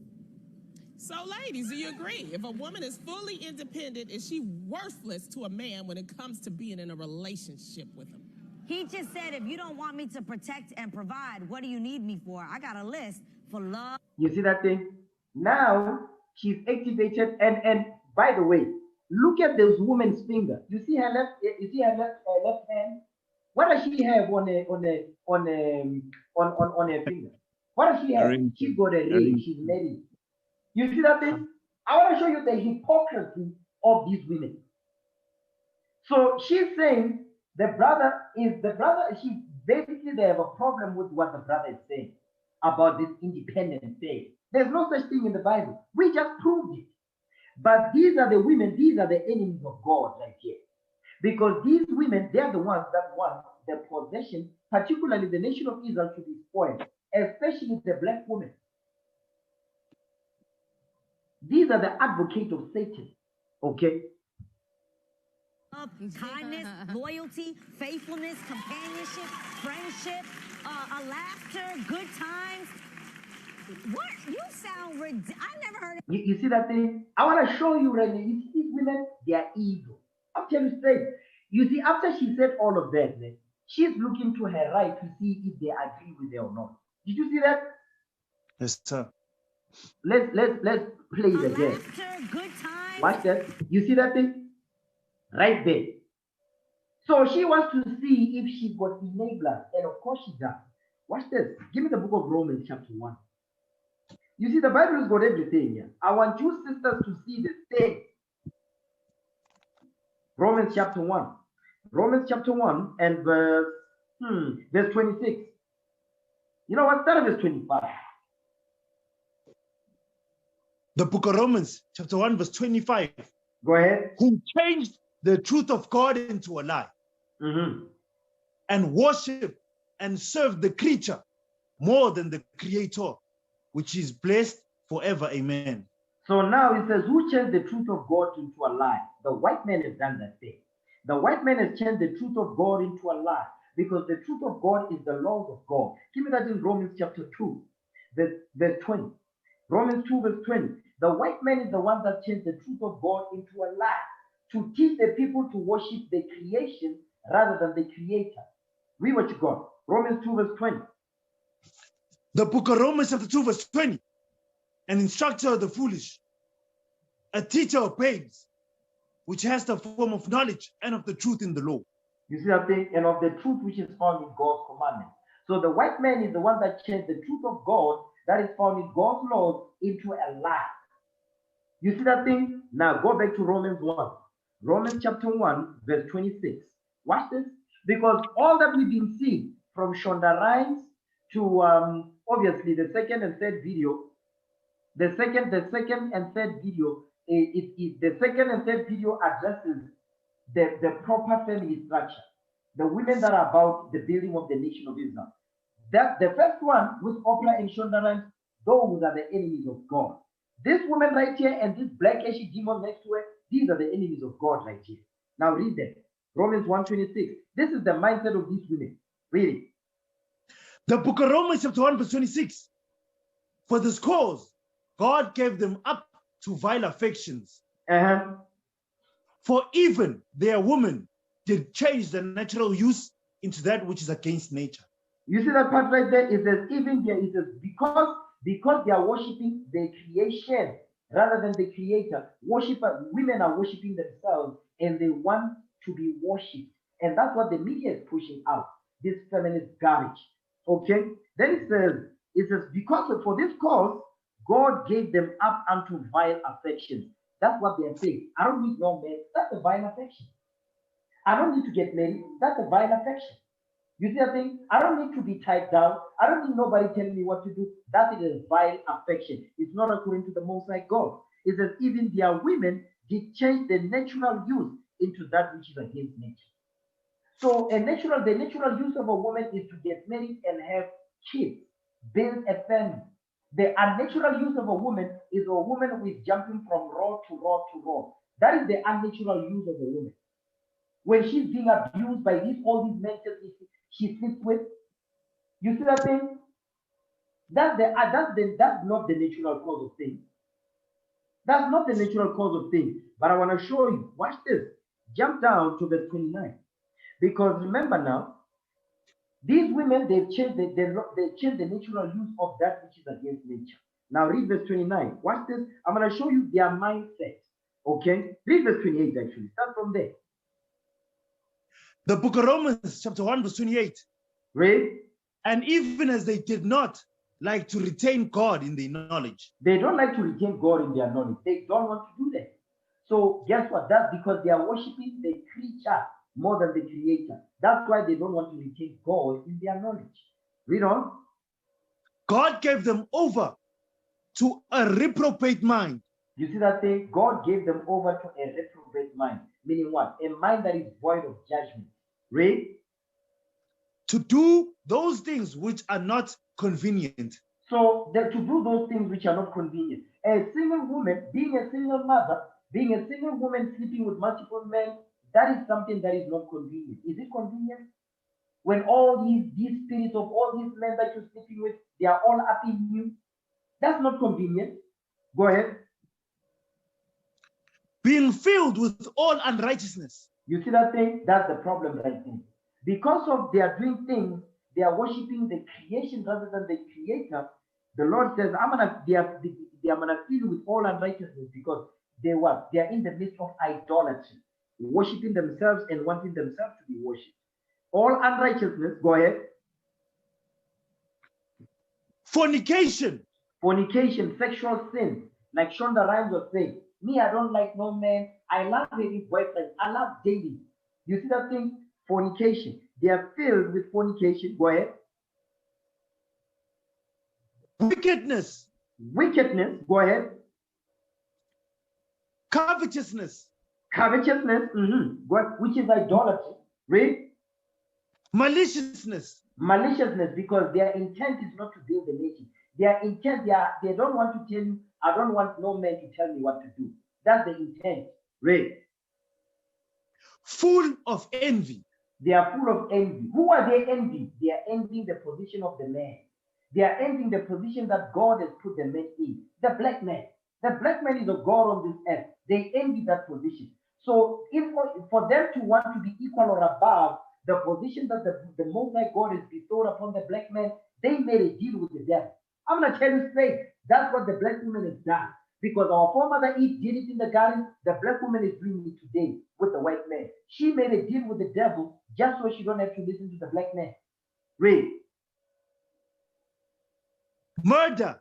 So, ladies, do you agree? If a woman is fully independent, is she worthless to a man when it comes to being in a relationship with him? He just said, if you don't want me to protect and provide, what do you need me for? I got a list for love. You see that thing? Now she's activated, and by the way, look at this woman's finger. You see her left. You see her left hand. What does she have on her finger? What does she have? She got a ring. She's married. You see that thing? I want to show you the hypocrisy of these women. So she's saying the brother. She basically, they have a problem with what the brother is saying about this independent thing. There's no such thing in the Bible. We just proved it. But these are the women, these are the enemies of God right here. Because these women, they're the ones that want the possession, particularly the nation of Israel, to be spoiled, especially the black women. These are the advocates of Satan. Okay? kindness, loyalty, faithfulness, companionship, friendship, a laughter, good times. What? You sound ridiculous. I never heard of You see that thing? I want to show you right now. You see these women, they are evil. I'll tell you straight. You see, after she said all of that, she's looking to her right to see if they agree with her or not. Did you see that? Yes, sir. Let's play it again. laughter, good times. Watch that. You see that thing? Right there. So she wants to see if she got enablers, and of course she does. Watch this. Give me the book of Romans chapter 1. You see, the Bible has got everything here. I want you sisters to see the thing. Romans chapter 1. Romans chapter 1 and verse 26. You know what? Start at verse 25. The book of Romans, chapter 1, verse 25. Go ahead. Who changed the truth of God into a lie, and worship and serve the creature more than the creator, which is blessed forever. Amen. So now it says, who changed the truth of God into a lie? The white man has done that thing. The white man has changed the truth of God into a lie, because the truth of God is the laws of God. Give me that in Romans chapter 2, verse 20. Romans 2, verse 20. The white man is the one that changed the truth of God into a lie, to teach the people to worship the creation rather than the creator. Read what you got. Romans 2, verse 20. The book of Romans chapter 2, verse 20. An instructor of the foolish, a teacher of babes, which has the form of knowledge and of the truth in the law. You see that thing? And of the truth which is found in God's commandments. So the white man is the one that changed the truth of God that is found in God's laws into a lie. You see that thing? Now go back to Romans 1. Romans chapter 1, verse 26. Watch this. Because all that we've been seeing from Shonda Rhimes to obviously the second and third video, the second and third video, the second and third video addresses the proper family structure, the women that are about the building of the nation of Islam. That the first one with Oprah and Shonda Rhimes, those are the enemies of God. This woman right here and this black ashy demon next to her, these are the enemies of God right here. Now read that. Romans 1:26. This is the mindset of these women. Read it. The book of Romans chapter 1, verse 26. For this cause, God gave them up to vile affections. For even their women did change the natural use into that which is against nature. You see that part right there? It says, even there, it says, because they are worshiping the creation rather than the creator. Women are worshiping themselves and they want to be worshipped. And that's what the media is pushing out, this feminist garbage. Okay? Then it says, because for this cause, God gave them up unto vile affections. That's what they are saying. I don't need no man. That's a vile affection. I don't need to get married. That's a vile affection. You see that thing? I don't need to be tied down. I don't need nobody telling me what to do. That is a vile affection. It's not according to the Most High God. It says even their women did change the natural use into that which is against nature. So the natural use of a woman is to get married and have kids, build a family. The unnatural use of a woman is a woman who is jumping from raw to raw to raw. That is the unnatural use of a woman. When she's being abused by all these men she sleeps with, you see that thing? That's not the natural cause of things. That's not the natural cause of things. But I want to show you. Watch this. Jump down to verse 29. Because remember now, these women, they've changed the natural use of that which is against nature. Now read verse 29. Watch this. I'm going to show you their mindset. Okay? Read verse 28 actually. Start from there. The book of Romans chapter 1 verse 28. Read. And even as they did not like to retain God in their knowledge. They don't like to retain God in their knowledge. They don't want to do that. So guess what? That's because they are worshiping the creature more than the creator. That's why they don't want to retain God in their knowledge. Read on. God gave them over to a reprobate mind. You see that thing? God gave them over to a reprobate mind. Meaning what? A mind that is void of judgment. Read. To do those things which are not convenient. So to do those things which are not convenient. A single woman, being a single mother, being a single woman sleeping with multiple men, that is something that is not convenient. Is it convenient? When all these spirits of all these men that you're sleeping with, they are all up in you. That's not convenient. Go ahead. Being filled with all unrighteousness. You see that thing? That's the problem right there. Because of they are doing things, they are worshiping the creation rather than the creator. The Lord says, they are gonna fill you with all unrighteousness because they are in the midst of idolatry, worshiping themselves and wanting themselves to be worshipped. All unrighteousness, go ahead. Fornication. Fornication, sexual sin. Like Shonda Rhimes was saying, me, I don't like no man. I love having boyfriends. I love dating. You see that thing? Fornication. They are filled with fornication. Go ahead. Wickedness. Wickedness. Go ahead. Covetousness. Covetousness. Which is idolatry. Read. Maliciousness. Maliciousness, because their intent is not to build the nation. Their intent, they don't want to tell you, I don't want no man to tell me what to do. That's the intent. Read. Full of envy. They are full of envy. Who are they envying? They are envying the position of the man. They are envying the position that God has put the man in. The black man. The black man is a God on this earth. They envy that position. So if for them to want to be equal or above the position that the Most High God has bestowed upon the black man, they made a deal with the devil. I'm going to tell you straight, that's what the black woman has done. Because our foremother Eve did it in the garden, the black woman is doing it today with the white man. She made a deal with the devil just so she don't have to listen to the black man. Read. Murder.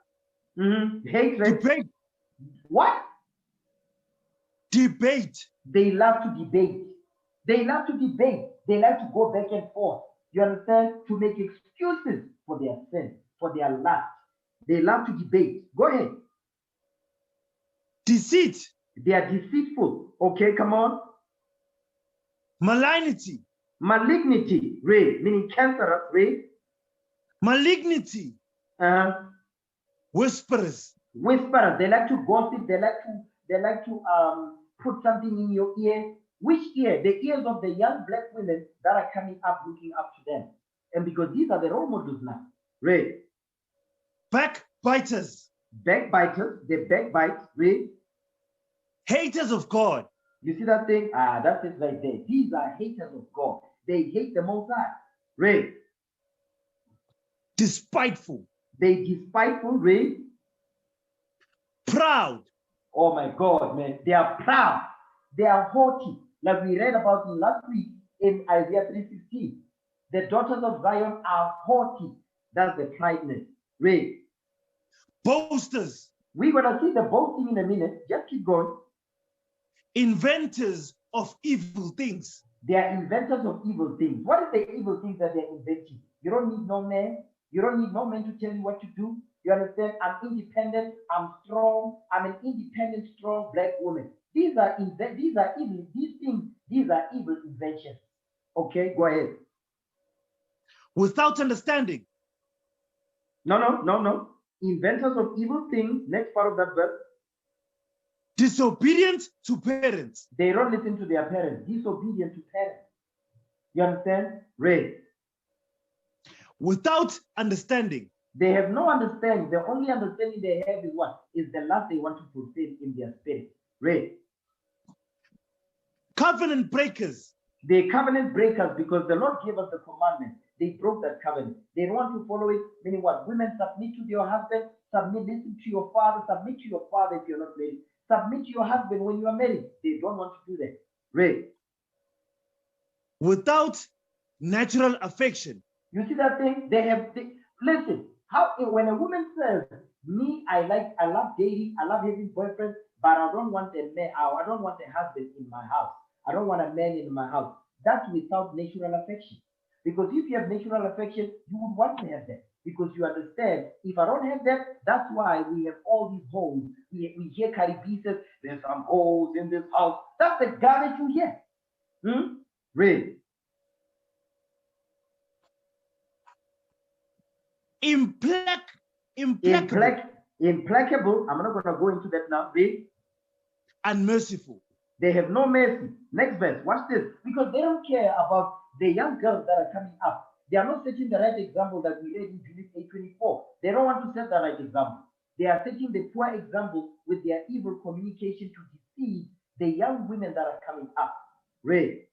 Hatred. Debate. What? Debate. They love to debate. They love to debate. They like to go back and forth. You understand? To make excuses for their sin, for their lust. They love to debate. Go ahead. Deceit. They are deceitful. Okay, come on. Malignity. Malignity. Read. Meaning cancerous. Read. Malignity. Whisperers. Whisperers. They like to gossip. They like to put something in your ear. Which ear? The ears of the young black women that are coming up, looking up to them. And because these are the role models now. Read. Backbiters. Backbiters. They backbite. Read. Haters of God. You see that thing? That's it right there. These are haters of God. They hate the Most High. Read. Despiteful. They despiteful. Read. Proud. Oh my God, man. They are proud. They are haughty. Like we read about last week in Isaiah 3:16. The daughters of Zion are haughty. That's the prideness. Read. Boasters. We're going to see the boasting in a minute. Just keep going. Inventors of evil things. They are inventors of evil things. What is the evil things that they're inventing? You don't need no man. You don't need no man to tell you what to do. You understand? I'm independent. I'm strong. I'm an independent, strong black woman. These are evil. These things. These are evil inventions. Okay, go ahead. Without understanding. No. Inventors of evil things. Next part of that verse. Disobedient to parents. They don't listen to their parents. Disobedient to parents. You understand? Read. Without understanding. They have no understanding. The only understanding they have is what? Is the lust they want to fulfill in their spirit. Read. Covenant breakers. They're covenant breakers because the Lord gave us the commandment. They broke that covenant. They don't want to follow it. Meaning what? Women, submit to your husband. Listen to your father. Submit to your father if you're not married. Submit to your husband when you are married. They don't want to do that. Read. Without natural affection. You see that thing? Listen. When a woman says, "Me, I love dating. I love having boyfriends, but I don't want a man. I don't want a husband in my house. I don't want a man in my house." That's without natural affection. Because if you have natural affection, you would want to have that. Because you understand, if I don't have that, that's why we have all these holes. We hear Cardi B says, "There's some holes in this house." That's the garbage you hear. Read. Implacable. Implacable. I'm not going to go into that now. Read. Unmerciful. They have no mercy. Next verse, watch this. Because they don't care about the young girls that are coming up. They are not setting the right example that we read in Genesis 8:24. They don't want to set the right example. They are setting the poor example with their evil communication to deceive the young women that are coming up. Read.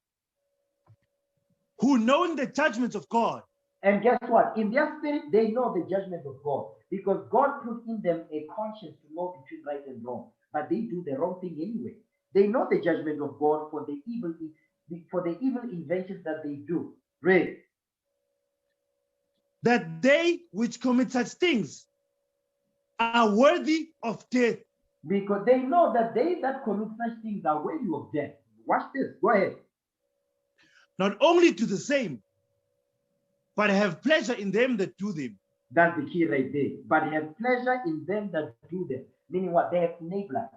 Who knowing the judgments of God. And guess what? In their spirit, they know the judgment of God because God put in them a conscience to know between right and wrong. But they do the wrong thing anyway. They know the judgment of God for the evil inventions that they do. Read. That they which commit such things are worthy of death. Because they know that they that commit such things are worthy of death. Watch this. Go ahead. Not only do the same, but have pleasure in them that do them. That's the key right there. But have pleasure in them that do them. Meaning what? They have enablers.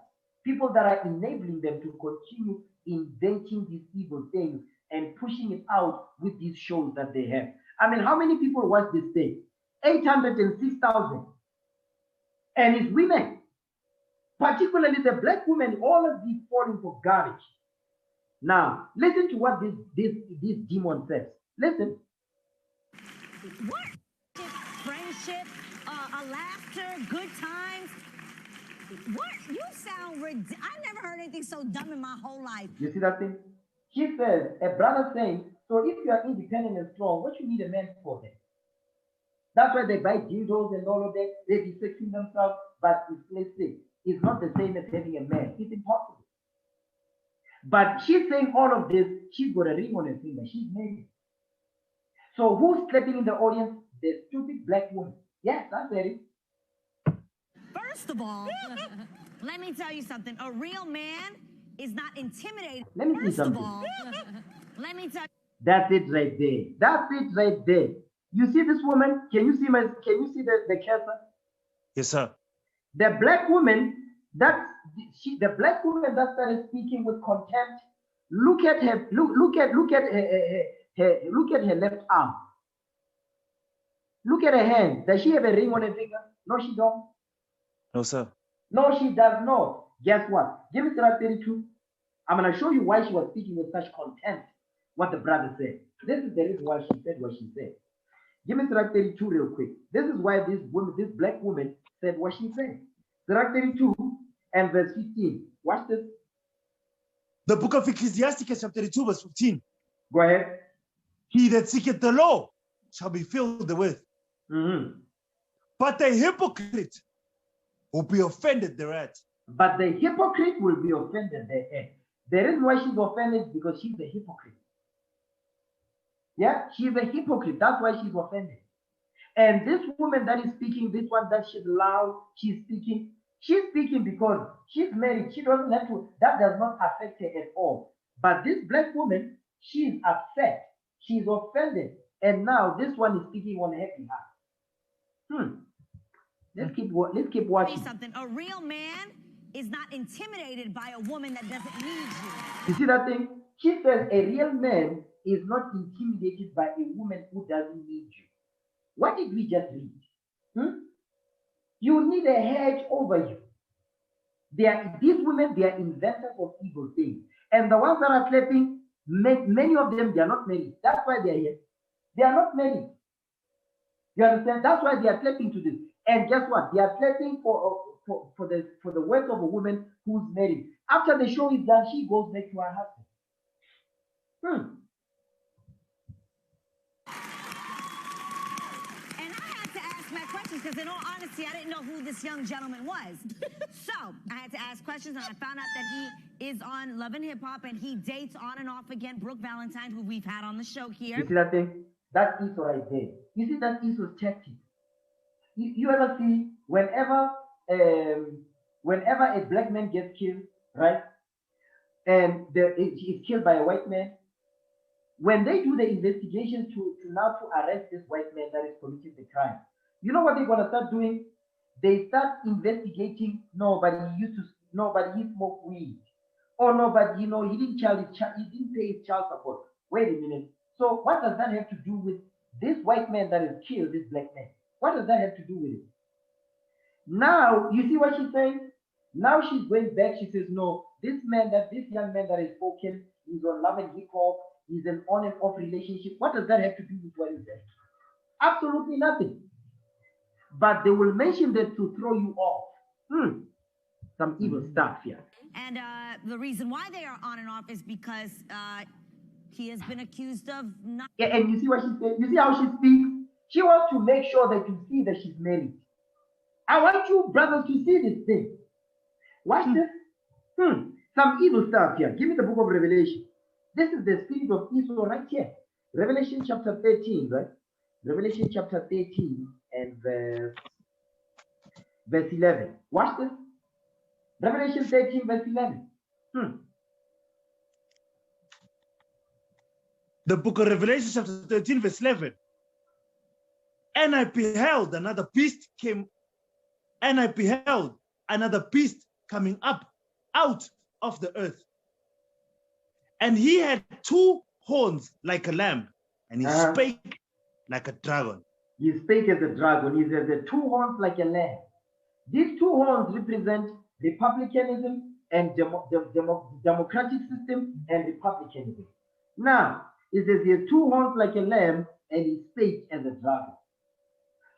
People that are enabling them to continue inventing these evil things and pushing it out with these shows that they have. I mean, how many people watch this thing? 806,000. And it's women. Particularly the black women, all of these falling for garbage. Now, listen to what this demon says. Listen. What? Friendship, a laughter, good times. What? You sound ridiculous. I've never heard anything so dumb in my whole life. You see that thing? She says, a brother saying, so if you are independent and strong, what you need a man for then? That's why they buy dildos and all of that. They be sexing themselves, but let's say, it's not the same as having a man. It's impossible. But she's saying all of this. She's got a ring on her finger. She's married. So who's clapping in the audience? The stupid black woman. Yes, I said it. First of all, let me tell you something. A real man is not intimidated. Let me see First something. of all, let me tell you. That's it right there. That's it right there. You see this woman? Can you see the cursor? Yes, sir. The black woman that started speaking with contempt. Look at her. Look at her left arm. Look at her hand. Does she have a ring on her finger? No, she don't. No, sir. No, she does not. Guess what? Give me Surah 32. I'm going to show you why she was speaking with such contempt. What the brother said. This is the reason why she said what she said. Give me Surah 32 real quick. This is why this black woman said what she said. Surah 32 and verse 15. Watch this. The book of Ecclesiastes, chapter 32, verse 15. Go ahead. He that seeketh the law shall be filled therewith. But the hypocrite will be offended thereat. But the hypocrite will be offended thereat. The reason why she's offended is because she's a hypocrite. Yeah, she's a hypocrite. That's why she's offended. And this woman that is speaking, this one that she's loud, she's speaking because she's married. She doesn't have to, that does not affect her at all. But this black woman, she's upset. She's offended. And now this one is speaking on her behalf. Let's keep watching. Something. A real man is not intimidated by a woman that doesn't need you. You see that thing? She says a real man is not intimidated by a woman who doesn't need you. What did we just read? You need a hedge over you. These women, they are inventors of evil things. And the ones that are clapping, many of them, they are not married. That's why they are here. They are not married. You understand? That's why they are clapping to this. And guess what? They are clapping for the work of a woman who's married. After the show is done, she goes back to her husband. And I had to ask my questions because, in all honesty, I didn't know who this young gentleman was. So I had to ask questions, and I found out that he is on Love and Hip Hop, and he dates on and off again Brooke Valentine, who we've had on the show here. You see that thing? That's Esau right there. You see that Esau's tactic. You ever see whenever a black man gets killed, right? And he's killed by a white man. When they do the investigation to arrest this white man that is committing the crime, you know what they're gonna start doing? They start investigating. Nobody he smoked weed, or nobody, he didn't pay his child support. Wait a minute. So what does that have to do with this white man that has killed this black man? What does that have to do with it? Now, you see what she's saying? Now she's going back. She says, no, this young man that is spoken, is on love and hip hop, is an on and off relationship. What does that have to do with what you said? Absolutely nothing. But they will mention that to throw you off. Some evil stuff here. And the reason why they are on and off is because he has been accused of not. Yeah, and you see what she said? You see how she speaks? She wants to make sure that you see that she's married. I want you brothers to see this thing. Watch this. Some evil stuff here. Give me the book of Revelation. This is the spirit of Esau right here. Revelation chapter 13, right? Revelation chapter 13 and verse 11. Watch this. Revelation 13 verse 11. The book of Revelation chapter 13 verse 11. And I beheld another beast coming up out of the earth. And he had two horns like a lamb, and he spake like a dragon. He spake as a dragon. He says the two horns like a lamb. These two horns represent republicanism and democratic system and republicanism. Now, it says he has two horns like a lamb, and he spake as a dragon.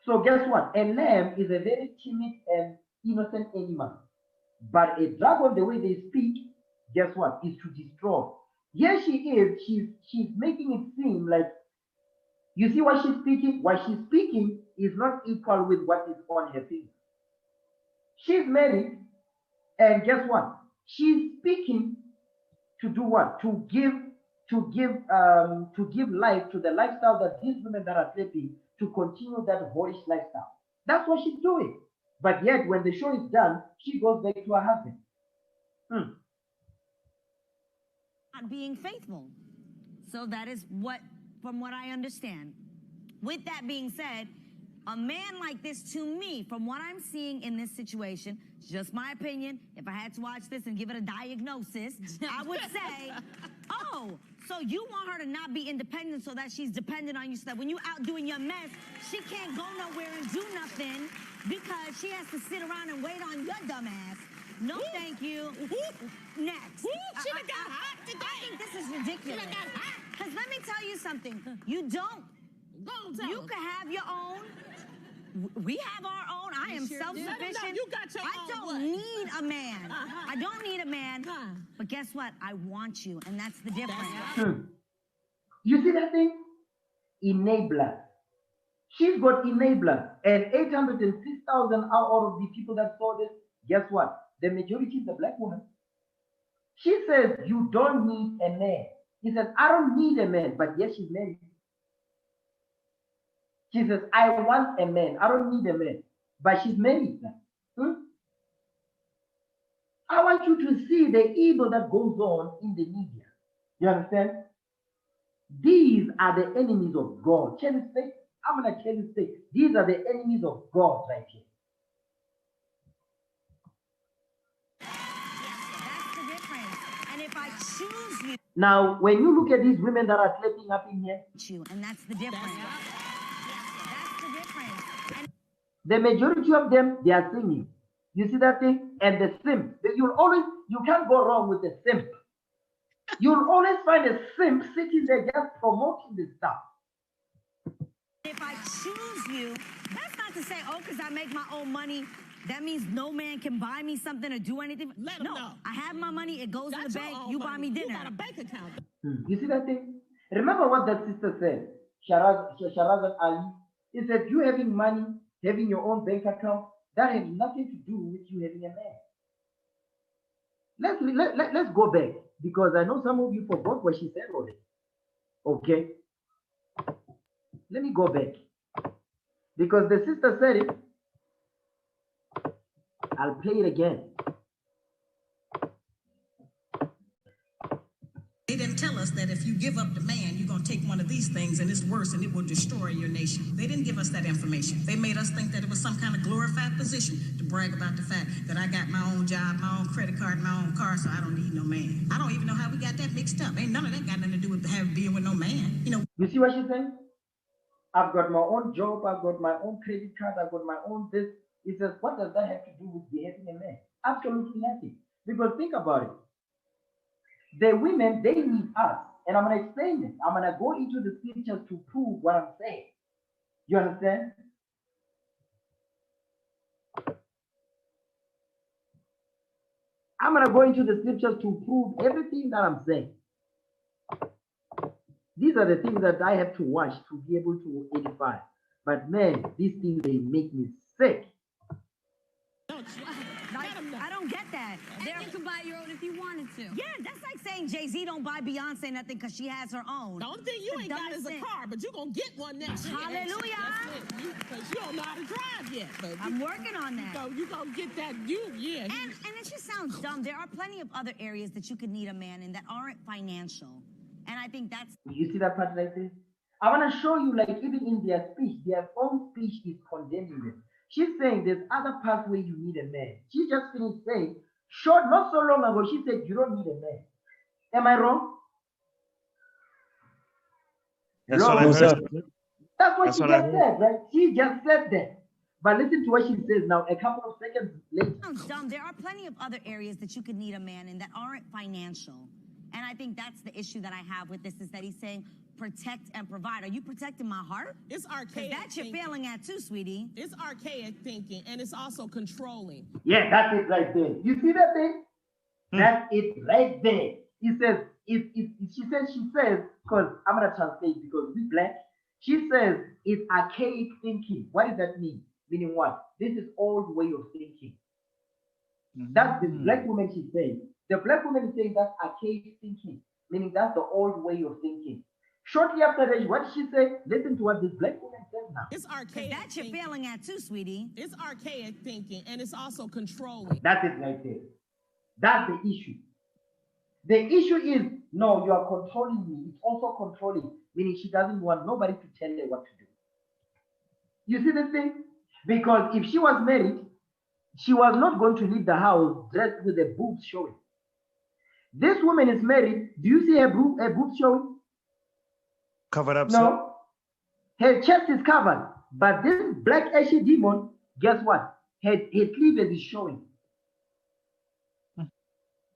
So guess what? A lamb is a very timid and innocent animal. But a dragon, the way they speak, guess what? Is to destroy. Here she is, she's making it seem like, you see what she's speaking? What she's speaking is not equal with what is on her finger. She's married, and guess what? She's speaking to do what? To give life to the lifestyle that these women that are sleeping, to continue that whorish lifestyle. That's what she's doing. But yet, when the show is done, she goes back to her husband. Not being faithful. So that is what, from what I understand. With that being said, a man like this, to me, from what I'm seeing in this situation, just my opinion, if I had to watch this and give it a diagnosis, I would say, oh, so you want her to not be independent so that she's dependent on you, so that when you out doing your mess, she can't go nowhere and do nothing because she has to sit around and wait on your dumb ass. No, thank you. Next. She done got hot today. I think this is ridiculous. Because let me tell you something. You can have your own. We have our own. I am self-sufficient. You got your I don't need a man. I don't need a man. But guess what? I want you, and that's the difference. You see that thing? Enabler. She's got enabler, and 806,000 out of the people that saw this, guess what? The majority is a black woman. She says, you don't need a man. He says, I don't need a man, but yes, she's married. She says, I want a man. I don't need a man, but she's married now. I want you to see the evil that goes on in the media. You understand? These are the enemies of God. Can you say? I'm going to tell you straight. These are the enemies of God right here. That's the difference. And if I choose you. Now, when you look at these women that are sleeping up in here. And that's the difference. That's the difference. And the majority of them, they are singing. You see that thing? And the simp. You can't go wrong with the simp. You'll always find a simp sitting there just promoting this stuff. If I choose you, that's not to say, oh, because I make my own money, that means no man can buy me something or do anything. Let them know. I have my money, it goes in the bank, you buy me dinner. You got a bank account. You see that thing? Remember what that sister said, Sharazan Ali? He said, you having money, having your own bank account, that has nothing to do with you having a man. Let's go back, because I know some of you forgot what she said already. Okay? Let me go back. Because the sister said it. I'll play it again. They didn't tell us that if you give up the man, you're going to take one of these things and it's worse and it will destroy your nation. They didn't give us that information. They made us think that it was some kind of glorified position to brag about the fact that I got my own job, my own credit card, my own car, so I don't need no man. I don't even know how we got that mixed up. Ain't none of that got nothing to do with being with no man. You know. You see what she's saying? I've got my own job, I've got my own credit card, I've got my own this. He says, what does that have to do with behaving a man? Absolutely nothing. Because think about it. The women, they need us. And I'm going to explain it. I'm going to go into the scriptures to prove what I'm saying. You understand? I'm going to go into the scriptures to prove everything that I'm saying. These are the things that I have to watch to be able to edify. But man, these things, they make me sick. I don't get that. You can buy your own if you wanted to. Yeah, that's like saying Jay-Z don't buy Beyonce nothing because she has her own. The only thing you ain't got is a car, but you're going to get one next year. Hallelujah. Because you don't know how to drive yet. But I'm working on that. You're going to get that, And it just sounds dumb. There are plenty of other areas that you could need a man in that aren't financial. And I think that's... You see that part right there? I want to show you, like, even in their speech, their own speech is condemning them. She's saying there's other parts where you need a man. She just finished saying, not so long ago, she said you don't need a man. Am I wrong? That's what I heard. That's what she just said, right? She just said that. But listen to what she says now, a couple of seconds later. Sounds dumb. There are plenty of other areas that you could need a man in that aren't financial. And I think that's the issue that I have with this, is that he's saying protect and provide. Are you protecting my heart? It's archaic. That's you're failing at too, sweetie. It's archaic thinking, and it's also controlling. Yeah, that's it right there. You see that thing? That's it right there. He says, she says, because I'm going to translate because we black. She says it's archaic thinking. What does that mean? Meaning what? This is old way of thinking. That's the black woman she's saying. The black woman is saying that's archaic thinking, meaning that's the old way of thinking. Shortly after that, what did she say? Listen to what this black woman says now. It's archaic. That's you're failing at too, sweetie. It's archaic thinking, and it's also controlling. That's it right there. That's the issue. The issue is, no, you are controlling me. It's also controlling, meaning she doesn't want nobody to tell her what to do. You see this thing? Because if she was married, she was not going to leave the house dressed with the boobs showing. This woman is married. Do you see her boobs showing? Covered up, no. Sir? Her chest is covered. But this black ashy demon, guess what? Her cleavage is showing.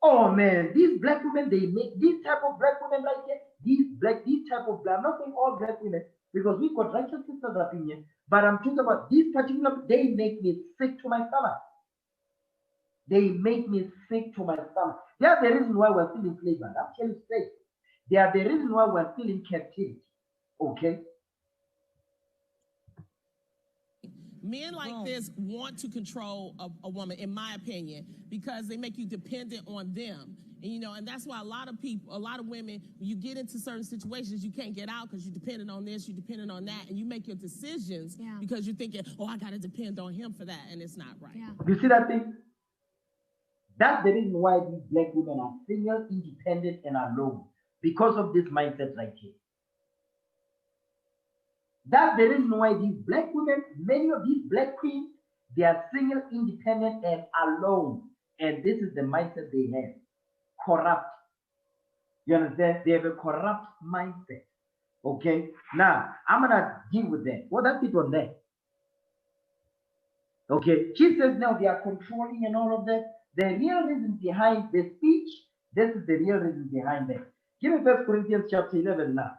Oh man, these black women, they make this type of black women like that. These type of black, I'm not saying all black women, because we've got righteous sisters opinion, but I'm talking about these particular, they make me sick to my stomach. They make me sick to my stomach. They are the reason why we're still in slavery. I'm telling you straight. They are the reason why we're still in captivity. Okay? Men like this want to control a woman, in my opinion, because they make you dependent on them. And, and that's why a lot of women, when you get into certain situations, you can't get out because you're dependent on this, you're dependent on that, and you make your decisions because you're thinking, oh, I got to depend on him for that, and it's not right. Yeah. You see that thing? That's the reason why these black women are single, independent, and alone, because of this mindset right here. That's the reason why these black women, many of these black queens, they are single, independent, and alone. And this is the mindset they have. Corrupt. You understand? They have a corrupt mindset. Okay? Now, I'm going to deal with that. Well, that's it on that. Okay? She says now they are controlling and all of that. The real reason behind the speech, this is the real reason behind that. Give me 1 Corinthians chapter 11 now.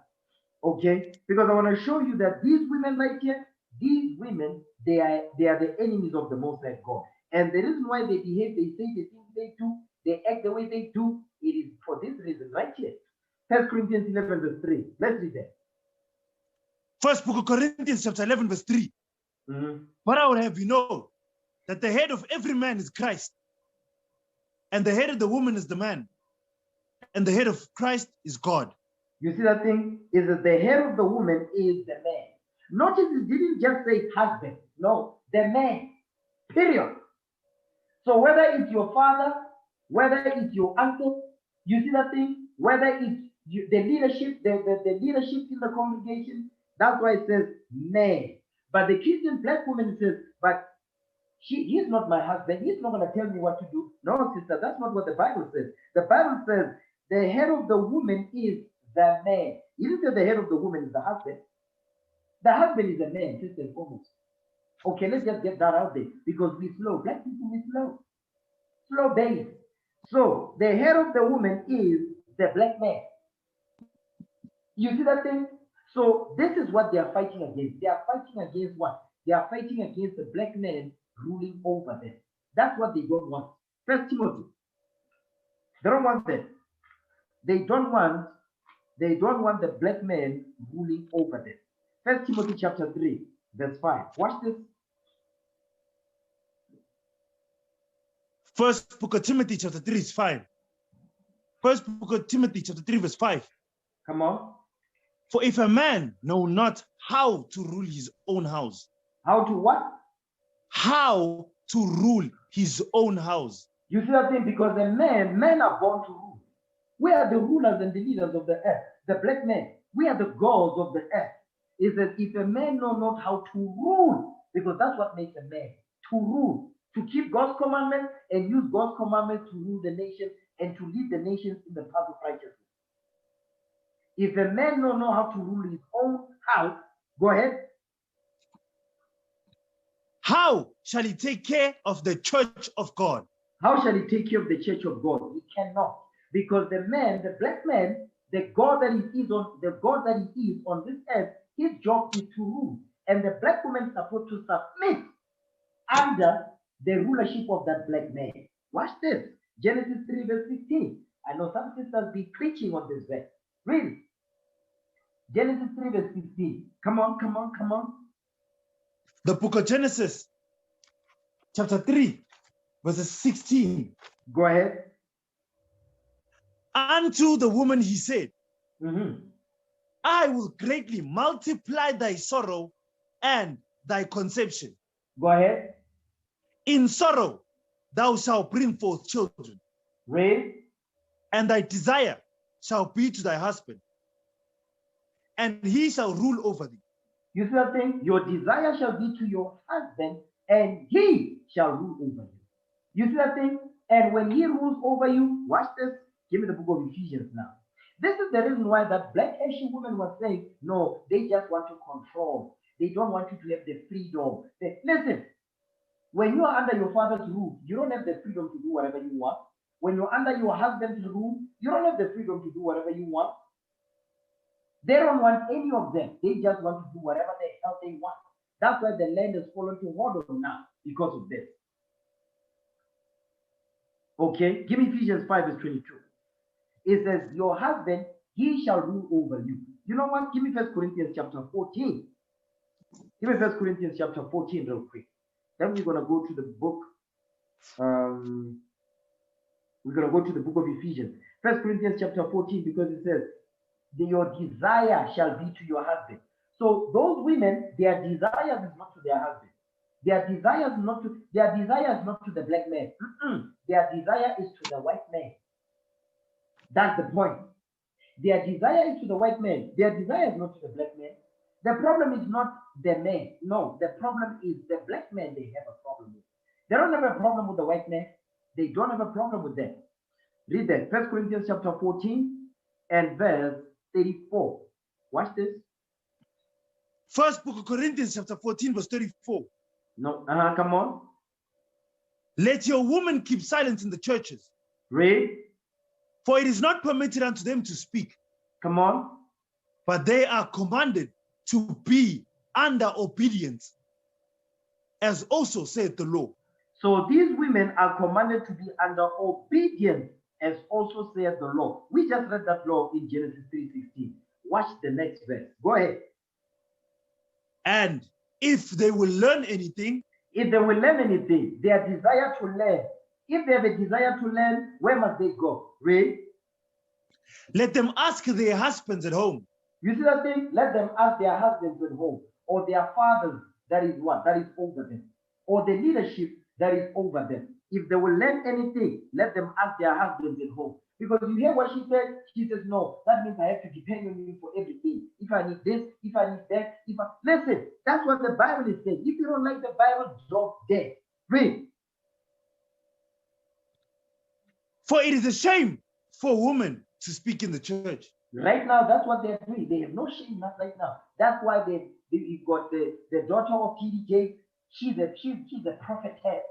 Okay? Because I want to show you that these women right here, these women, they are the enemies of the Most High God. And the reason why they behave, they say the things they do, they act the way they do, it is for this reason right here. 1 Corinthians 11 verse 3. Let's read that. First book of Corinthians chapter 11 verse 3. But I would have you know that the head of every man is Christ, and the head of the woman is the man, and the head of Christ is God. You see that thing? Is that the head of the woman is the man. Notice it didn't just say husband. No, the man. Period. So whether it's your father, whether it's your uncle, you see that thing? Whether it's the leadership, the leadership in the congregation, that's why it says man. But the Christian black woman says, but he's not my husband. He's not going to tell me what to do. No, sister, that's not what the Bible says. The Bible says the head of the woman is the man. You didn't say the head of the woman is the husband. The husband is the man, first and foremost. Okay, let's just get that out there because we're slow. Black people, we're slow. Slow days. So the head of the woman is the black man. You see that thing? So this is what they are fighting against. They are fighting against what? They are fighting against the black man ruling over them. That's what they don't want. First Timothy. They don't want that. They don't want the black man ruling over them. First Timothy chapter 3, verse 5. Watch this. First book of Timothy chapter 3 is 5. First book of Timothy chapter 3 verse 5. Come on. For if a man know not how to rule his own house. How to what? How to rule his own house. You see that thing? Because men are born to rule. We are the rulers and the leaders of the earth. The black men, we are the gods of the earth. It says, if a man know not how to rule, because that's what makes a man, to rule, to keep God's commandments and use God's commandments to rule the nations and to lead the nations in the path of righteousness. If a man don't know how to rule his own house, go ahead. How shall he take care of the church of God? How shall he take care of the church of God? He cannot. Because the man, the black man, the God that he is on this earth, his job is to rule. And the black woman is supposed to submit under the rulership of that black man. Watch this. Genesis 3 verse 16. I know some sisters be preaching on this verse. Read. Genesis 3 verse 16. Come on, come on, come on. The book of Genesis, chapter 3, verses 16. Go ahead. Unto the woman he said, I will greatly multiply thy sorrow and thy conception. Go ahead. In sorrow thou shalt bring forth children. Read. And thy desire shall be to thy husband, and he shall rule over thee. You see that thing? Your desire shall be to your husband, and he shall rule over you. You see that thing? And when he rules over you, watch this. Give me the book of Ephesians now. This is the reason why that black Asian woman was saying, no, they just want to control. They don't want you to have the freedom. Listen, when you are under your father's rule, you don't have the freedom to do whatever you want. When you're under your husband's rule, you don't have the freedom to do whatever you want. They don't want any of them. They just want to do whatever the hell they want. That's why the land has fallen to water now because of this. Okay, give me Ephesians 5 verse 22. It says, your husband, he shall rule over you. You know what? Give me 1 Corinthians chapter 14. Give me 1 Corinthians chapter 14 real quick. Then we're going to go to the book. We're going to go to the book of Ephesians. 1 Corinthians chapter 14, because it says, your desire shall be to your husband. So those women, their desire is not to their husband. Their desire is not to the black man. Their desire is to the white man. That's the point. Their desire is to the white man. Their desire is not to the black man. The problem is not the man. No, the problem is the black man they have a problem with. They don't have a problem with the white man. They don't have a problem with them. Read that. 1 Corinthians chapter 14 and verse 34. Watch this. First book of Corinthians chapter 14 verse 34. No, come on. Let your women keep silence in the churches. Read. For it is not permitted unto them to speak. Come on. But they are commanded to be under obedience, as also said the law. So these women are commanded to be under obedience, as also said the law. We just read that law in Genesis 3:16. Watch the next verse. Go ahead. And if they will learn anything, their desire to learn, if they have a desire to learn, where must they go? Read. Let them ask their husbands at home. You see that thing? Let them ask their husbands at home, or their fathers that is over them, or the leadership that is over them. If they will learn anything, let them ask their husbands at home. Because you hear what she said? She says, no, that means I have to depend on you for everything. If I need this, if I need that, listen, that's what the Bible is saying. If you don't like the Bible, drop dead. Read. For it is a shame for women to speak in the church. Right now, that's what they're doing. They have no shame, not right now. That's why you've got the daughter of TDJ. She's a prophetess.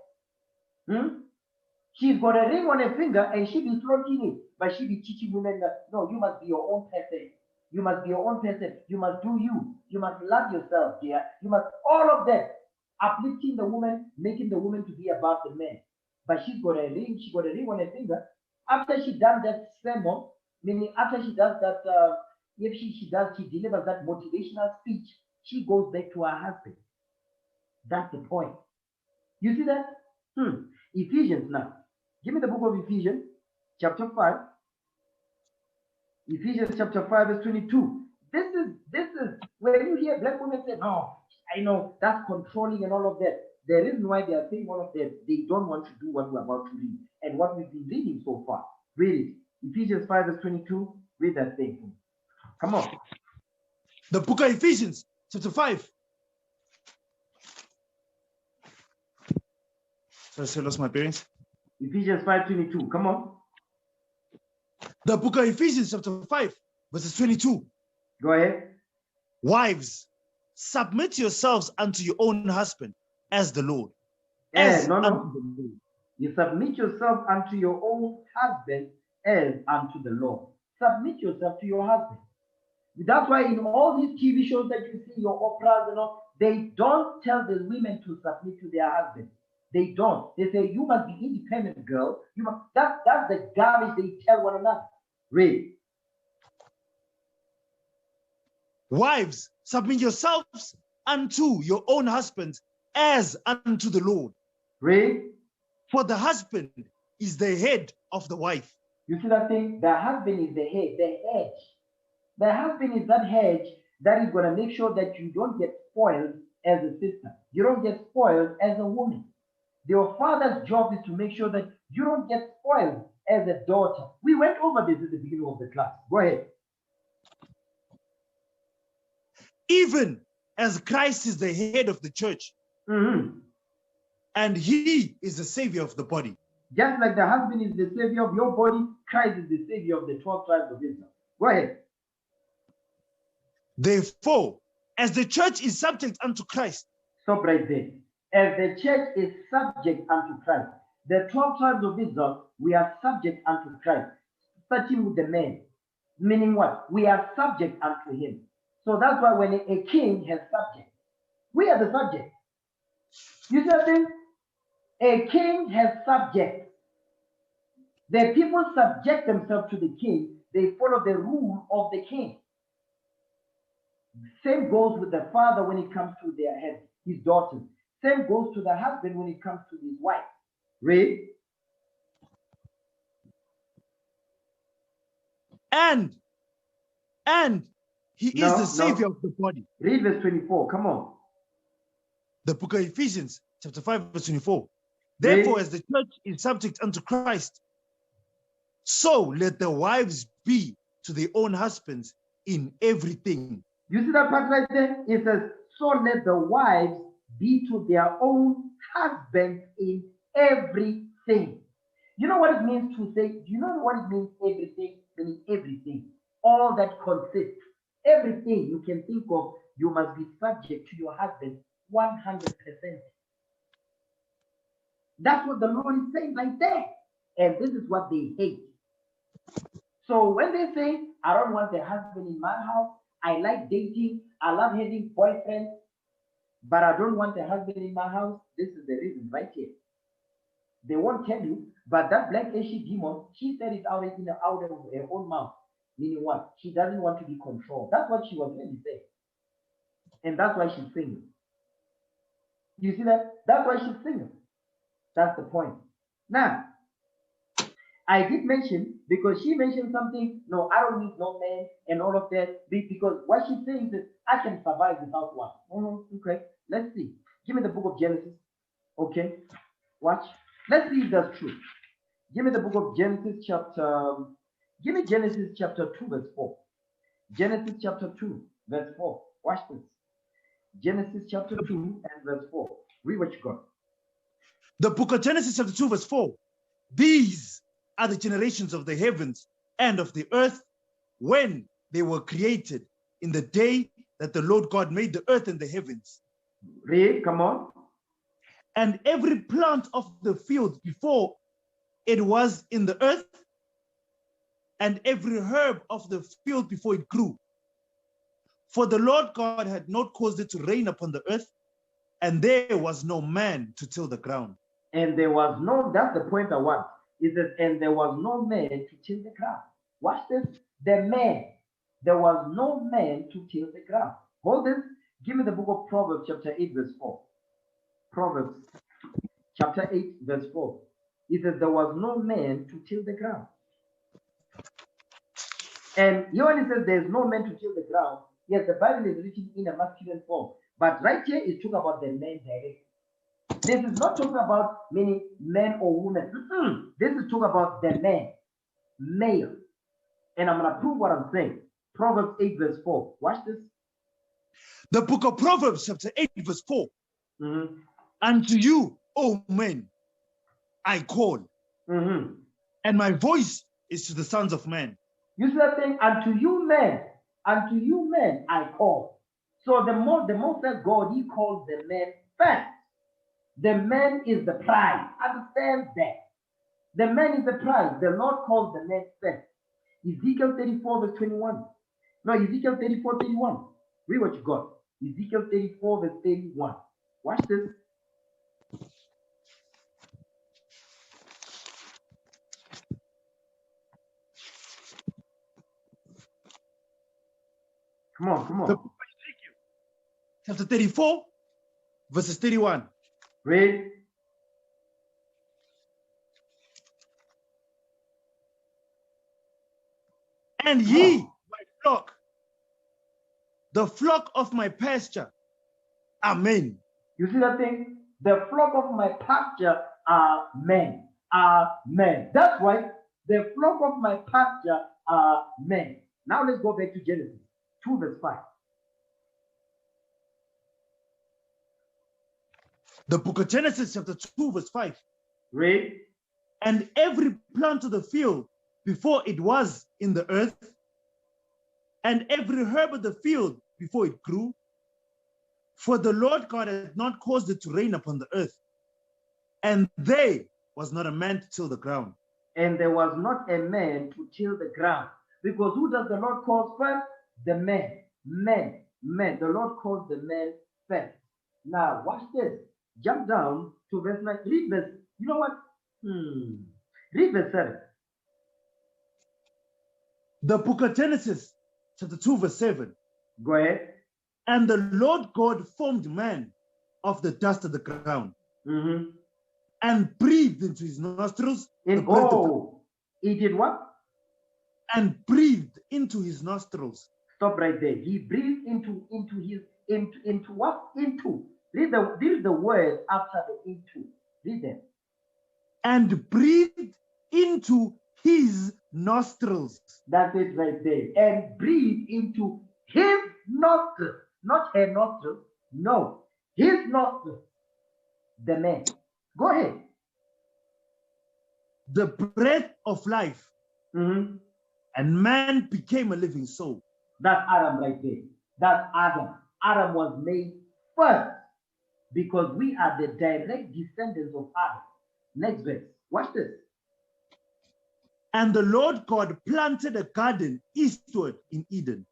She's got a ring on her finger and she be floating it. but she be teaching women that, no, you must be your own person. You must be your own person. You must do you. You must love yourself, dear. You must, all of that. Uplifting the woman, making the woman to be above the man. But she's got a ring, she got a ring on her finger. After she does that sermon, meaning after she does that, if she delivers that motivational speech, she goes back to her husband. That's the point. You see that? Ephesians now. Give me the book of Ephesians, chapter 5. Ephesians chapter 5, verse 22. This is when you hear black women say, no, I know that's controlling and all of that. The reason why they are saying all of that, they don't want to do what we're about to read and what we've been reading so far. Read it. Ephesians 5, verse 22. Read that thing. Come on. The book of Ephesians, chapter 5. Sorry, I lost my bearings. Ephesians 5:22. Come on. The book of Ephesians, chapter 5, verses 22. Go ahead. Wives, submit yourselves unto your own husband as the Lord. No. You submit yourself unto your own husband as unto the Lord. Submit yourself to your husband. That's why in all these TV shows that you see, your operas and all, they don't tell the women to submit to their husband. They don't. They say, you must be independent, girl. You must. That's the garbage they tell one another. Read. Wives, submit yourselves unto your own husbands as unto the Lord. Read. For the husband is the head of the wife. You see that thing? The husband is the head, the hedge. The husband is that hedge that is going to make sure that you don't get spoiled as a sister. You don't get spoiled as a woman. Your father's job is to make sure that you don't get spoiled as a daughter. We went over this at the beginning of the class. Go ahead. Even as Christ is the head of the church, and he is the savior of the body. Just like the husband is the savior of your body, Christ is the savior of the 12 tribes of Israel. Go ahead. Therefore, as the church is subject unto Christ. Stop right there. As the church is subject unto Christ, the 12 tribes of Israel, we are subject unto Christ, starting with the man. Meaning what? We are subject unto him. So that's why when a king has subject, we are the subject. You see what I'm saying? A king has subject. The people subject themselves to the king. They follow the rule of the king. Same goes with the father when it comes to their head, his daughters. Same goes to the husband when it comes to his wife. Read. And he is the savior of the body. Read verse 24. Come on. The book of Ephesians, chapter 5, verse 24. Therefore, as the church is subject unto Christ, so let the wives be to their own husbands in everything. You see that part right there? It says, so let the wives be to their own husbands in everything. You know what it means to say, do you know what it means everything? Meaning everything. All that consists. Everything you can think of, you must be subject to your husband 100%. That's what the Lord is saying right there. And this is what they hate. So when they say, I don't want a husband in my house, I like dating, I love having boyfriends, but I don't want a husband in my house, this is the reason right here. They won't tell you, but that black Asian demon, she said it out of her own mouth. Meaning what? She doesn't want to be controlled. That's what she was really saying. And that's why she's singing. You see that? That's why she's singing. That's the point. Now, I did mention, because she mentioned something, no, I don't need no man and all of that, because what she's saying is, I can survive without one. Okay, let's see. Give me the book of Genesis. Okay, watch. Let's see if that's true. Give me the book of Genesis give me Genesis chapter 2, verse 4. Genesis chapter 2, verse 4. Watch this. Genesis chapter 2 and verse 4. Read what you got. The book of Genesis chapter 2, verse 4. These are the generations of the heavens and of the earth when they were created in the day that the Lord God made the earth and the heavens. Read, come on. And every plant of the field before it was in the earth, and every herb of the field before it grew. For the Lord God had not caused it to rain upon the earth, and there was no man to till the ground. And there was no, that's the point I want. It says, and there was no man to till the ground. Watch this. The man, there was no man to till the ground. Hold this. Give me the book of Proverbs, chapter 8, verse 4. Proverbs, chapter 8, verse 4. It says, there was no man to till the ground. And here when it says there's no man to till the ground, yes, the Bible is written in a masculine form. But right here, it's talking about the man directly. This is not talking about many men or women. This is talking about the man, male. And I'm going to prove what I'm saying. Proverbs 8, verse 4. Watch this. The book of Proverbs, chapter 8, verse 4. Unto you, O men, I call. And my voice is to the sons of men. You see that thing? Unto you men, I call. So the most that God, he calls the man first. The man is the prize. Understand that. The man is the prize. The Lord calls the man first. Ezekiel 34, verse 21. No, Ezekiel 34, 31. Read what you got. Ezekiel 34, verse 31. Watch this. Come on, come on. The book of Ezekiel, chapter 34, verses 31. Read. And ye, my flock, the flock of my pasture. Amen. You see that thing? The flock of my pasture are men. Amen. That's right. The flock of my pasture are men. Now let's go back to Genesis 2, verse 5. The book of Genesis, chapter 2, verse 5. Read. And every plant of the field before it was in the earth, and every herb of the field before it grew, for the Lord God had not caused it to rain upon the earth, and there was not a man to till the ground. And there was not a man to till the ground. Because who does the Lord call first? The man. Men. The Lord calls the man first. Now, watch this. Jump down to verse 9. Read verse. You know what? Read verse 7. The book of Genesis, chapter 2, verse 7. Go ahead. And the Lord God formed man of the dust of the ground, and breathed into his nostrils the breath of he did what? And breathed into his nostrils. Stop right there. He breathed into what? Into. Read the word after the into. Read them. And breathed into his nostrils. That's it right there. And breathed into his nostrils. Not her nostrils. No. His nostrils. The man. Go ahead. The breath of life. And man became a living soul. That's Adam right there. That's Adam. Adam was made first because we are the direct descendants of Adam. Next verse. Watch this. And the Lord God planted a garden eastward in Eden.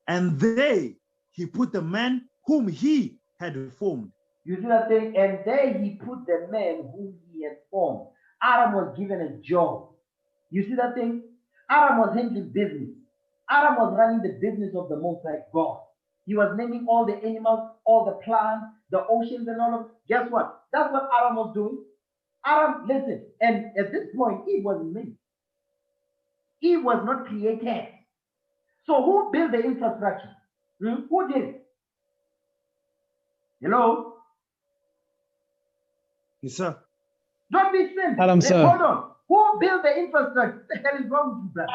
And there he put the man whom he had formed. You see that thing? And there he put the man whom he had formed. Adam was given a job. You see that thing? Adam was handling business. Adam was running the business of the Most High God. He was naming all the animals, all the plants, the oceans and all of it. Guess what? That's what Adam was doing. Adam, listen, and at this point, Eve wasn't made. Eve was not created. So who built the infrastructure? Who did it? Hello? Yes, sir. Don't be simple. Adam, sir. Hold on. Who built the infrastructure? What the hell is wrong with you, brother?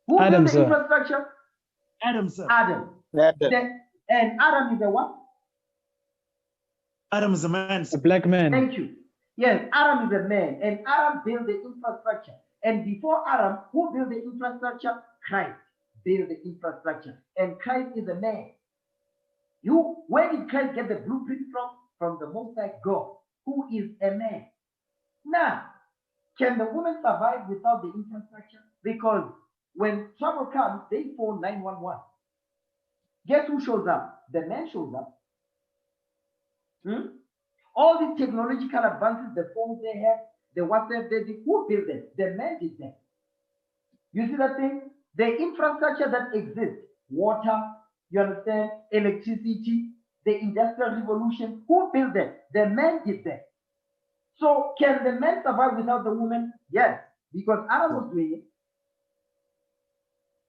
Who Adam, built the sir. infrastructure? Adam, sir. Adam. And Adam is a what? Adam is a man, sir. A black man. Thank you. Yes, Adam is a man, and Adam built the infrastructure. And before Adam, who built the infrastructure? Christ built the infrastructure. And Christ is a man. Where did Christ get the blueprint from? From the Most High God, who is a man. Now, Can the woman survive without the infrastructure? Because when trouble comes, they phone 911. Guess who shows up? The man shows up. All these technological advances, the phones they have, the WhatsApp, who built them? The man did that. You see that thing? The infrastructure that exists, water, you understand, electricity, the industrial revolution, who built that? The man did that. So can the man survive without the woman? Yes, because Adam was doing it.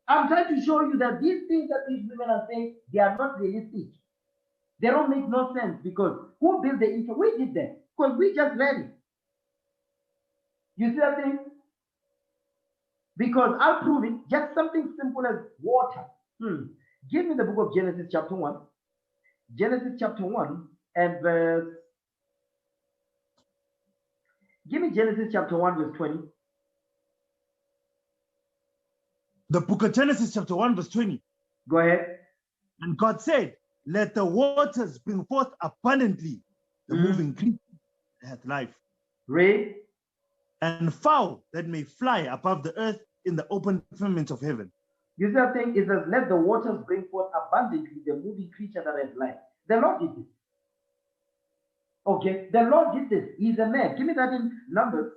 I'm trying to show you that these things that these women are saying, they are not realistic. They don't make no sense because who built the infrastructure? We did that because we just read it. You see that thing? Because I'll prove it, just something simple as water. Give me the book of Genesis chapter 1. Genesis chapter 1 and verse... Give me Genesis chapter 1 verse 20. The book of Genesis chapter 1 verse 20. Go ahead. And God said, let the waters bring forth abundantly the moving creature that hath life. Read. And fowl that may fly above the earth in the open firmament of heaven. You see that thing? It says, let the waters bring forth abundantly the moving creature that has life. The Lord did this. Okay, the Lord did this. He's a man. Give me that in Numbers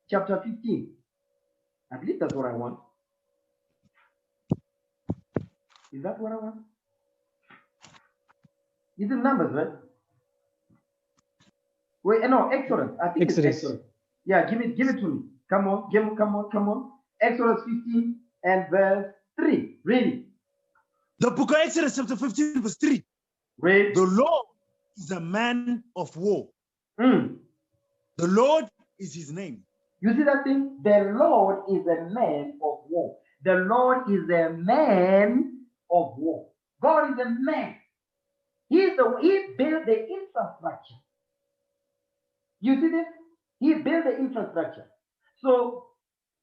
chapter 15. I believe that's what I want. Is that what I want? It's in Numbers, right? Wait, no, Exodus. I think it's Exodus. Yeah, give it to me. Come on. Exodus 15 and verse 3. Read it. The book of Exodus chapter 15 verse 3. Read. The Lord is a man of war. The Lord is his name. You see that thing? The Lord is a man of war. The Lord is a man of war. God is a man. He built the infrastructure. You see this? He built the infrastructure. So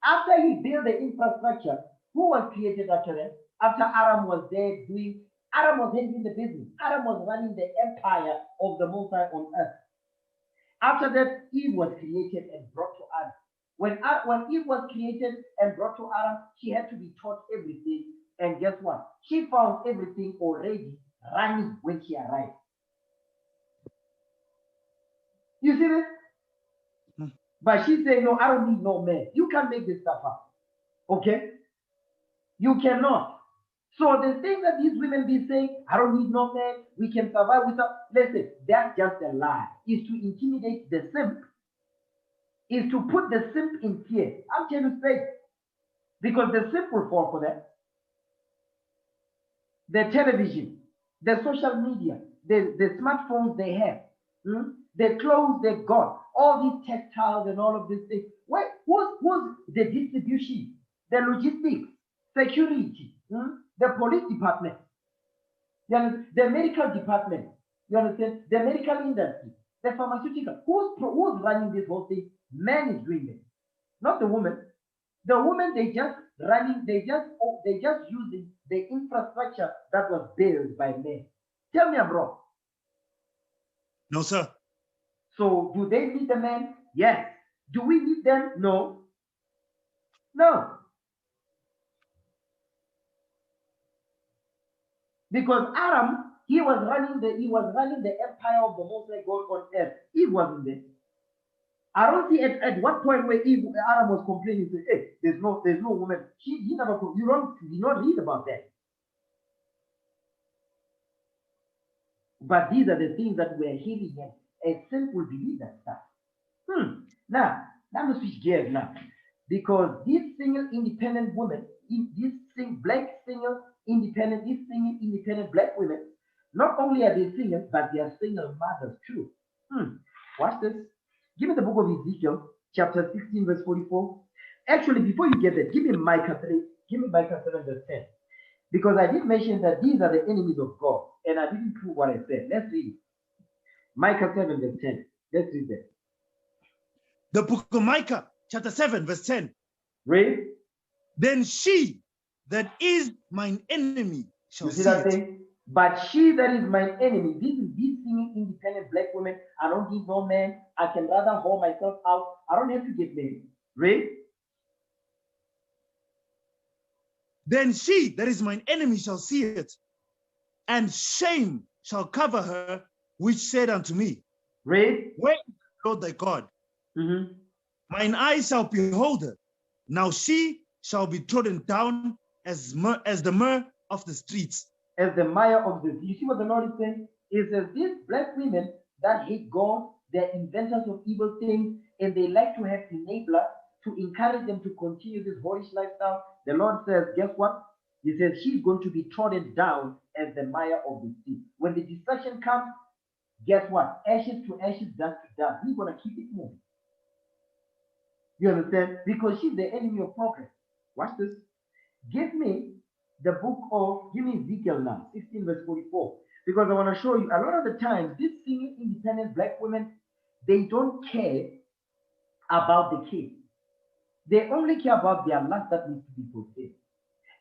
after he built the infrastructure, who was created after that? After Adam was there Adam was handling the business. Adam was running the empire of the Most High on earth. After that, Eve was created and brought to Adam. When Eve was created and brought to Adam, she had to be taught everything. And guess what? She found everything already running when she arrived. You see this? But she said, no, I don't need no man. You can't make this stuff up. Okay? You cannot. So the thing that these women be saying, I don't need no man, we can survive without, listen, that's just a lie. Is to intimidate the simp, is to put the simp in fear. I'm telling you straight. Because the simp will fall for that. The television, the social media, the smartphones they have, the clothes they got, all these textiles and all of these things. Who's the distribution, the logistics, security, the police department, the medical department, you understand? The medical industry, the pharmaceutical. Who's running this whole thing? Man is doing it, not the woman. The woman, they just using the infrastructure that was built by men. Tell me I'm wrong. No, sir. So do they need the men? Yes. Do we need them? No. No. Because Adam, he was running the empire of the Most High God on earth. Eve wasn't there. I don't see at what point where Adam was complaining, say, hey, there's no woman. You did not read about that. But these are the things that we're hearing, and a simple believe that stuff. Now, let me switch gears now. Because these single independent women, these black single independent black women, not only are they single, but they are single mothers too. Watch this. Give me the book of Ezekiel, chapter 16, verse 44. Actually, before you get that, give me Micah 3, give me Micah 7, verse 10. Because I did mention that these are the enemies of God, and I didn't prove what I said. Let's read it. Micah 7, verse 10. Let's read that. The book of Micah, chapter 7, verse 10. Read. Then she that is mine enemy shall see that it. Thing? But she that is mine enemy, these singing independent black women, I don't need no man. I can rather hold myself out. I don't have to get married. Read. Then she, that is mine enemy, shall see it, and shame shall cover her, which said unto me, Read. where is the Lord thy God? Mine eyes shall behold her. Now she shall be trodden down as the myrrh of the streets. As the mire of the sea. You see what the Lord is saying? It says these black women that hate God, they're inventors of evil things, and they like to have enablers to encourage them to continue this whorish lifestyle. The Lord says, guess what? He says she's going to be trodden down as the mire of the sea. When the destruction comes, guess what? Ashes to ashes, dust to dust. We're going to keep it moving. You understand? Because she's the enemy of progress. Watch this. Give me the book of, give me Ezekiel now, 16 verse 44. Because I want to show you, a lot of the times, these single independent black women, they don't care about the kids. They only care about their lust that needs to be fulfilled.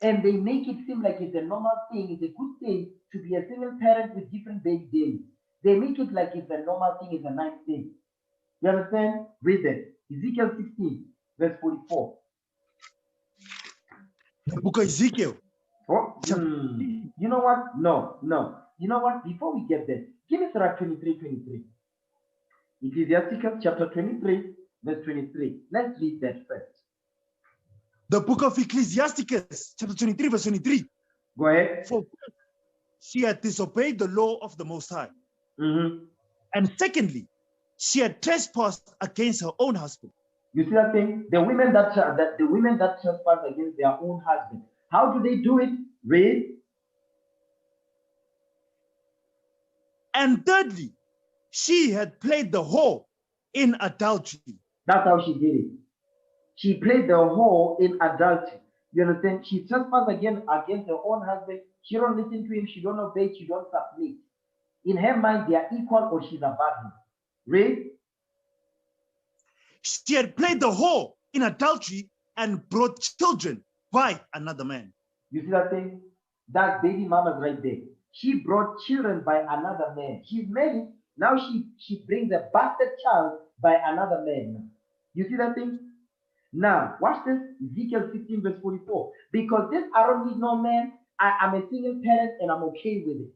And they make it seem like it's a normal thing, it's a good thing to be a single parent with different baby days. They make it like it's a normal thing, it's a nice thing. You understand? Read it. Ezekiel 16, verse 44. The book of Ezekiel. Oh, you know what? No. You know what? Before we get there, give me Surah 23:23. Ecclesiasticus chapter 23, verse 23. Let's read that first. The book of Ecclesiasticus, chapter 23, verse 23. Go ahead. For she had disobeyed the law of the Most High. And secondly, she had trespassed against her own husband. You see that thing? The women that trespass against their own husband. How do they do it? Read. And thirdly, she had played the whore in adultery. That's how she did it. She played the whore in adultery. You understand? She trespassed against her own husband. She don't listen to him. She don't obey. She don't submit. In her mind, they are equal, or she's above him. Read. She had played the whore in adultery and brought children by another man. You see that thing? That baby mama's right there. She brought children by another man. She's married. Now she brings a bastard child by another man. You see that thing? Now, watch this. Ezekiel 16 verse 44. Because this, I don't need no man. I'm a single parent and I'm okay with it.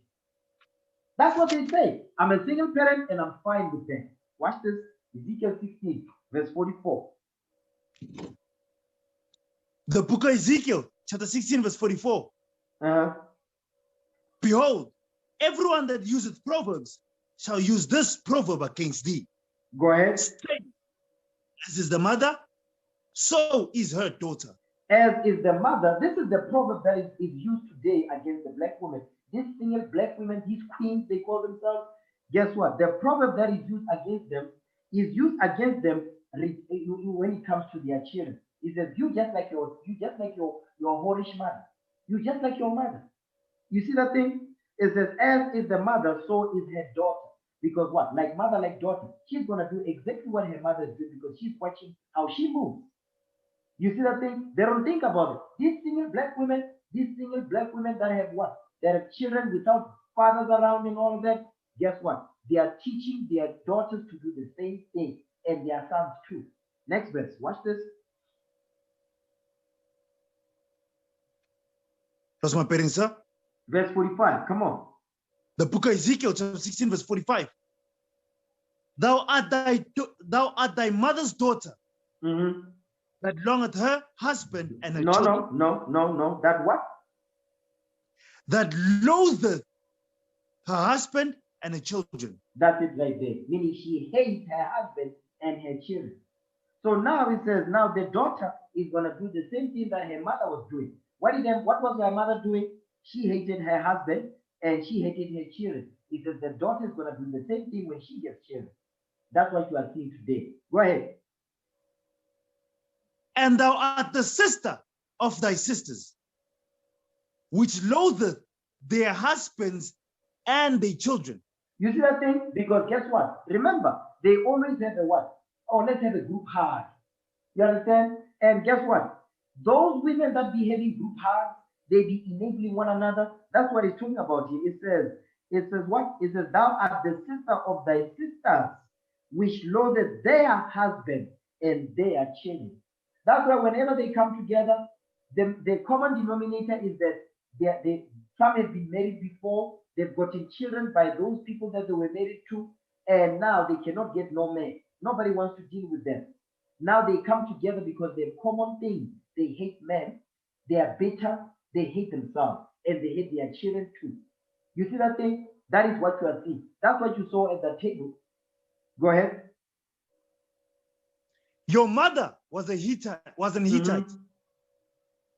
That's what they say. I'm a single parent and I'm fine with that. Watch this. Ezekiel 16 verse 44. The book of Ezekiel, chapter 16, verse 44. Behold, everyone that useth proverbs shall use this proverb against thee. Go ahead. As is the mother, so is her daughter. As is the mother. This is the proverb that is used today against the black women. These single black women, these queens, they call themselves. Guess what? The proverb that is used against them when it comes to their children. It says, you just like your whorish mother. You just like your mother. You see that thing? It says, as is the mother, so is her daughter. Because what? Like mother, like daughter. She's going to do exactly what her mother is doing because she's watching how she moves. You see that thing? They don't think about it. These single black women that have what? That have children without fathers around and all of that. Guess what? They are teaching their daughters to do the same thing and their sons too. Next verse. Watch this. That's my parents, sir. Verse 45. Come on. The book of Ezekiel, chapter 16, verse 45. Thou art thy mother's daughter, that longeth her husband and her children. No. That what? That loatheth her husband and her children. That's it right there. Meaning she hates her husband and her children. So now it says, now the daughter is going to do the same thing that her mother was doing. What was her mother doing? She hated her husband and she hated her children. It says the daughter is going to do the same thing when she gets children. That's what you are seeing today. Go ahead. And thou art the sister of thy sisters, which loatheth their husbands and their children. You see that thing? Because guess what? Remember, they always have a what? Oh, let's have a group hug. You understand? And guess what? Those women that be having group hugs, they be enabling one another. That's what it's talking about here. It says what? It says, thou art the sister of thy sisters, which loathed their husband and their children. That's why whenever they come together, the common denominator is that some have been married before, they've gotten children by those people that they were married to, and now they cannot get no man. Nobody wants to deal with them. Now they come together because they have common things. They hate men, they are bitter, they hate themselves, and they hate their children too. You see that thing? That is what you are seeing. That's what you saw at the table. Go ahead. Your mother was an Hittite,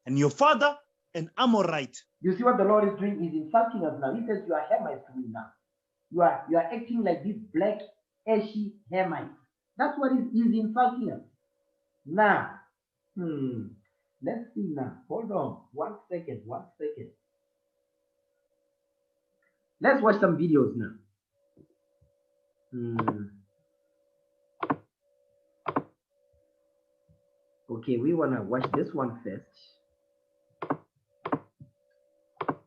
and your father an Amorite. You see what the Lord is doing? He's insulting us now. He says you are Hamites to me now. You are acting like this black, ashy Hamite. That's what he's insulting us. Now, let's see now. Hold on. 1 second. Let's watch some videos now. Okay, we want to watch this one first.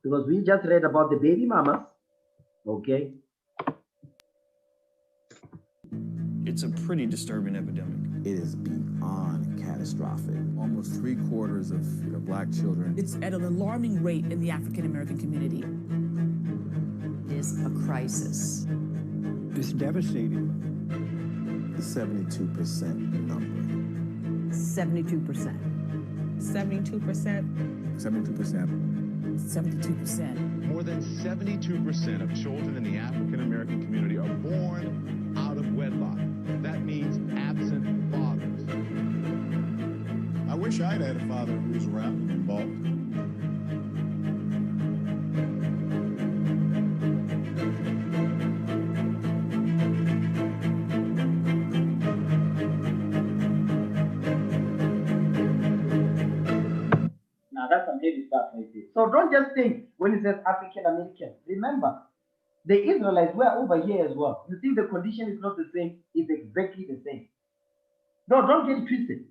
Because we just read about the baby mamas. Okay. It's a pretty disturbing epidemic. It is beyond catastrophic. Almost 3/4 of black children. It's at an alarming rate in the African American community. It is a crisis. It's devastating. The 72% number. 72%. 72%. 72%. 72%. More than 72% of children in the African American community are born out of wedlock. That means absent fathers. I wish I'd had a father who was around and involved. Now that's some heavy stuff right there. So don't just think when it says African American. Remember, the Israelites were over here as well. You think the condition is not the same? It's exactly the same. No, don't get it twisted.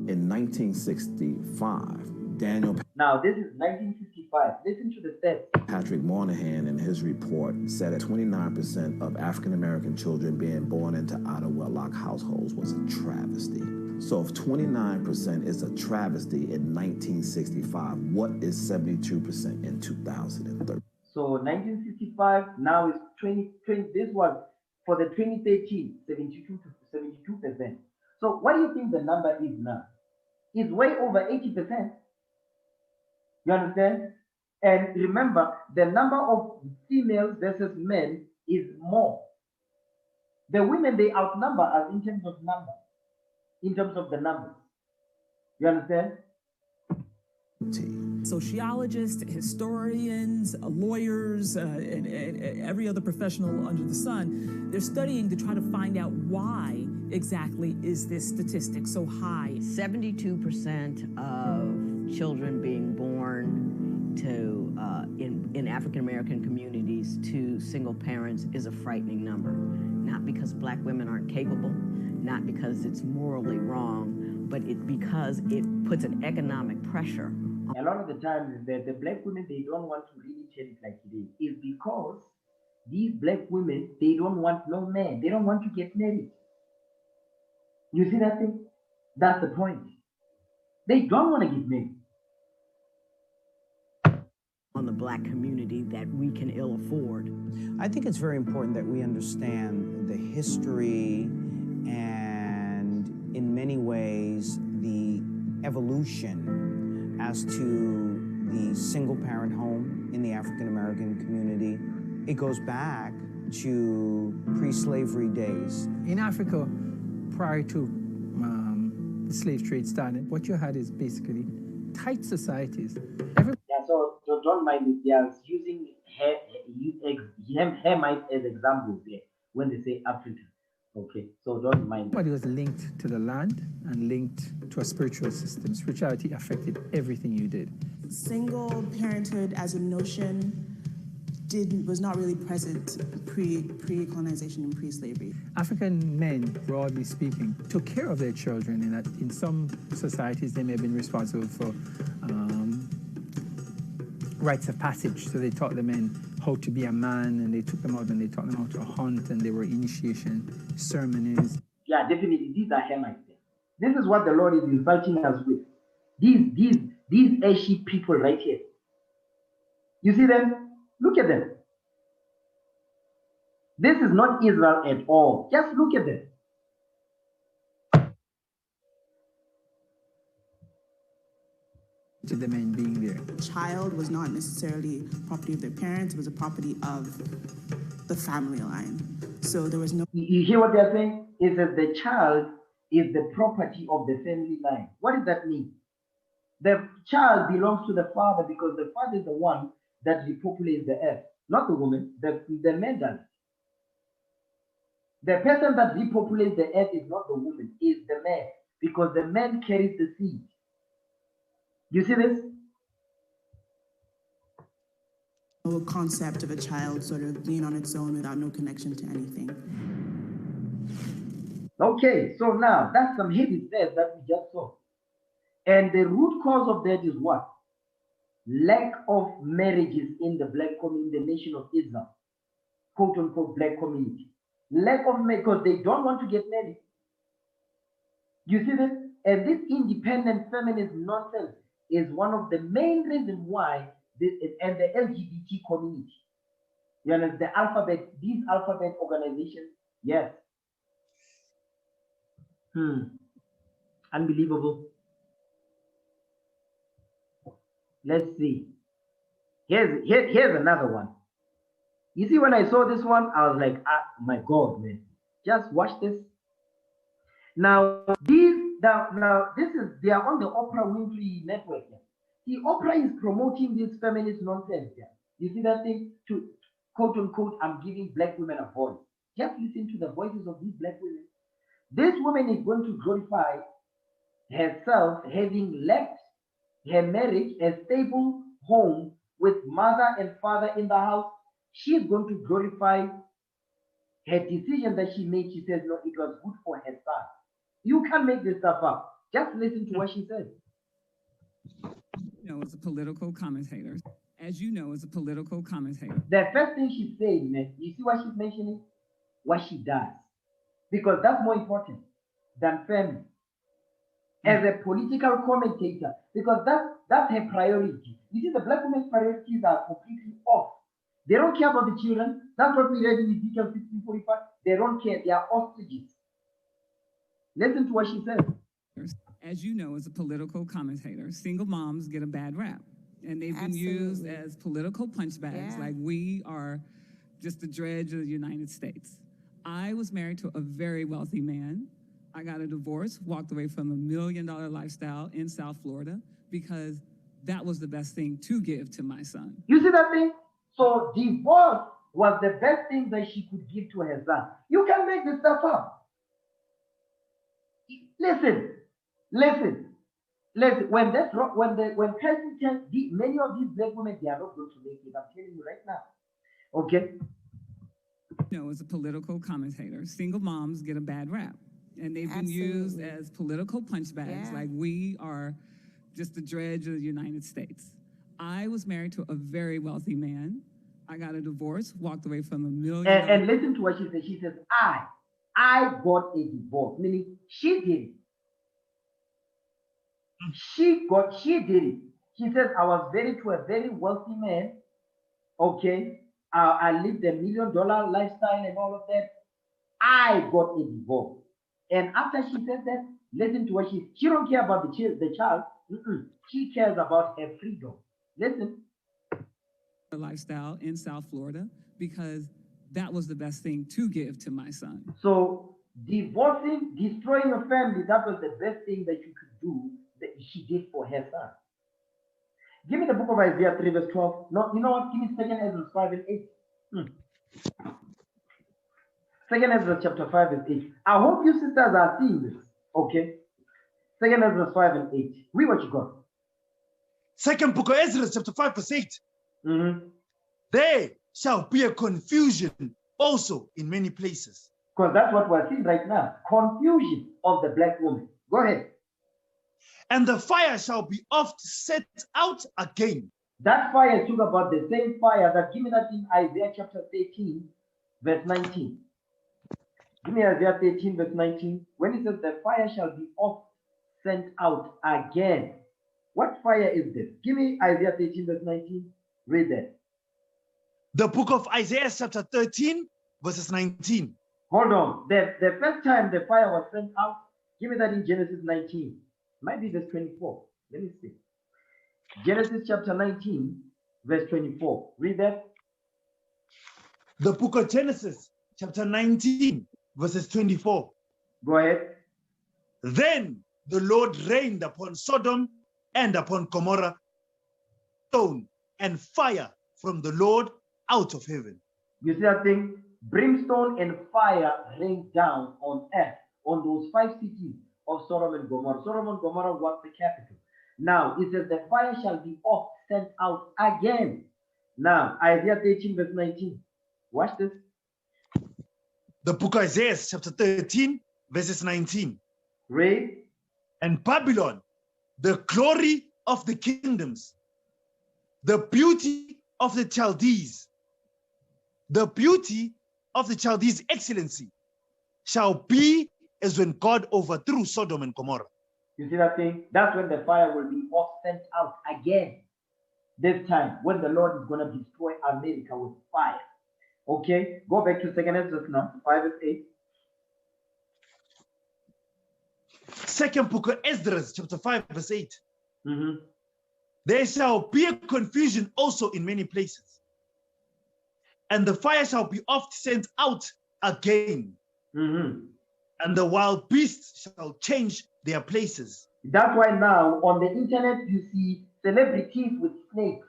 In 1965, Daniel Now this is 1955. Listen to the stats. Patrick Moynihan in his report said that 29% of African American children being born into out of wedlock households was a travesty. So if 29% is a travesty in 1965, what is 72% in 2030? So 1965 now is 20. This was for the 2013, 72%. So what do you think the number is now? It's way over 80%. You understand? And remember, the number of females versus men is more. The women, they outnumber us in terms of number, in terms of the numbers. You understand? Sociologists, historians, lawyers, and every other professional under the sun, they're studying to try to find out why exactly is this statistic so high. 72% of children being born to in African American communities to single parents is a frightening number. Not because black women aren't capable, not because it's morally wrong, but because it puts an economic pressure. A lot of the times the black women, they don't want to really tell it like it is. It's because these black women, they don't want no man. They don't want to get married. You see that thing? That's the point. They don't want to get married. On the black community that we can ill afford. I think it's very important that we understand the history and, in many ways, the evolution as to the single-parent home in the African-American community. It goes back to pre-slavery days. In Africa, prior to the slave trade started, what you had is basically tight societies. So don't mind if they are using Hamites as examples there when they say Africa. Okay, so don't mind. Everybody was linked to the land and linked to a spiritual system. Spirituality affected everything you did. Single parenthood as a notion was not really present pre-colonization and pre-slavery. African men, broadly speaking, took care of their children in that in some societies they may have been responsible for rites of passage. So they taught the men how to be a man, and they took them out and they taught them how to hunt, and they were initiation ceremonies. Yeah, definitely. These are Hamites. This is what the Lord is insulting us with. These Ashi people right here. You see them? Look at them. This is not Israel at all. Just look at them. To the men being there. The child was not necessarily property of their parents, it was a property of the family line. So there was no... You hear what they're saying? It says the child is the property of the family line. What does that mean? The child belongs to the father because the father is the one that repopulates the earth, not the woman, the man does. The person that repopulates the earth is not the woman, is the man, because the man carries the seed. You see this? No concept of a child sort of being on its own without no connection to anything. Okay, so now that's some heavy steps that we just saw. And the root cause of that is what? Lack of marriages in the black community, the nation of Islam, quote unquote black community. Lack of marriage because they don't want to get married. You see this? And this independent feminist nonsense is one of the main reasons why and the LGBT community. You know, the alphabet, these alphabet organizations, yes. Unbelievable. Let's see. Here's another one. You see, when I saw this one, I was like, my God, man. Just watch this. Now, they are on the Oprah Winfrey network. Yeah. See, Oprah is promoting this feminist nonsense. Yeah. You see that thing? To quote unquote, I'm giving black women a voice. Just listen to the voices of these black women. This woman is going to glorify herself having left her marriage, a stable home with mother and father in the house. She's going to glorify her decision that she made. She says, no, it was good for her son. You can't make this stuff up. Just listen to what she says. As a political commentator, the first thing she's saying, man, you see what she's mentioning? What she does. Because that's more important than family. As a political commentator, because that's her priority. You see, the black women's priorities are completely off. They don't care about the children. That's what we read in Ezekiel 16:45. They don't care. They are ostriches. Listen to what she says. As you know, as a political commentator, single moms get a bad rap. And they've been used as political punchbags, like we are just the dredge of the United States. I was married to a very wealthy man. I got a divorce, walked away from $1 million lifestyle in South Florida because that was the best thing to give to my son. You see that thing? So divorce was the best thing that she could give to her son. You can make this stuff up. Listen. When person tells many of these black women, they are not going to make it. I'm telling you right now. Okay. As a political commentator, single moms get a bad rap. And they've been used as political punchbags, like we are just the dredge of the United States. I was married to a very wealthy man. I got a divorce, walked away from $1 million. And listen to what she says. She says, I got a divorce, meaning she did it. She did it. She says, I was married to a very wealthy man. Okay. I lived $1 million lifestyle and all of that. I got a divorce. And after she said that, listen to what she don't care about the child. She cares about her freedom. Listen. Lifestyle in South Florida because that was the best thing to give to my son. So divorcing, destroying your family, that was the best thing that you could do that she did for her son. Give me the book of Isaiah 3 verse 12. No, you know what? Give me 2 Ezra 5 and 8. 2 Ezra chapter 5 and 8. I hope you sisters are seeing this. Okay. 2 Ezra 5 and 8. Read what you got. Second book of Ezra chapter 5 verse 8. There shall be a confusion also in many places. Because that's what we're seeing right now. Confusion of the black woman. Go ahead. And the fire shall be oft set out again. That fire talk about the same fire that, give me that in Isaiah chapter 13, verse 19. Give me Isaiah 13, verse 19. When it says the fire shall be oft sent out again. What fire is this? Give me Isaiah 13, verse 19. Read that. The book of Isaiah chapter 13, verses 19. Hold on. The first time the fire was sent out, give me that in Genesis 19. Might be verse 24. Let me see. Genesis chapter 19, verse 24. Read that. The book of Genesis chapter 19, verses 24. Go ahead. Then the Lord rained upon Sodom and upon Gomorrah stone and fire from the Lord out of heaven. You see that thing? Brimstone and fire rained down on earth, on those 5 cities of Sodom and Gomorrah. Sodom and Gomorrah was the capital. Now, it says the fire shall be oft sent out again. Now, Isaiah 13, verse 19. Watch this. The book of Isaiah, chapter 13, verses 19. Read. And Babylon, the glory of the kingdoms, the beauty of the Chaldees, the beauty of the Chaldees' excellency, shall be as when God overthrew Sodom and Gomorrah. You see that thing? That's when the fire will be off sent out again. This time, when the Lord is going to destroy America with fire. Okay, go back to 2nd Ezra now, 5 verse 8. Second book of Esdras, chapter 5, verse 8. There shall be a confusion also in many places, and the fire shall be oft sent out again, and the wild beasts shall change their places. That's why now on the internet you see celebrities with snakes.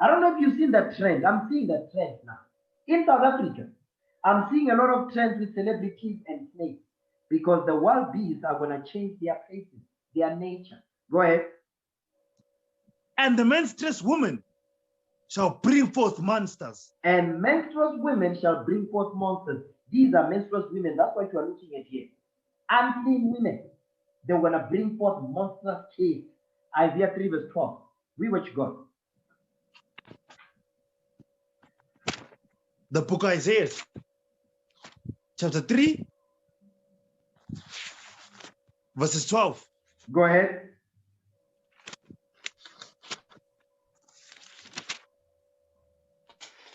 I don't know if you've seen that trend. I'm seeing that trend now. In South Africa, I'm seeing a lot of trends with celebrities and snakes because the wild beasts are going to change their places, their nature. Go ahead. And the menstruous woman shall bring forth monsters. And menstruous women shall bring forth monsters. These are menstruous women. That's what you are looking at here. Unclean women. They're going to bring forth monstrous kids. Isaiah 3 verse 12. Read what you got. The book of Isaiah, chapter 3, verses 12. Go ahead.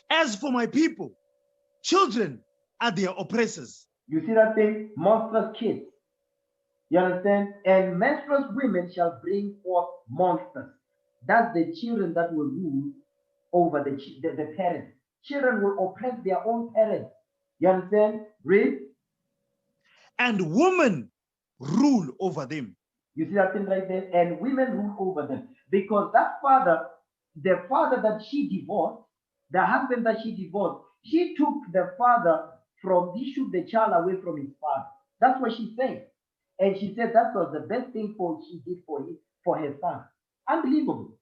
As for my people, children are their oppressors. You see that thing? Monstrous kids. You understand? And menstruous women shall bring forth monsters. That's the children that will rule over the parents. Children will oppress their own parents. You understand? Read. And women rule over them. You see that thing right there? And women rule over them. Because that father, the father that she divorced, the husband that she divorced, she took the father from, he took the child away from his father. That's what she said. And she said that was the best thing she did for her son. Unbelievable.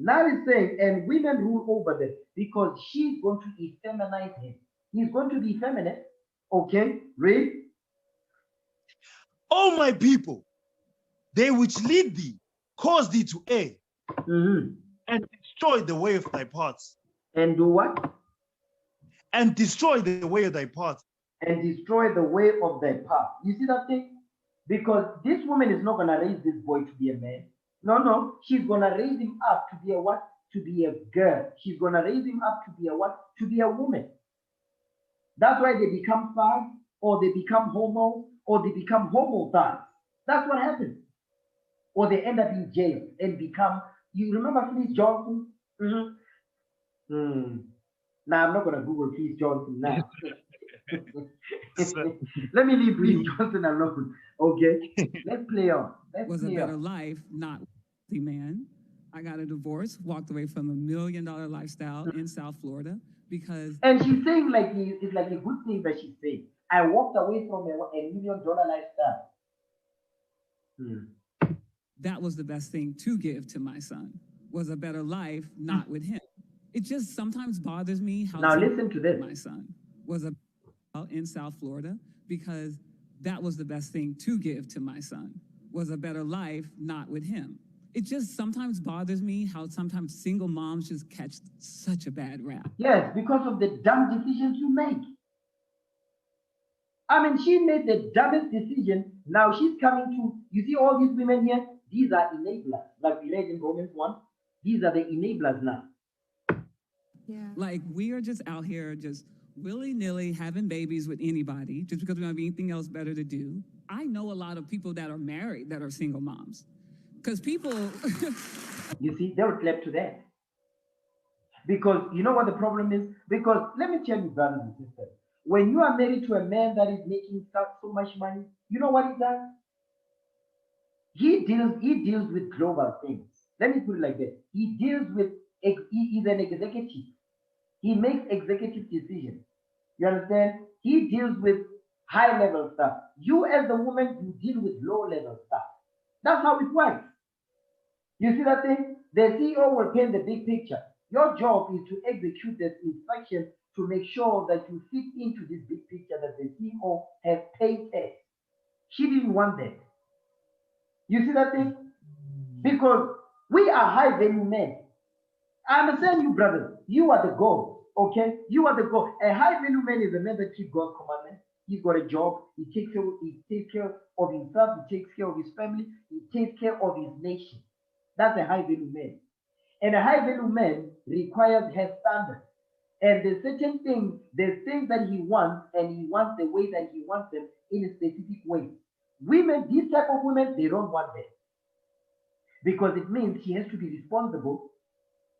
Now he's saying, and women rule over them because she's going to effeminize him. He's going to be effeminate. Okay, read. O my people, they which lead thee, cause thee to err, and destroy the way of thy paths. And do what? And destroy the way of thy paths. And destroy the way of thy path. You see that thing? Because this woman is not going to raise this boy to be a man. No. She's going to raise him up to be a what? To be a girl. She's going to raise him up to be a what? To be a woman. That's why they become fag, or they become homo, or they become homophobes. That's what happens. Or they end up in jail and become, you remember Fleece Johnson? Now I'm not going to Google Fleece Johnson now. Let me leave Fleece Johnson alone. Okay? Let's play on. Was a better life, not the man. I got a divorce, walked away from $1 million lifestyle in South Florida because. And she's saying like it's like a good thing that she's saying. I walked away from a $1 million lifestyle. That was the best thing to give to my son. Was a better life, not with him. It just sometimes bothers me how. Now listen to this. My son was in South Florida because that was the best thing to give to my son. Was a better life, not with him. It just sometimes bothers me how sometimes single moms just catch such a bad rap. Yes, because of the dumb decisions you make. I mean, she made the dumbest decision. Now she's coming to, you see all these women here? These are enablers. Like we read in Romans 1. These are the enablers now. Yeah. Like we are just out here just willy-nilly having babies with anybody just because we don't have anything else better to do. I know a lot of people that are married that are single moms. Because people... You see, they will clap to that. Because you know what the problem is? Because let me tell you, brothers and sisters, when you are married to a man that is making so much money, you know what he does? He deals with global things. Let me put it like that. He deals with, he is an executive. He makes executive decisions. You understand? He deals with high-level stuff. You as the woman, you deal with low-level stuff. That's how it works. You see that thing? The CEO will paint the big picture. Your job is to execute the instructions to make sure that you fit into this big picture that the CEO has painted. She didn't want that. You see that thing? Because we are high-value men. I understand you, brothers. You are the goal, okay? You are the goal. A high-value man is a man that keeps God's commandments. He's got a job. He takes care of himself. He takes care of his family. He takes care of his nation. That's a high-value man. And a high-value man has standards. And there's certain things, there's things that he wants, and he wants the way that he wants them in a specific way. Women, these type of women, they don't want that. Because it means she has to be responsible,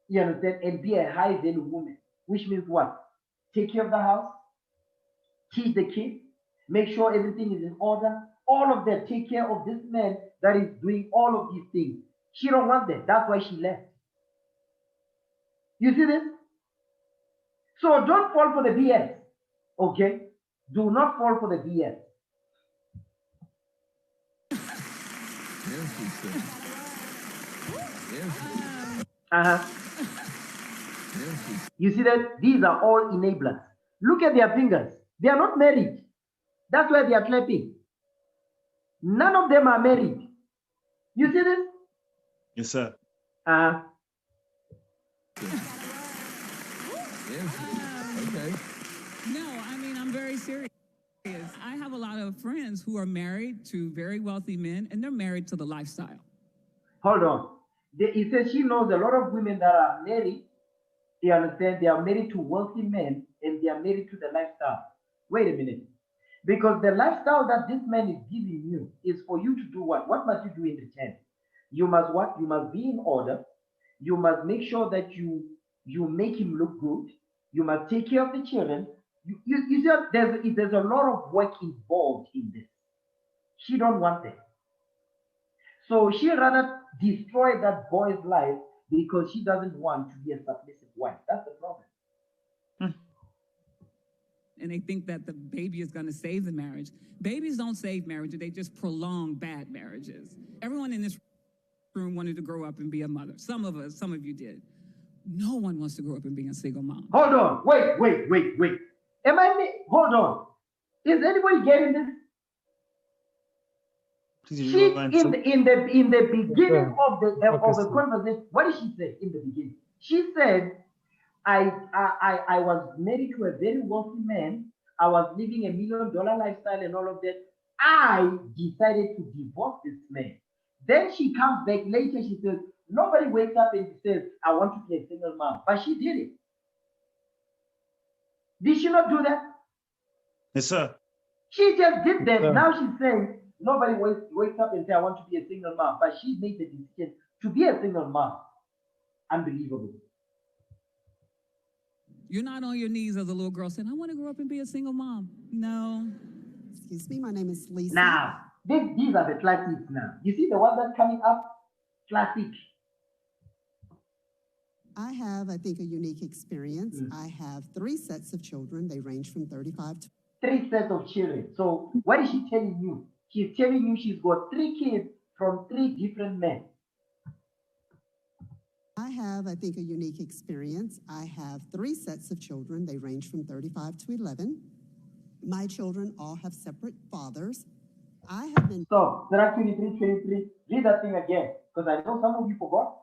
you understand, and be a high-value woman. Which means what? Take care of the house, teach the kids, make sure everything is in order. All of that, take care of this man that is doing all of these things. She don't want that. That's why she left. You see this? So don't fall for the BS. Okay? Do not fall for the BS. You see that? These are all enablers. Look at their fingers. They are not married. That's why they are clapping. None of them are married. You see this? Yes, sir. Okay. No, I mean, I'm very serious. I have a lot of friends who are married to very wealthy men, and they're married to the lifestyle. Hold on. He says she knows a lot of women that are married. They understand they are married to wealthy men, and they are married to the lifestyle. Wait a minute. Because the lifestyle that this man is giving you is for you to do what? What must you do in return? You must what? You must be in order. You must make sure that you make him look good. You must take care of the children. You see, there's a lot of work involved in this. She don't want that. So she rather destroy that boy's life because she doesn't want to be a submissive wife. That's the problem. And they think that the baby is going to save the marriage. Babies don't save marriages. They just prolong bad marriages. Everyone in this room wanted to grow up and be a mother. Some of you did. No one wants to grow up and be a single mom. Hold on. Wait. Hold on. Is anybody getting this? In the beginning of the conversation, what did she say in the beginning? She said, I was married to a very wealthy man. I was living $1 million lifestyle and all of that. I decided to divorce this man. Then she comes back later. She says, nobody wakes up and says, I want to be a single mom. But she did it. Did she not do that? Yes, sir. She just did that. Now she's saying, nobody wakes up and says, I want to be a single mom. But she made the decision to be a single mom. Unbelievable. You're not on your knees as a little girl saying, I want to grow up and be a single mom. No. Excuse me, my name is Lisa. Now, these are the classics now. You see the one that's coming up? Classic. I have, I think, a unique experience. I have 3 sets of children. They range from 35 to... 3 sets of children. So what is she telling you? She's telling you she's got 3 kids from 3 different men. I have, I think, a unique experience. I have 3 sets of children. They range from 35 to 11. My children all have separate fathers. I have been. So, Sirach 23:23. Read that thing again, because I know some of you forgot.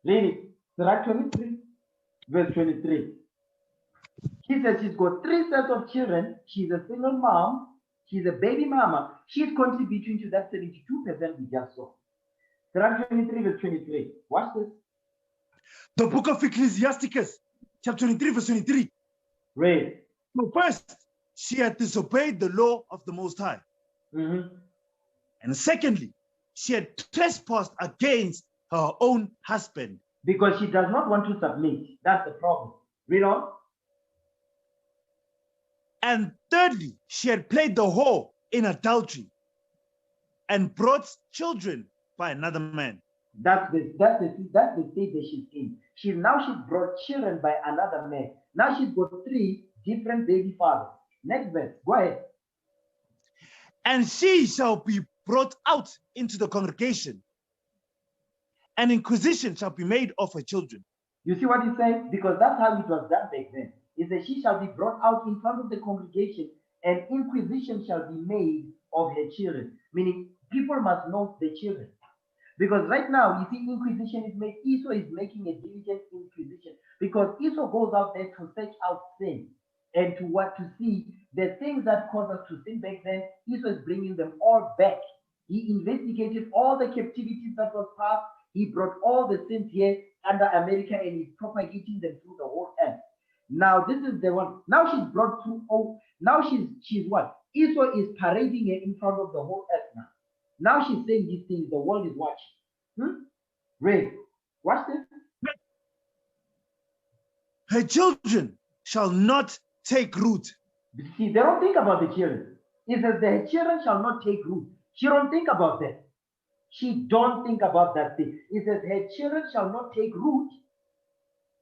Read it. Sirach 23, verse 23. She says she's got 3 sets of children. She's a single mom. She's a baby mama. She's contributing to that 72% we just saw. Sirach 23, verse 23. Watch this. The book of Ecclesiasticus, chapter 23, verse 23. Read. So first, she had disobeyed the law of the Most High. And secondly, she had trespassed against her own husband. Because she does not want to submit. That's the problem. Read on. And thirdly, she had played the whore in adultery and brought children by another man. That's the state that she's in. She's brought children by another man. Now she's got 3 different baby fathers. Next verse. Go ahead. And she shall be brought out into the congregation, and inquisition shall be made of her children. You see what he's saying? Because that's how it was done back then. He said she shall be brought out in front of the congregation, and inquisition shall be made of her children. Meaning people must know the children. Because right now, you see, inquisition is made. Esau is making a diligent inquisition. Because Esau goes out there to search out sin and to see the things that caused us to sin back then. Esau is bringing them all back. He investigated all the captivities that was past. He brought all the sins here under America, and he's propagating them through the whole earth. Now this is the one. Now she's brought through. Oh, now she's what? Esau is parading her in front of the whole earth now. Now she's saying these things. The world is watching. Read. Watch this. Her children shall not take root. See, they don't think about the children. It says their children shall not take root. She don't think about that. She don't think about that thing. It says her children shall not take root.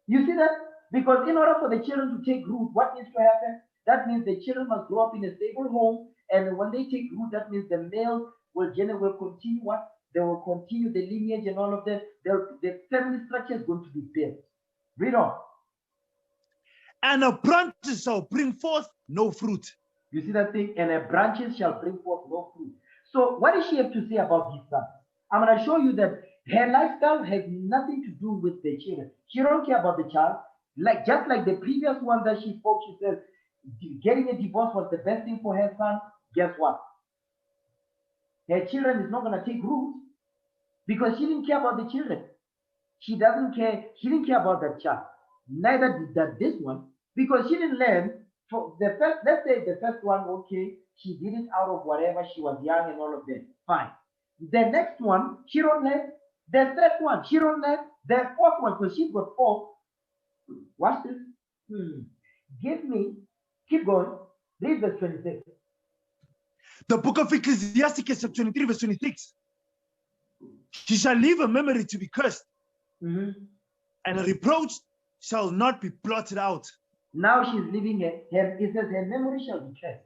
You see that? Because in order for the children to take root, what needs to happen? That means the children must grow up in a stable home, and when they take root, that means the male will continue what? They will continue the lineage and all of that. The family structure is going to be built. Read on. And her branches shall bring forth no fruit. You see that thing? And her branches shall bring forth no fruit. So what does she have to say about his son? I'm going to show you that her lifestyle has nothing to do with the children. She don't care about the child. Just like the previous one that she spoke, she says getting a divorce was the best thing for her son. Guess what? Her children is not going to take root because she didn't care about the children. She doesn't care. She didn't care about that child. Neither did this one, because she didn't learn. For the first, let's say the first one, okay, she did it out of whatever, she was young and all of that. Fine. The next one, she don't learn. The third one, she don't learn. The fourth one, because she's got 4. Watch this. Keep going. Read verse 26. The book of Ecclesiasticus, chapter 23, verse 26. She shall leave a memory to be cursed, and a reproach shall not be blotted out. Now she's leaving it says her memory shall be cursed.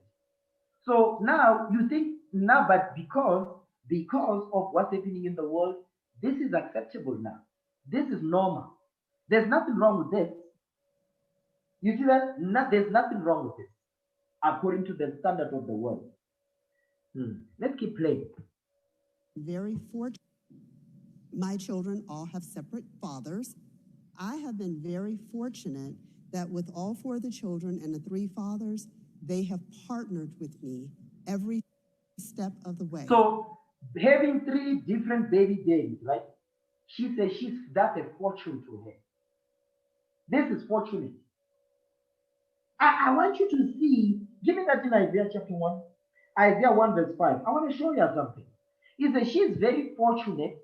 So now you think, but because of what's happening in the world, this is acceptable now. This is normal. There's nothing wrong with this. You see that? There's nothing wrong with this, according to the standard of the world. Let's keep playing. Very fortunate. My children all have separate fathers. I have been very fortunate that with all 4 of the children and the 3 fathers, they have partnered with me every step of the way. So having 3 different baby daddies, right? She says that's a fortune to her. This is fortunate. I want you to see, give me that in Isaiah chapter 1. Isaiah 1 verse 5. I want to show you something. It says she's very fortunate.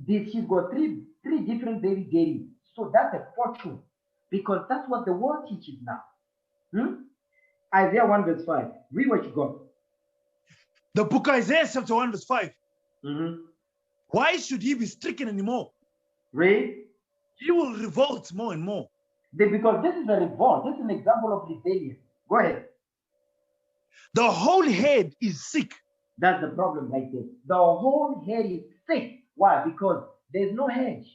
She's got 3 different baby daddies. So that's a fortune. Because that's what the world teaches now. Isaiah 1 verse 5. Read what you got. The book of Isaiah chapter 1 verse 5. Why should he be stricken anymore? Read. He will revolt more and more. Because this is a revolt. This is an example of rebellion. Go ahead. The whole head is sick. That's the problem right there. The whole head is sick. Why? Because there's no hedge.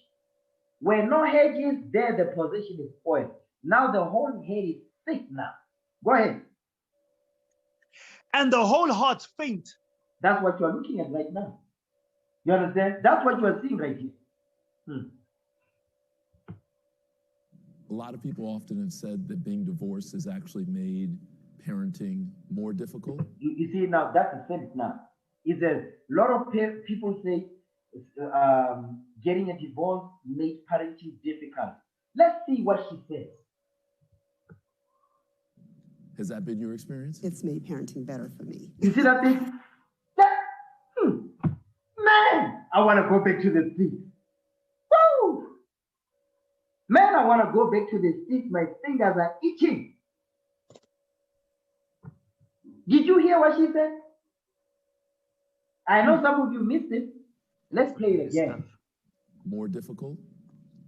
Where no hedge is, there the possession is spoiled. Now the whole head is sick now. Go ahead. and the whole heart faint. That's what you are looking at right now. You understand? That's what you are seeing right here. A lot of people often have said that being divorced has actually made parenting more difficult. You see, now that's the sense now. Is a lot of people say getting a divorce makes parenting difficult. Let's see what she says. Has that been your experience? It's made parenting better for me. You see that thing? Man, I want to go back to the street. Woo! Man, I want to go back to the street. My fingers are itching. Did you hear what she said? I know some of you missed it. Let's play it again. More difficult?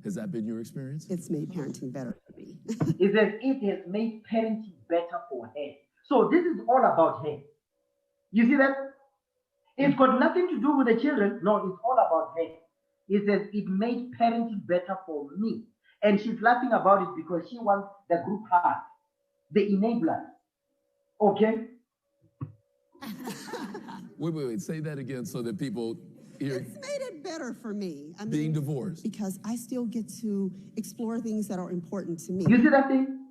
Has that been your experience? It's made parenting better for me. It says it has made parenting better for her. So this is all about her. You see that? It's got nothing to do with the children. No, it's all about her. It says it made parenting better for me. And she's laughing about it because she wants the group heart, the enabler. Okay? Wait. Say that again so that people hear. It's made it better for me. I mean, being divorced. Because I still get to explore things that are important to me. You see that thing?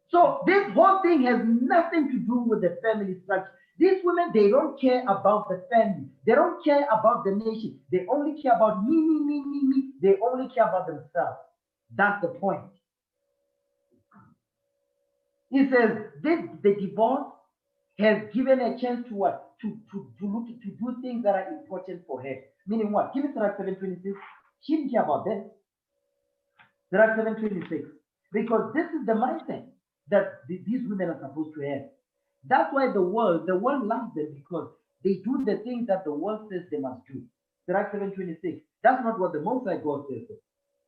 So this whole thing has nothing to do with the family structure. These women, they don't care about the family. They don't care about the nation. They only care about me. They only care about themselves. That's the point. He says the divorce has given a chance to what? To do things that are important for her. Meaning what? Give me Sirach 7:26. She didn't care about that. Sirach 7:26. Because this is the mindset that these women are supposed to have. That's why the world loves them, because they do the things that the world says they must do. Sirach 7:26. That's not what the Most High God says.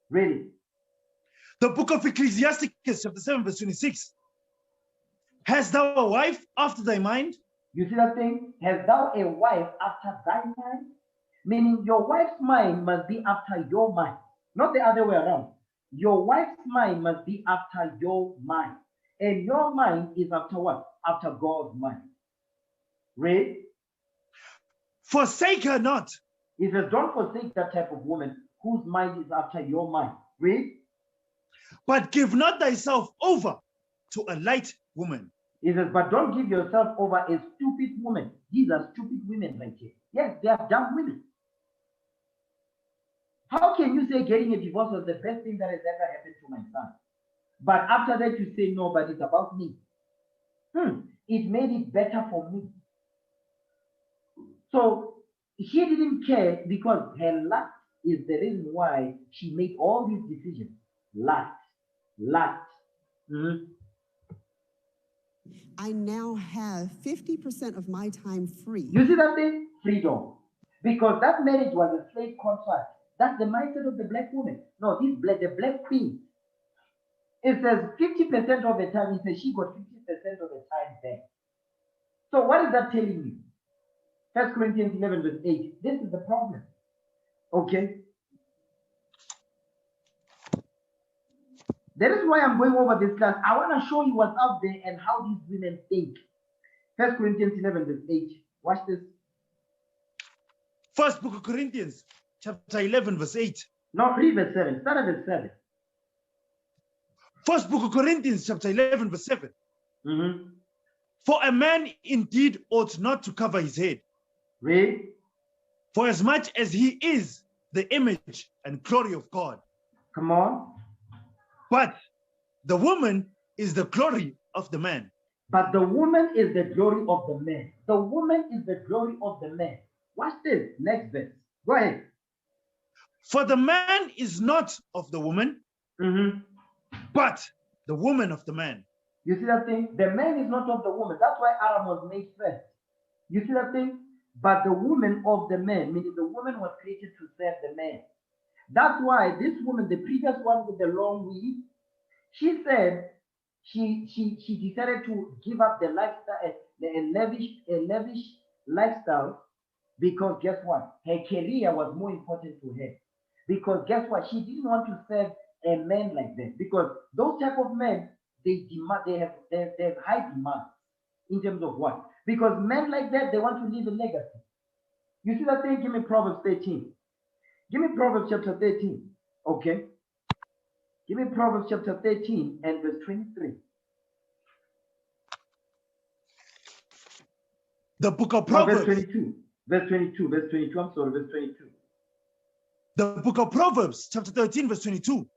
Really. The book of Ecclesiastes, chapter 7, verse 26. Hast thou a wife after thy mind? You see that thing? Hast thou a wife after thy mind? Meaning your wife's mind must be after your mind, not the other way around. Your wife's mind must be after your mind. And your mind is after what? After God's mind. Read. Forsake her not. He says, don't forsake that type of woman whose mind is after your mind. Read. But give not thyself over to a light woman. He says, but don't give yourself over a stupid woman. These are stupid women right here. Yes, they are dumb women. How can you say getting a divorce was the best thing that has ever happened to my son? But after that you say, no, but it's about me. It made it better for me. So she didn't care because her lust is the reason why she made all these decisions. Lust. I now have 50% of my time free. You see that thing? Freedom. Because that marriage was a slave contract. That's the mindset of the black woman. No, the black queen. It says 50% of the time, it says she got 50% of the time back. So what is that telling you? 1 Corinthians 11 verse 8. This is the problem. Okay? That is why I'm going over this class. I want to show you what's out there and how these women think. 1 Corinthians 11 verse 8. Watch this. First book of Corinthians, chapter 11 verse 8. No, read verse 7. Start at verse 7. First book of Corinthians, chapter 11 verse 7. For a man indeed ought not to cover his head. Read. For as much as he is the image and glory of God. Come on. But the woman is the glory of the man. But the woman is the glory of the man. The woman is the glory of the man. Watch this. Next verse. Go ahead. For the man is not of the woman, but the woman of the man. You see that thing? The man is not of the woman. That's why Adam was made first. You see that thing? But the woman of the man, meaning the woman was created to serve the man. That's why this woman, the previous one with the long weave, she said she decided to give up the lifestyle, a lavish lifestyle, because guess what? Her career was more important to her. Because guess what? She didn't want to serve a man like that. Because those type of men, they have high demand in terms of what? Because men like that, they want to leave a legacy. You see that thing? Give me Proverbs 13. Give me Proverbs chapter 13. Okay? Give me Proverbs chapter 13 and verse 23. The book of No, Proverbs. verse 22. Verse 22. Verse 22. I'm sorry, verse 22. The book of Proverbs, chapter 13, verse 22.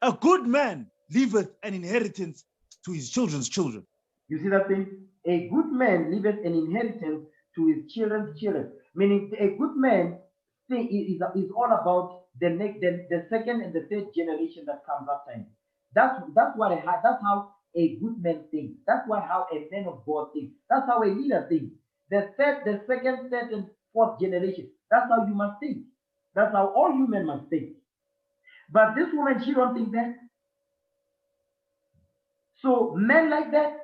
A good man leaveth an inheritance to his children's children. You see that thing? A good man leaveth an inheritance to his children's children. Meaning, a good man thing is all about the second and the third generation that comes after him. That's how a good man thinks. That's how a man of God thinks. That's how a leader thinks. The second, third, and fourth generation. That's how you must think. That's how all human must think. But this woman, she don't think that. So men like that,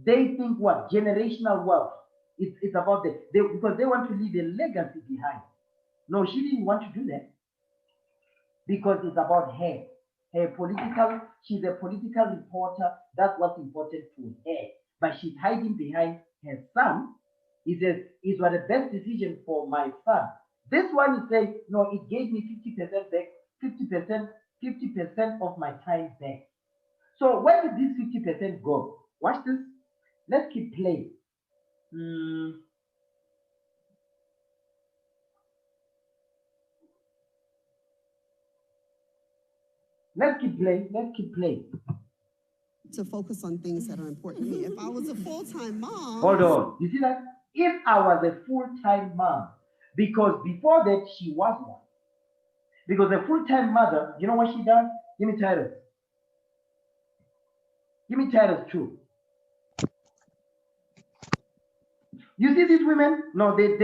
they think what? Generational wealth. It's about because they want to leave a legacy behind. No, she didn't want to do that. Because it's about her. She's a political reporter. That's what's important to her. But she's hiding behind her son. He says, it was the best decision for my son. This one is saying, no, it gave me 50% back, 50% of my time back. So where did this 50% go? Watch this. Let's keep playing. Let's keep playing. To focus on things that are important to me. If I was a full-time mom. Hold on. You see that? If I was a full-time mom, because before that she was one. Because a full-time mother, you know what she does? Give me Titus. Give me Titus 2. You see these women? No, they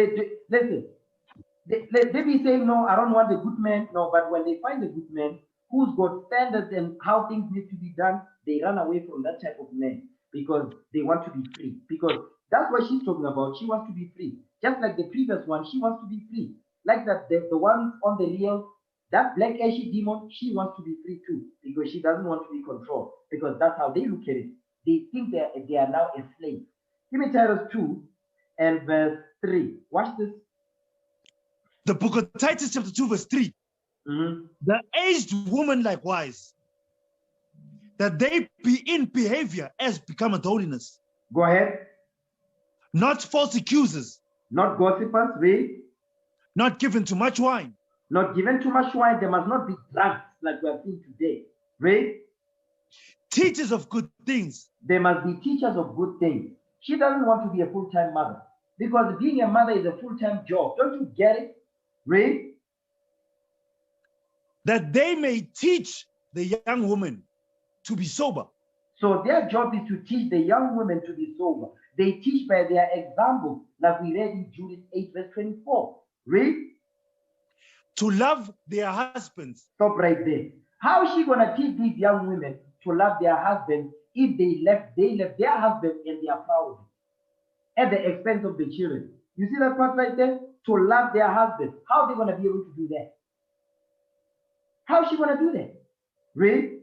listen. They be saying, no, I don't want a good man. No, but when they find a good man who's got standards and how things need to be done, they run away from that type of man because they want to be free. Because that's what she's talking about. She wants to be free. Just like the previous one, she wants to be free. Like that, the one on the real, that black ashy demon, she wants to be free too because she doesn't want to be controlled. Because that's how they look at it. They think they are now a slave. Give me Titus 2 and verse 3. Watch this. The book of Titus, chapter 2, verse 3. The aged woman likewise, that they be in behavior as becometh holiness. Go ahead. Not false accusers. Not gossipers, read. Not given to much wine. Not given too much wine. They must not be drunks like we are seeing today. Read. Teachers of good things. They must be teachers of good things. She doesn't want to be a full-time mother because being a mother is a full-time job. Don't you get it? Read. That they may teach the young woman to be sober. So their job is to teach the young women to be sober. They teach by their example, like we read in Jude 8, verse 24. Read. To love their husbands. Stop right there. How is she going to teach these young women to love their husbands if they left their husband and they are proud of it at the expense of the children? You see that part right there? To love their husband. How are they going to be able to do that? How is she going to do that? Read.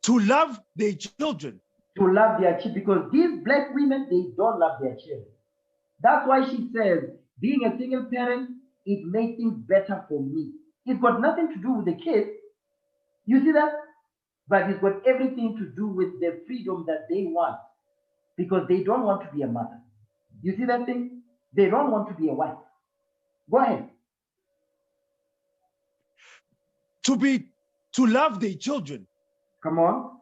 To love their children. To love their children. Because these black women, they don't love their children. That's why she says, being a single parent, it makes things better for me. It's got nothing to do with the kids. You see that? But it's got everything to do with the freedom that they want. Because they don't want to be a mother. You see that thing? They don't want to be a wife. Go ahead. To love their children. Come on.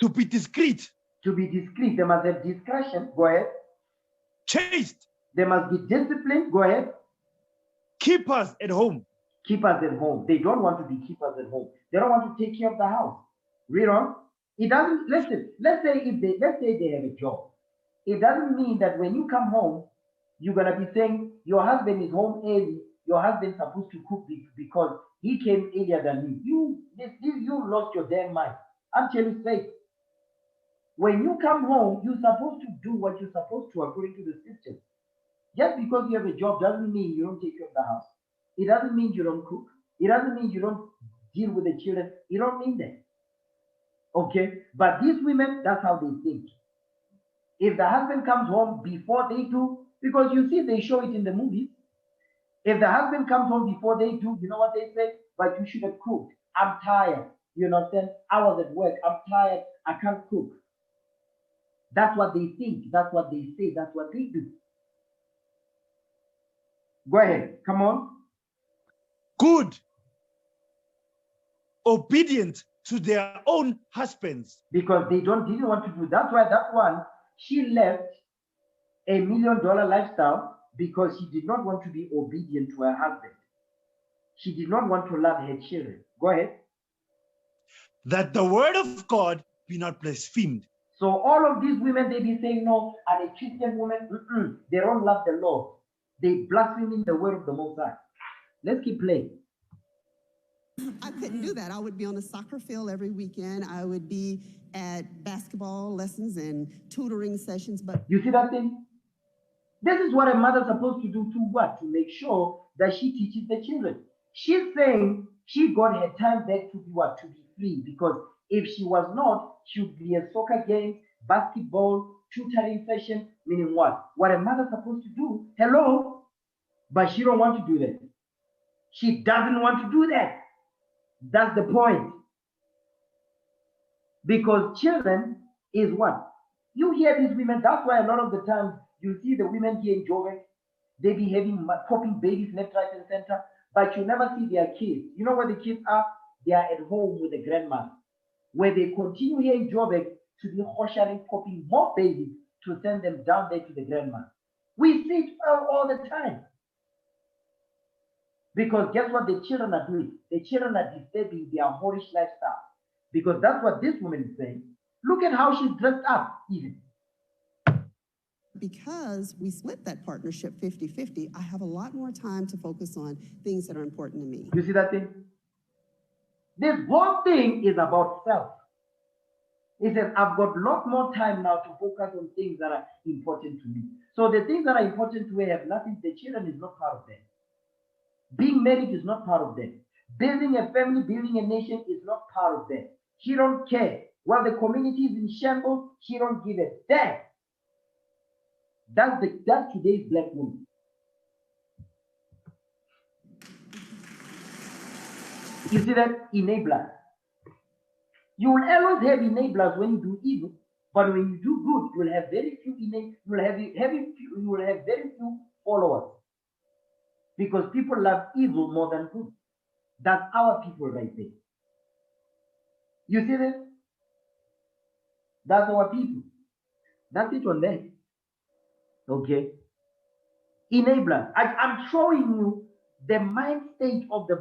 To be discreet. To be discreet. They must have discretion. Go ahead. Chaste. They must be disciplined. Go ahead. Keepers at home. Keepers at home. They don't want to be keepers at home. They don't want to take care of the house. Read on. It doesn't, listen, let's say they have a job. It doesn't mean that when you come home, you're going to be saying your husband is home early. Your husband's supposed to cook because he came earlier than you. You lost your damn mind. I'm telling you straight. When you come home, you're supposed to do what you're supposed to according to the system. Just because you have a job doesn't mean you don't take care of the house. It doesn't mean you don't cook. It doesn't mean you don't deal with the children. It don't mean that. Okay? But these women, that's how they think. If the husband comes home before they do, because you see they show it in the movies. If the husband comes home before they do, you know what they say? But you should have cooked. I'm tired. You understand? I was at work. I'm tired. I can't cook. That's what they think. That's what they say. That's what they do. Go ahead. Come on. Good. Obedient to their own husbands. Because they didn't want to do. That's why that one, she left $1 million lifestyle because she did not want to be obedient to her husband. She did not want to love her children. Go ahead. That the word of God be not blasphemed. So all of these women, they be saying, no, I'm a Christian woman. They don't love the Lord. They blaspheming the word of the Most High. Let's keep playing. I couldn't do that. I would be on a soccer field every weekend. I would be at basketball lessons and tutoring sessions. But you see that thing? This is what a mother's supposed to do to what? To make sure that she teaches the children. She's saying she got her time back to be what? To be free. Because if she was not, she would be a soccer game, basketball, tutoring session, meaning what? What a mother's supposed to do. Hello? But she don't want to do that. She doesn't want to do that. That's the point. Because children is what? You hear these women, that's why a lot of the times you see the women here in Joburg, they be having popping babies left, right, and center, but you never see their kids. You know where the kids are? They are at home with the grandma. Where they continue here in Joburg to be hoshering, popping more babies to send them down there to the grandma. We see it all the time. Because guess what the children are doing? The children are disturbing their whorish lifestyle. Because that's what this woman is saying. Look at how she's dressed up, even. Because we split that partnership 50-50, I have a lot more time to focus on things that are important to me. You see that thing? This whole thing is about self. He says, I've got a lot more time now to focus on things that are important to me. So the things that are important to her have nothing, the children is not part of them. Being married is not part of them. Building a family, building a nation is not part of them. She don't care. While the community is in shambles, she don't give a damn. That's today's black woman. You see that? Enablers. You will always have enablers when you do evil, but when you do good, you will have very few you will have very few followers. Because people love evil more than good. That's our people right there. You see this? That's our people. That's it on there. Okay. Enablers. I'm showing you the mind state of the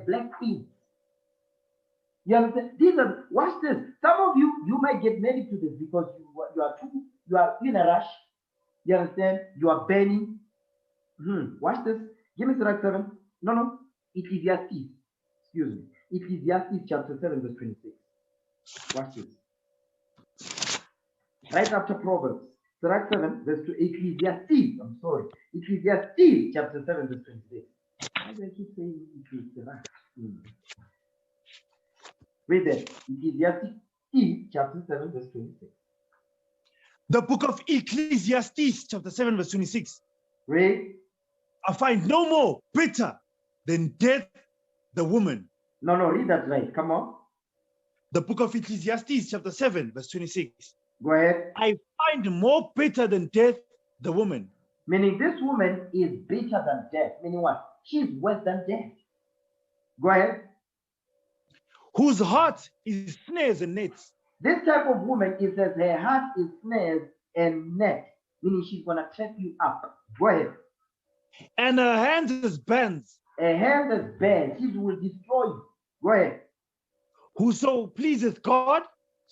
black queens. You understand? Watch this. Some of you might get married to this because you are in a rush. You understand? You are burning. Watch this. Give me Sirach 7. No. Ecclesiastes. Excuse me. Ecclesiastes chapter 7 verse 26. Watch this. Right after Proverbs. Sirach 7 verse 2. Ecclesiastes. I'm sorry. Ecclesiastes chapter 7 verse 26. Why do I keep saying Ecclesiastes? Read that. Ecclesiastes chapter 7 verse 26. The book of Ecclesiastes chapter 7 verse 26. Read. I find no more bitter than death the woman. No, read that right. Come on. The book of Ecclesiastes chapter 7 verse 26. Go ahead. I find more bitter than death the woman. Meaning this woman is bitter than death. Meaning what? She's worse than death. Go ahead. Whose heart is snares and nets. This type of woman, it says her heart is snares and net. Meaning she's going to trap you up. Go ahead. And her hands is bands. Her hands is bands. She will destroy you. Go ahead. Whoso pleaseth God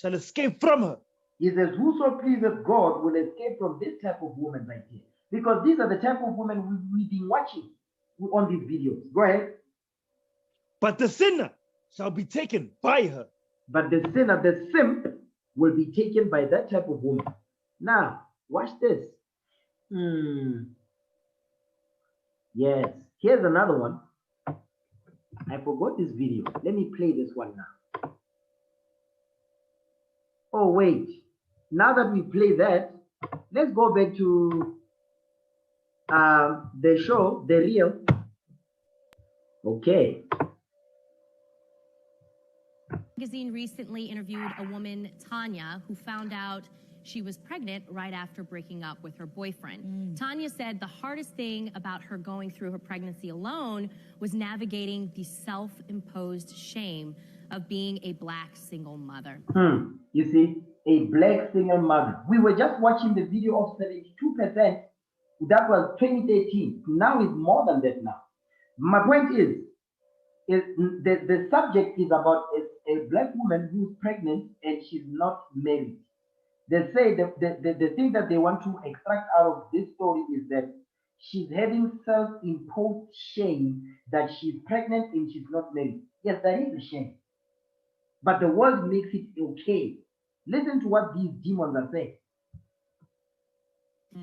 shall escape from her. He says, whoso pleaseth God will escape from this type of woman right here. Because these are the type of women we've been watching on these videos. Go ahead. But the sinner shall be taken by her. But the sinner, the simp, will be taken by that type of woman. Now, watch this. Yes, here's another one. I forgot this video. Let me play this one now. Oh, wait. Now that we play that, let's go back to the show, The Real. Okay. Magazine recently interviewed a woman, Tanya, who found out she was pregnant right after breaking up with her boyfriend. Tanya said the hardest thing about her going through her pregnancy alone was navigating the self-imposed shame of being a Black single mother. You see, a Black single mother. We were just watching the video of 72%. That was 2013. Now it's more than that now. My point is the subject is about a Black woman who's pregnant and she's not married. They say the thing that they want to extract out of this story is that she's having self-imposed shame that she's pregnant and she's not married. Yes, that is a shame. But the world makes it okay. Listen to what these demons are saying.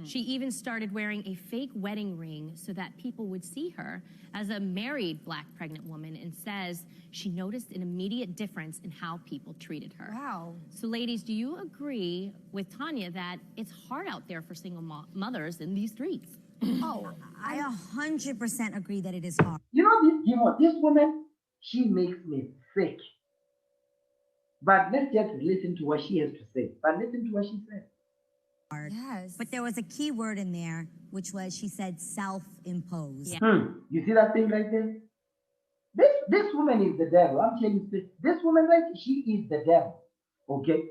She even started wearing a fake wedding ring so that people would see her as a married Black pregnant woman, and says she noticed an immediate difference in how people treated her. Wow. So ladies, do you agree with Tanya that it's hard out there for single mothers in these streets? Oh, I 100% agree that it is hard. You know this demon, this woman, she makes me sick. But let's just listen to what she has to say. But listen to what she said. Yes. But there was a key word in there, which was, she said, self-imposed. You see that thing right there? This woman is the devil. I'm telling you, this woman right here, she is the devil. Okay?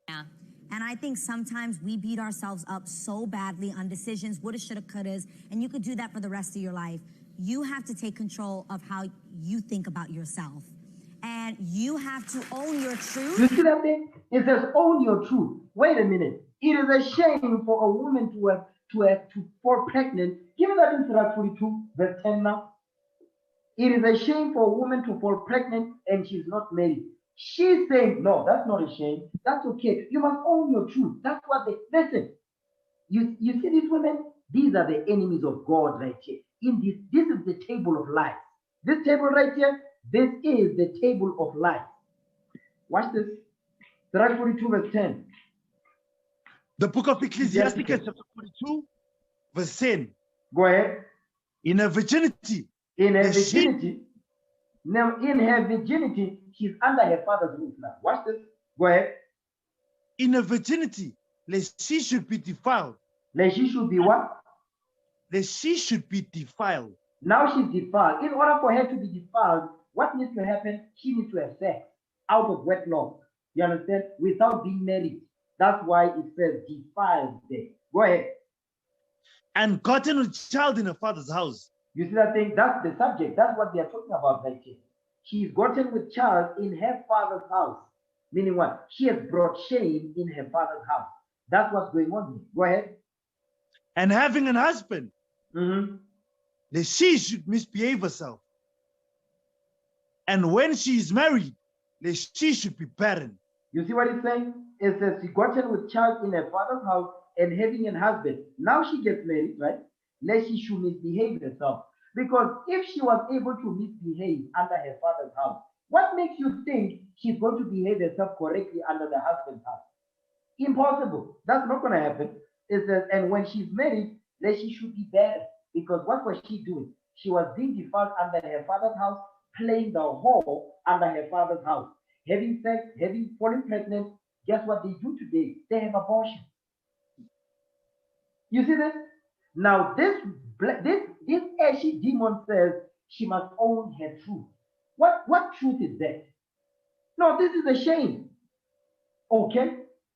Yeah. And I think sometimes we beat ourselves up so badly on decisions, woulda, shoulda, couldas, and you could do that for the rest of your life. You have to take control of how you think about yourself. And you have to own your truth. You see that thing? It says own your truth. Wait a minute. It is a shame for a woman to fall pregnant. Give me that in Surah 42, verse 10 now. It is a shame for a woman to fall pregnant and she's not married. She's saying, no, that's not a shame. That's okay. You must own your truth. That's what they listen. You see these women? These are the enemies of God right here. This is the table of life. This table right here, this is the table of life. Watch this. Surah 42, verse 10. The book of Ecclesiastes, chapter 42, verse 10. Go ahead. In her virginity. In her virginity. Now, in her virginity, she's under her father's roof now. Watch this. Go ahead. In her virginity, lest she should be defiled. Lest she should be what? Lest she should be defiled. Now she's defiled. In order for her to be defiled, what needs to happen? She needs to have sex out of wedlock. You understand? Without being married. That's why it says defiled there. Go ahead. And gotten a child in her father's house. You see that thing? That's the subject. That's what they are talking about right here. She's gotten with child in her father's house. Meaning what? She has brought shame in her father's house. That's what's going on here. Go ahead. And having an husband. That she should misbehave herself. And when she is married, that she should be barren. You see what it's saying? It says she gotten with child in her father's house and having a husband. Now she gets married, right? Lest she should misbehave herself. Because if she was able to misbehave under her father's house, what makes you think she's going to behave herself correctly under the husband's house? Impossible. That's not going to happen. It says, and when she's married, lest she should be barren. Because what was she doing? She was being defiled under her father's house, playing the whore under her father's house, having sex, falling pregnant. Guess what they do today? They have abortion. You see this? Now this ashy demon says she must own her truth. What truth is that? No, this is a shame. Okay?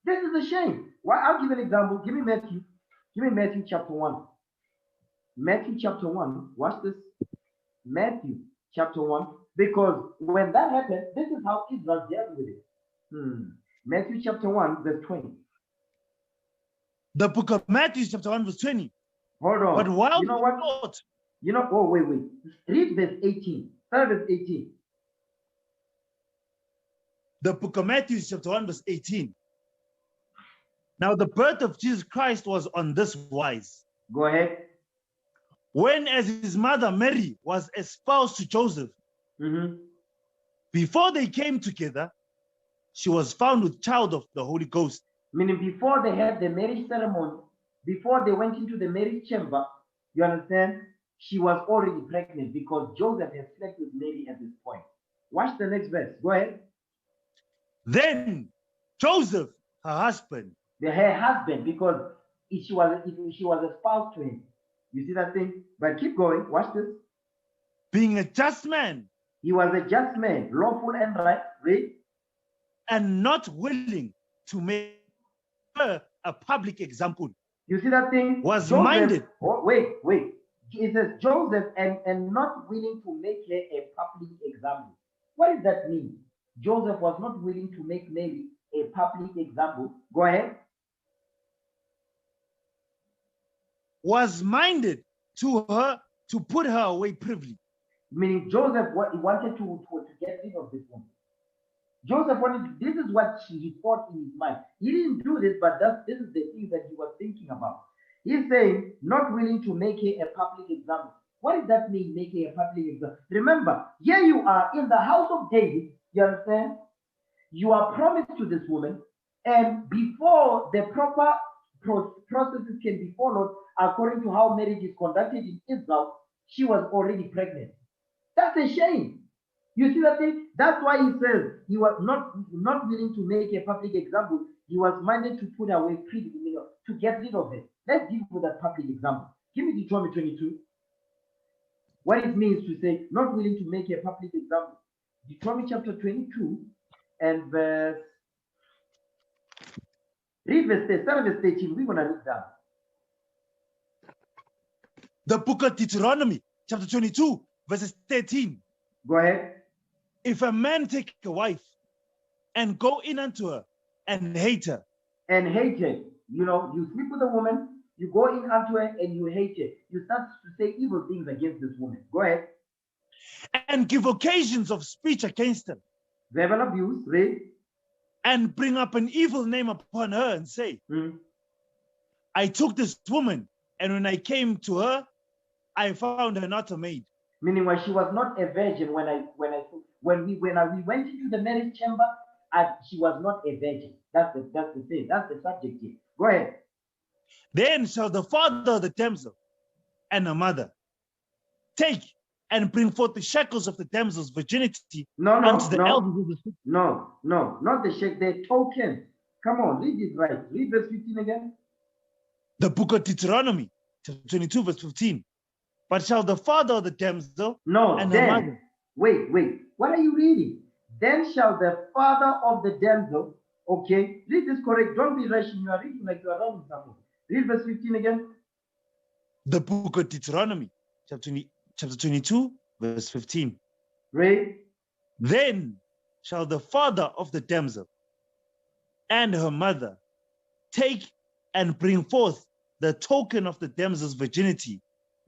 This is a shame. Well, I'll give an example. Give me Matthew chapter 1. Matthew chapter 1. Watch this. Matthew chapter 1. Because when that happened, this is how Israel dealt with it. Matthew chapter 1, verse 20. The book of Matthew chapter 1, verse 20. Hold on. But while you know what? Wait. Read verse 18. Start verse 18. The book of Matthew chapter 1, verse 18. Now the birth of Jesus Christ was on this wise. Go ahead. When as his mother Mary was espoused to Joseph, before they came together, she was found with child of the Holy Ghost. Meaning before they had the marriage ceremony, before they went into the marriage chamber, you understand, she was already pregnant because Joseph had slept with Mary at this point. Watch the next verse. Go ahead. Then Joseph, her husband. Her husband, because she was a spouse to him. You see that thing? But keep going. Watch this. Being a just man. He was a just man, lawful and right. Read. And not willing to make her a public example. You see that thing? Was Joseph, minded. Oh, wait. It says Joseph and not willing to make her a public example. What does that mean? Joseph was not willing to make Mary a public example. Go ahead. Was minded to her to put her away privily. Meaning Joseph wanted to get rid of this woman. Joseph wanted to, this is what he thought in his mind. He didn't do this, but this is the thing that he was thinking about. He's saying, not willing to make her a public example. What does that mean, make her a public example? Remember, here you are in the house of David, you understand? You are promised to this woman, and before the proper processes can be followed, according to how marriage is conducted in Israel, she was already pregnant. That's a shame. You see that thing? That's why he says he was not willing to make a public example. He was minded to put away previously, to get rid of it. Let's deal with that public example. Give me Deuteronomy 22. What it means to say not willing to make a public example. Deuteronomy chapter 22 and verse. Read verse 13. We're going to read down. The book of Deuteronomy, chapter 22, verses 13. Go ahead. If a man take a wife and go in unto her and hate her. And hate her. You know, you sleep with a woman, you go in unto her and you hate her. You start to say evil things against this woman. Go ahead. And give occasions of speech against her. Verbal abuse, read. And bring up an evil name upon her and say, I took this woman, and when I came to her, I found her not a maid. Meaning when she was not a virgin, when we went into the marriage chamber, she was not a virgin. That's the thing. That's the subject here. Go ahead. Then shall the father of the damsel and her mother take and bring forth the shackles of the damsel's virginity unto the elders of the city. No, not the shackles, the token. Come on, read it right. Read verse 15 again. The book of Deuteronomy, chapter 22, verse 15. But shall the father of the damsel and her mother. Wait. What are you reading? Then shall the father of the damsel, okay, read this correct. Don't be rushing. You are reading like you are running something. Read verse 15 again. The book of Deuteronomy, chapter 22, verse 15. Read. Then shall the father of the damsel and her mother take and bring forth the token of the damsel's virginity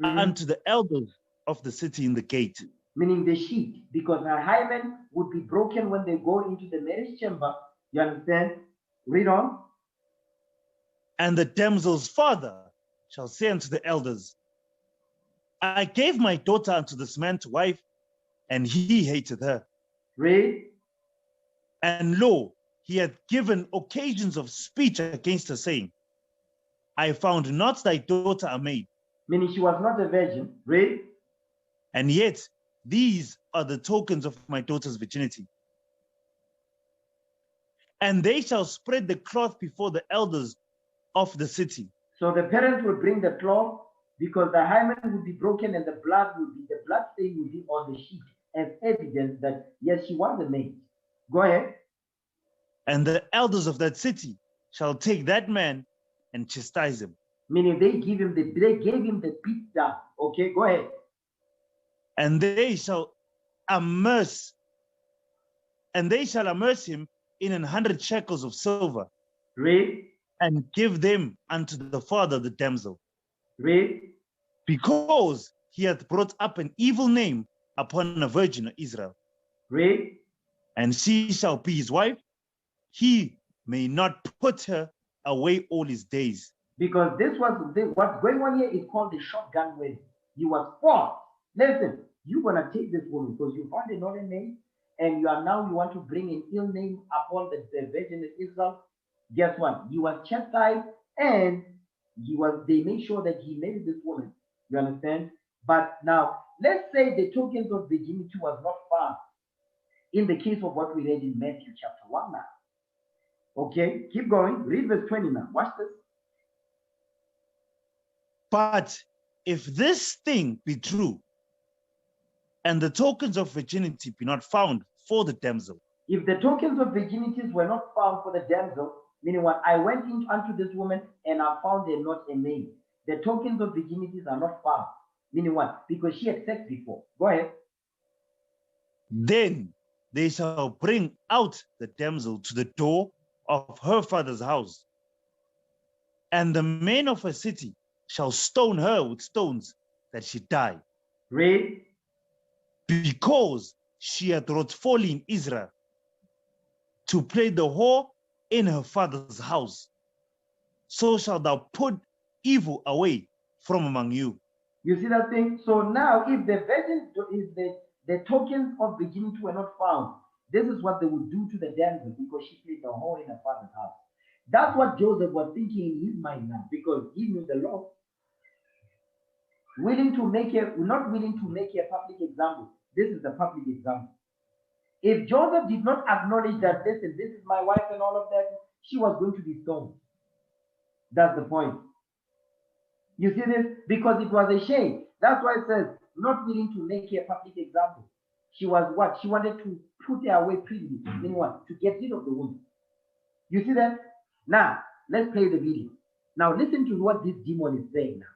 unto the elders of the city in the gate. Meaning the sheet, because her hymen would be broken when they go into the marriage chamber. You understand? Read on. And the damsel's father shall say unto the elders, I gave my daughter unto this man to wife, and he hated her. Read. And lo, he hath given occasions of speech against her, saying, I found not thy daughter a maid. Meaning she was not a virgin. Read. And yet these are the tokens of my daughter's virginity. And they shall spread the cloth before the elders of the city. So the parents will bring the cloth, because the hymen would be broken and the blood stain would be on the sheet as evidence that yes, she was a maid. Go ahead. And the elders of that city shall take that man and chastise him. Meaning they gave him the beat down. Okay, go ahead. And they shall immerse him in 100 shekels of silver. Read. And give them unto the father of the damsel. Read. Because he hath brought up an evil name upon a virgin of Israel. Read. And she shall be his wife. He may not put her away all his days. Because what's going on here is called the shotgun wedding. You was forced. Listen, you're going to take this woman because you found another name, and you want to bring an ill name upon the virgin of Israel. guess what? He was chastised, and they made sure that he married this woman. You understand? But now, let's say the tokens of virginity was not found in the case of what we read in Matthew chapter 1 now. Okay, keep going. Read verse 20 now. Watch this. But if this thing be true, and the tokens of virginity be not found for the damsel. If the tokens of virginities were not found for the damsel, meaning what? I went unto this woman and I found her not a maid. The tokens of virginities are not found. Meaning what? Because she had sex before. Go ahead. Then they shall bring out the damsel to the door of her father's house, and the men of her city shall stone her with stones that she die. Read. Because she hath wrought folly in Israel, to play the whore in her father's house. So shalt thou put evil away from among you. You see that thing? So now, if the virgin, if the tokens of virginity were not found, this is what they would do to the damsel, because she played the whore in her father's house. That's what Joseph was thinking in his mind now, because he knew the law. Not willing to make a public example. This is the public example. If Joseph did not acknowledge that, listen, this is my wife and all of that, she was going to be stoned. That's the point. You see this? Because it was a shame. That's why it says, not willing to make a public example. She was what? She wanted to put her away privily. Meaning what? To get rid of the woman. You see that? Now, let's play the video. Now, listen to what this demon is saying now.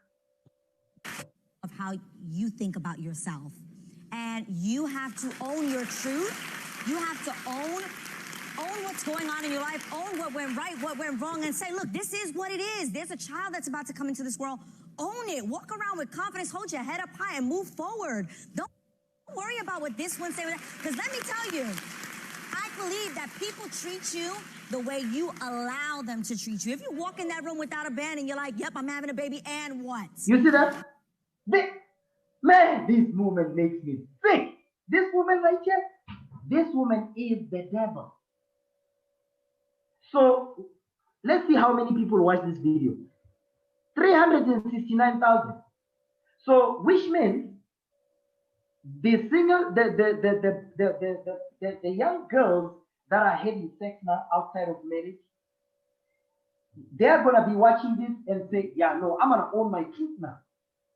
Of how you think about yourself. And you have to own your truth. You have to own what's going on in your life, own what went right, what went wrong, and say, look, this is what it is. There's a child that's about to come into this world. Own it. Walk around with confidence. Hold your head up high and move forward. Don't worry about what this one say. Because let me tell you, I believe that people treat you the way you allow them to treat you. If you walk in that room without a band and you're like, yep, I'm having a baby, and what? You see that? Man, this woman makes me sick. This woman right here, this woman is the devil. So let's see how many people watch this video. 369,000. So which means the young girls that are having sex now outside of marriage, they're gonna be watching this and say, yeah, no, I'm gonna own my truth now.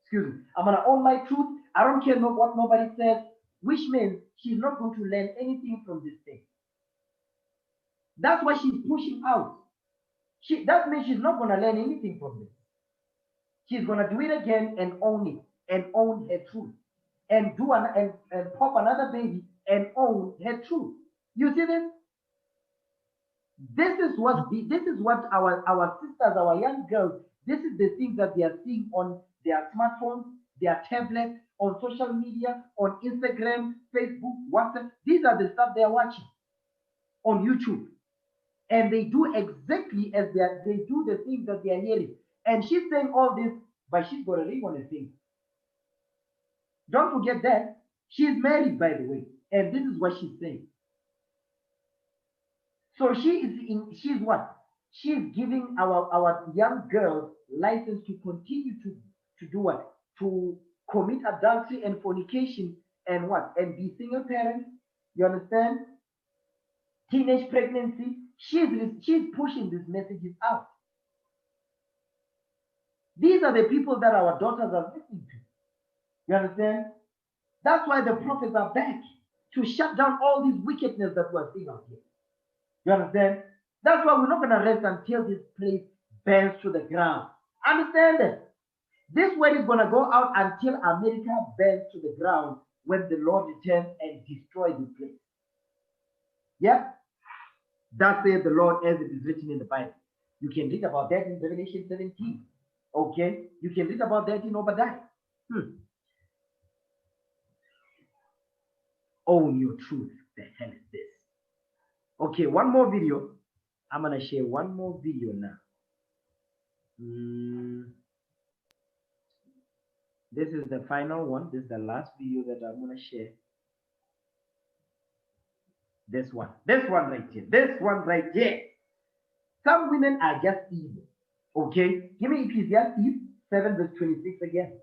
Excuse me, I'm gonna own my truth. I don't care what nobody says, which means she's not going to learn anything from this thing. That's why she's pushing out. That means she's not going to learn anything from this. She's going to do it again and own it, and own her truth, and and pop another baby and own her truth. You see this? This is what our sisters, our young girls, this is the things that they are seeing on their smartphones, their tablets, on social media, on Instagram, Facebook, WhatsApp. These are the stuff they are watching on YouTube. And they do exactly as they do the things that they are hearing. And she's saying all this, but she's got a ring on her finger. Don't forget that. She's married, by the way. And this is what she's saying. So she's what? She's giving our young girls license to continue to do what? To commit adultery and fornication and what? And be single parents. You understand? Teenage pregnancy. She's pushing these messages out. These are the people that our daughters are listening to. You understand? That's why the prophets are back to shut down all this wickedness that we're seeing out here. You understand? That's why we're not going to rest until this place burns to the ground. Understand that? This word is going to go out until America burns to the ground when the Lord returns and destroys this place. Yeah? That says the Lord as it is written in the Bible. You can read about that in Revelation 17. Okay? You can read about that in Obadiah. Own your truth. The hell is this? Okay, one more video. I'm going to share one more video now. This is the final one. This is the last video that I'm going to share. This one right here. This one right here. Some women are just evil. Okay? Give me Ecclesiastes 7 verse 26 again.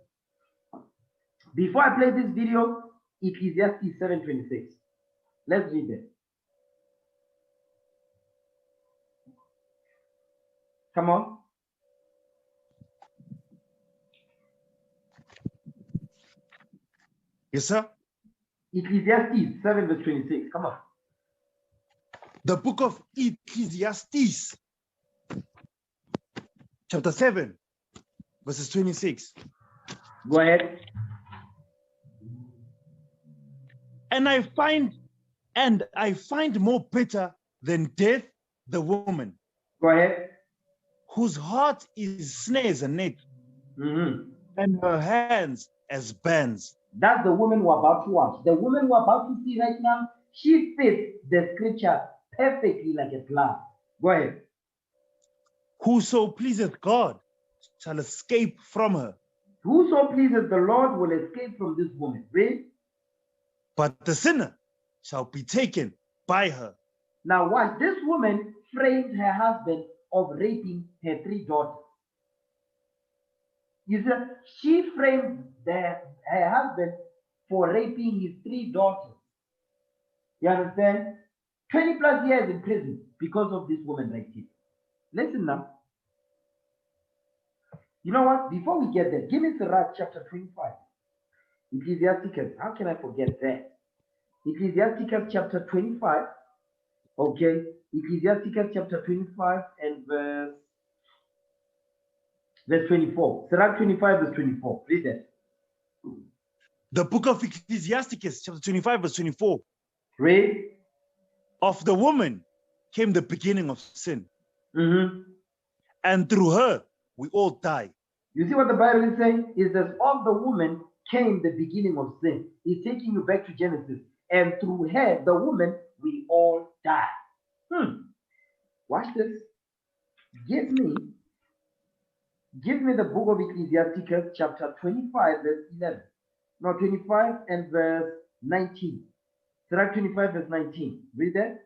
Before I play this video, Ecclesiastes 7:26. Let's read it. Come on. Yes, sir. Ecclesiastes 7 verse 26. Come on. The book of Ecclesiastes, chapter 7, verses 26. Go ahead. And I find more bitter than death the woman. Go ahead. Whose heart is snares and net, and her hands as bands. That's the woman we're about to watch. The woman we're about to see right now, she fits the scripture perfectly like a glove. Go ahead. Whoso pleaseth God shall escape from her. Whoso pleases the Lord will escape from this woman. Read. But the sinner shall be taken by her. Now watch. This woman framed her husband of raping her 3 daughters. You see, she framed her husband for raping his 3 daughters. You understand? 20 plus years in prison because of this woman right here. Listen now. You know what? Before we get there, give me Sirach chapter 25. Ecclesiasticus. How can I forget that? Ecclesiasticus chapter 25. Okay. Ecclesiasticus chapter 25 and verse 24. Sirach 25 verse 24. Read that. The book of Ecclesiasticus chapter 25 verse 24. Read. Of the woman came the beginning of sin. And through her we all die. You see what the Bible is saying? Is that of the woman came the beginning of sin. It's taking you back to Genesis. And through her, the woman, we all die. Watch this. Give me the book of Ecclesiasticus chapter 25 verse 11. No, 25 and verse 19. Sirach 25 verse 19. Read that.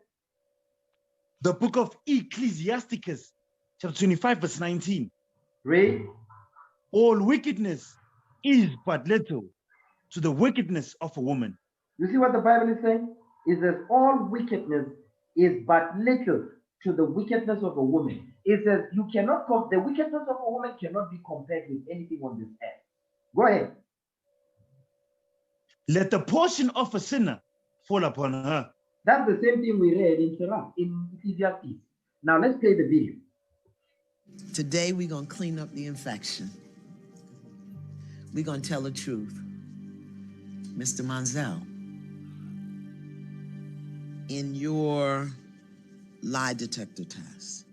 The book of Ecclesiasticus chapter 25 verse 19. Read. All wickedness is but little to the wickedness of a woman. You see what the Bible is saying? It says all wickedness is but little to the wickedness of a woman. It says you cannot the wickedness of a woman cannot be compared with anything on this earth. Go ahead. Let the portion of a sinner fall upon her. That's the same thing we read in Sirach, in Ecclesiastes. Now let's play the video. Today we're going to clean up the infection. We're going to tell the truth. Mr. Manziel, in your lie detector test,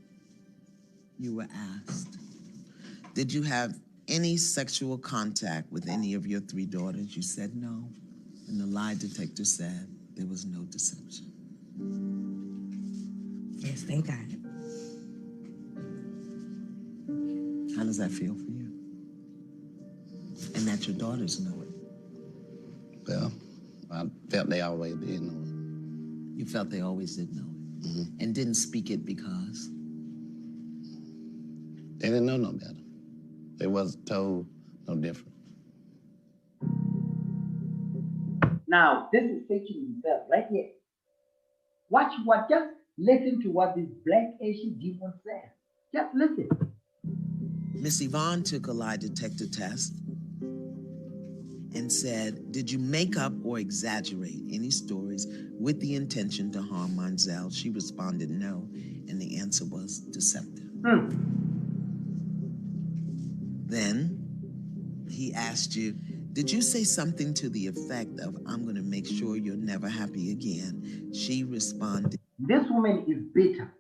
you were asked, did you have any sexual contact with any of your 3 daughters? You said no. And the lie detector said there was no deception. Yes, thank God. How does that feel for you? And that your daughters know it. Well, I felt they always did know it. You felt they always did know it. And didn't speak it because? They didn't know no better. They wasn't told no different. Now, this is taking himself right here. Watch what, just listen to what this black Asian demon says. Just listen. Miss Yvonne took a lie detector test and said, did you make up or exaggerate any stories with the intention to harm Manziel? She responded no, and the answer was deceptive. Then he asked you, did you say something to the effect of, I'm going to make sure you're never happy again? She responded, this woman is bitter.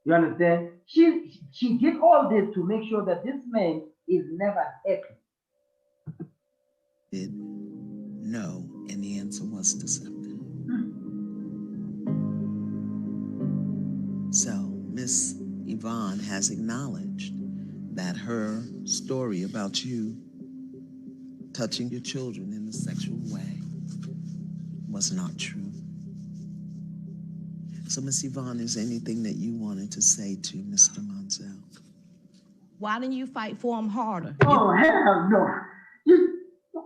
You understand? She did all this to make sure that this man is never happy. No, and the answer was deceptive. So, Miss Yvonne has acknowledged that her story about you touching your children in a sexual way was not true. So, Miss Yvonne, is there anything that you wanted to say to Mr. Monzel? Why didn't you fight for him harder? Oh, hell no.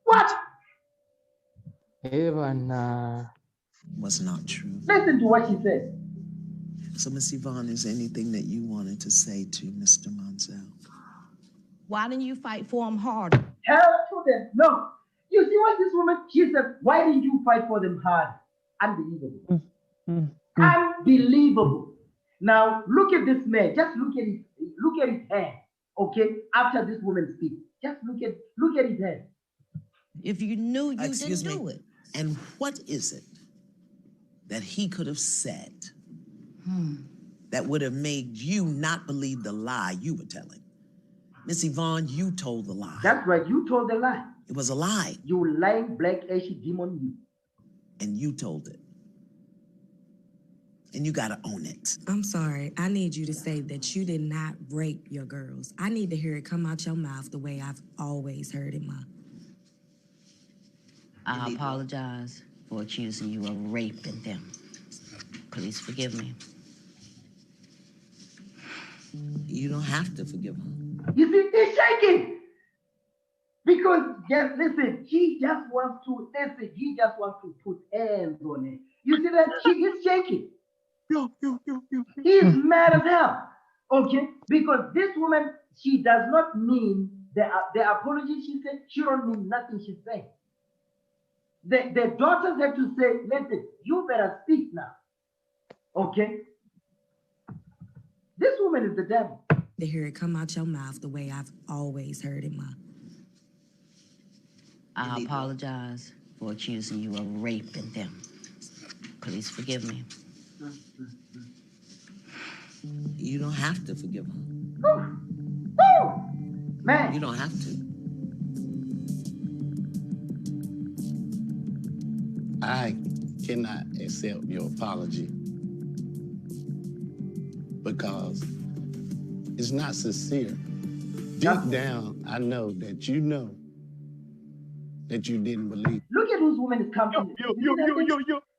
What? Even was not true. Listen to what she said. So, Miss Yvonne, is there anything that you wanted to say to Mr. Monzel? Why didn't you fight for him harder? Hell to them. No. You see what this woman, she said, why didn't you fight for them hard? Unbelievable. Unbelievable. Now, look at this man. Just look at his hand. Okay? After this woman speaks. Just look at his hand. If you knew, you Excuse didn't me. do it. And what is it that he could have said that would have made you not believe the lie you were telling? Miss Yvonne, you told the lie. That's right. You told the lie. It was a lie. You lying black ashy demon, you. And you told it. And you gotta own it. I'm sorry. I need you to say that you did not rape your girls. I need to hear it come out your mouth the way I've always heard it, Ma. I apologize for accusing you of raping them. Please forgive me. You don't have to forgive her. You see, he's shaking. Because, just listen, he just wants to put hands on it. You see that? She is shaking. He's mad as hell. Okay? Because this woman, she does not mean the apology she said, she don't mean nothing she's saying. The daughters have to say, listen, you better speak now. Okay? This woman is the devil. To hear it come out your mouth the way I've always heard it, Ma. I apologize for accusing you of raping them. Please forgive me. You don't have to forgive her. Man. You don't have to. I cannot accept your apology because it's not sincere. Deep down, I know that you didn't believe. Look at this woman's countenance.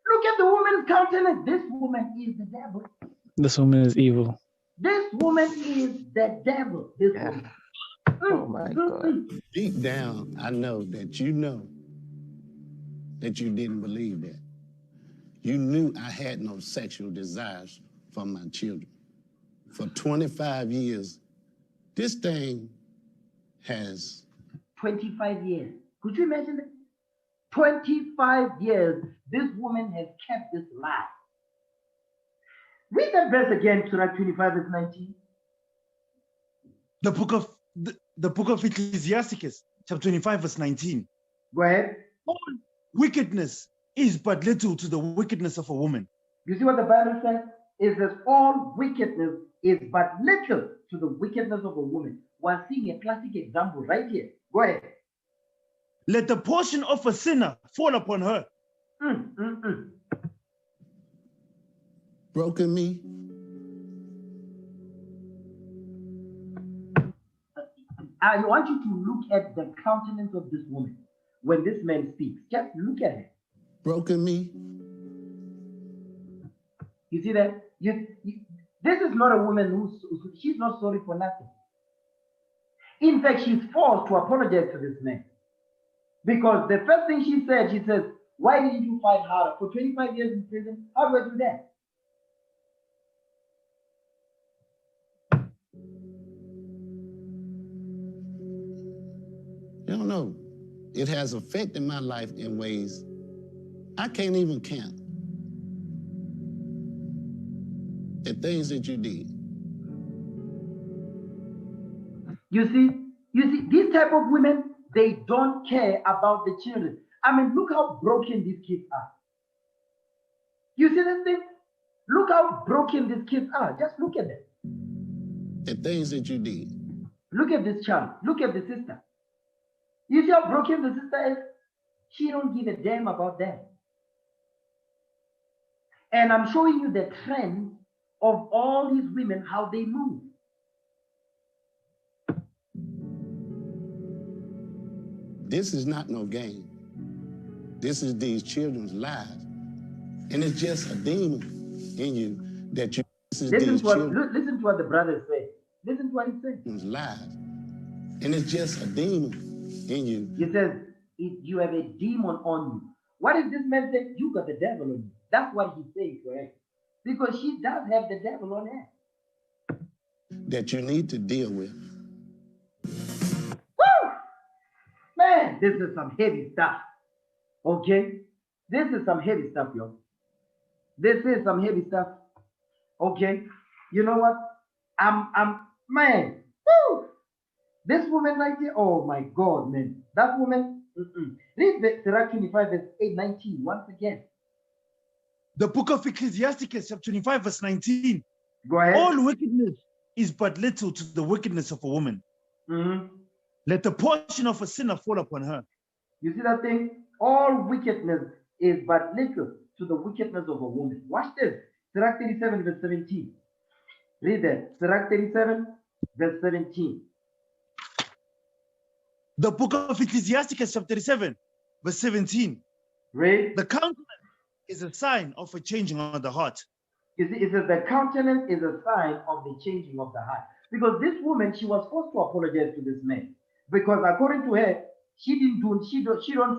Look at the woman's countenance. This woman is the devil. This woman is evil. This woman is the devil. This woman. Oh my God. Deep down, I know that you didn't believe that. You knew I had no sexual desires for my children. For 25 years, this thing has... 25 years. Could you imagine that? 25 years, this woman has kept this lie. Read that verse again, Surah 25, verse 19. The book of Ecclesiasticus, chapter 25, verse 19. Go ahead. All wickedness is but little to the wickedness of a woman. You see what the Bible says? It says all wickedness is but little to the wickedness of a woman. We're seeing a classic example right here. Go ahead. Let the portion of a sinner fall upon her. Broken me. I want you to look at the countenance of this woman when this man speaks. Just look at her. Broken me. You see that? This is not a woman she's not sorry for nothing. In fact, she's forced to apologize to this man. Because the first thing she says, why didn't you fight harder? For 25 years in prison, how do I do that? You don't know. It has affected my life in ways I can't even count. The things that you did. You see, these type of women, they don't care about the children. I mean, look how broken these kids are. You see this thing? Look how broken these kids are. Just look at them. The things that you did. Look at this child. Look at the sister. You see how broken the sister is? She don't give a damn about that. And I'm showing you the trend of all these women, how they move. This is not no game. This is these children's lives. And it's just a demon in you that you listen to what the brother said. Listen to what he said. It's lies. And it's just a demon in you. He says, you have a demon on you. What is this man saying? You got the devil on you. That's what he's saying, correct? Because she does have the devil on her. That you need to deal with. Woo! Man, this is some heavy stuff. Okay? This is some heavy stuff, yo. This is some heavy stuff. Okay? You know what? Man. Woo! This woman right here, oh my God, man. That woman, read Sirach 25, verse 8, 19, once again. The book of Ecclesiasticus, chapter 25, verse 19. Go ahead. All wickedness is but little to the wickedness of a woman. Let the portion of a sinner fall upon her. You see that thing? All wickedness is but little to the wickedness of a woman. Watch this. Sirach 37, verse 17. Read that. Sirach 37, verse 17. The book of Ecclesiasticus, chapter 37, verse 17. Read. The countenance is a sign of a changing of the heart. You see, it says the countenance is a sign of the changing of the heart. Because this woman, she was forced to apologize to this man. Because according to her, she don't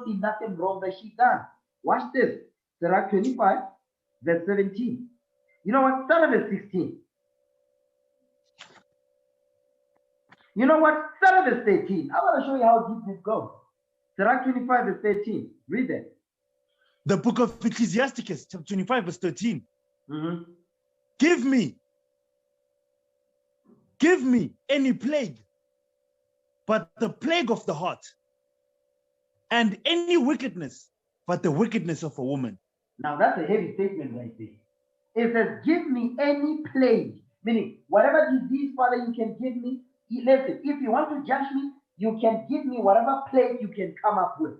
see nothing wrong that she done. Watch this. Sirach 25, verse 17. You know what? Start at verse 16. You know what? Start at verse 13. I want to show you how deep this goes. Sirach 25, verse 13. Read that. The book of Ecclesiasticus, chapter 25, verse 13. Give me any plague, but the plague of the heart, and any wickedness, but the wickedness of a woman. Now that's a heavy statement right there. It says, give me any plague, meaning whatever disease, Father, you can give me. Listen, if you want to judge me, you can give me whatever plague you can come up with.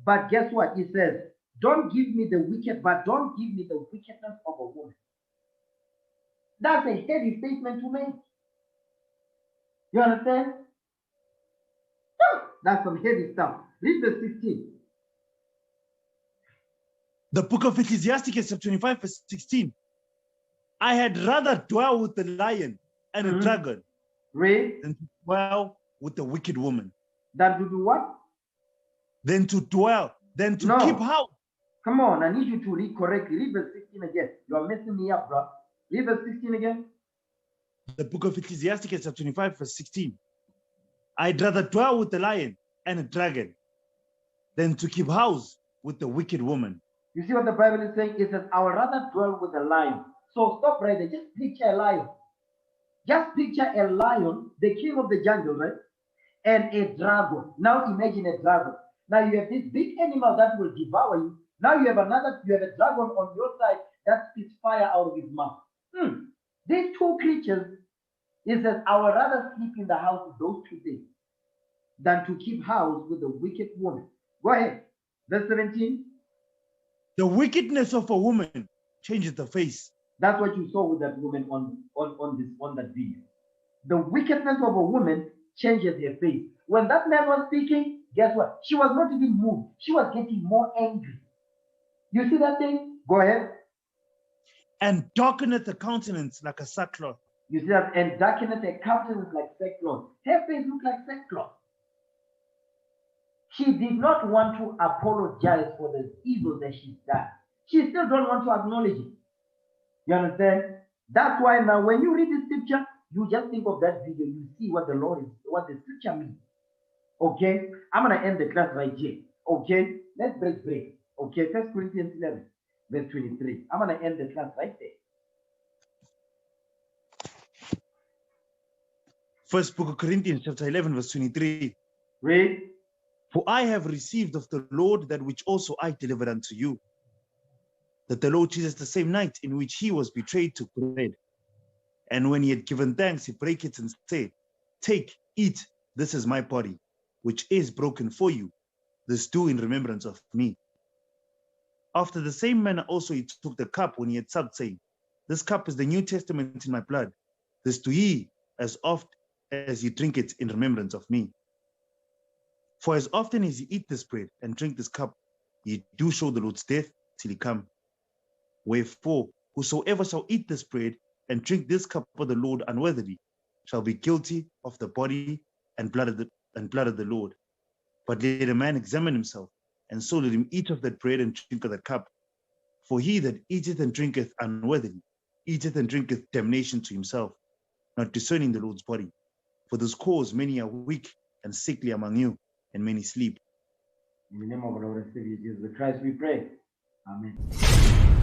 But guess what? It says, don't give me the wicked, but don't give me the wickedness of a woman. That's a heavy statement to make. You understand? That's some heavy stuff. Read verse 16. The book of Ecclesiasticus, chapter 25, verse 16. I had rather dwell with the lion and a dragon than to dwell with the wicked woman. Than to do what? Than to dwell, than to keep house. Come on, I need you to read correctly. Read verse 16 again. You are messing me up, bro. Read verse 16 again. The book of Ecclesiasticus, chapter 25, verse 16. I'd rather dwell with the lion and a dragon than to keep house with the wicked woman. You see what the Bible is saying? It says, I would rather dwell with a lion. So stop right there. Just picture a lion. Just picture a lion, the king of the jungle, right? And a dragon. Now imagine a dragon. Now you have this big animal that will devour you. Now you have a dragon on your side that spits fire out of his mouth. These two creatures, it says, I would rather sleep in the house with those two things than to keep house with a wicked woman. Go ahead. Verse 17. The wickedness of a woman changes the face. That's what you saw with that woman on that video. The wickedness of a woman changes her face. When that man was speaking, guess what? She was not even moved. She was getting more angry. You see that thing? Go ahead. And darkeneth the countenance like a sackcloth. You see that? And darkeneth the countenance like sackcloth. Her face looked like sackcloth. She did not want to apologize for the evil that she's done. She still don't want to acknowledge it. You understand? That's why now when you read the scripture, you just think of that video. You see what the Lord is, what the scripture means. Okay? I'm going to end the class right here. Okay? Let's break. Okay? 1 Corinthians 11, verse 23. I'm going to end the class right there. First book of Corinthians, chapter 11, verse 23. Read. For I have received of the Lord that which also I delivered unto you, that the Lord Jesus, the same night in which he was betrayed, took bread. And when he had given thanks, he brake it and said, Take, eat, this is my body, which is broken for you. This do in remembrance of me. After the same manner also he took the cup when he had supped, saying, This cup is the New Testament in my blood. This do ye as oft as ye drink it in remembrance of me. For as often as ye eat this bread and drink this cup, ye do show the Lord's death till he come. Wherefore, Whosoever shall eat this bread and drink this cup of the Lord unworthily shall be guilty of the body and blood of the Lord. But let a man examine himself, and so let him eat of that bread and drink of that cup. For he that eateth and drinketh unworthily eateth and drinketh damnation to himself, not discerning the Lord's body. For this cause many are weak and sickly among you, and many sleep. In the name of our Lord and Savior Jesus Christ, we pray. Amen.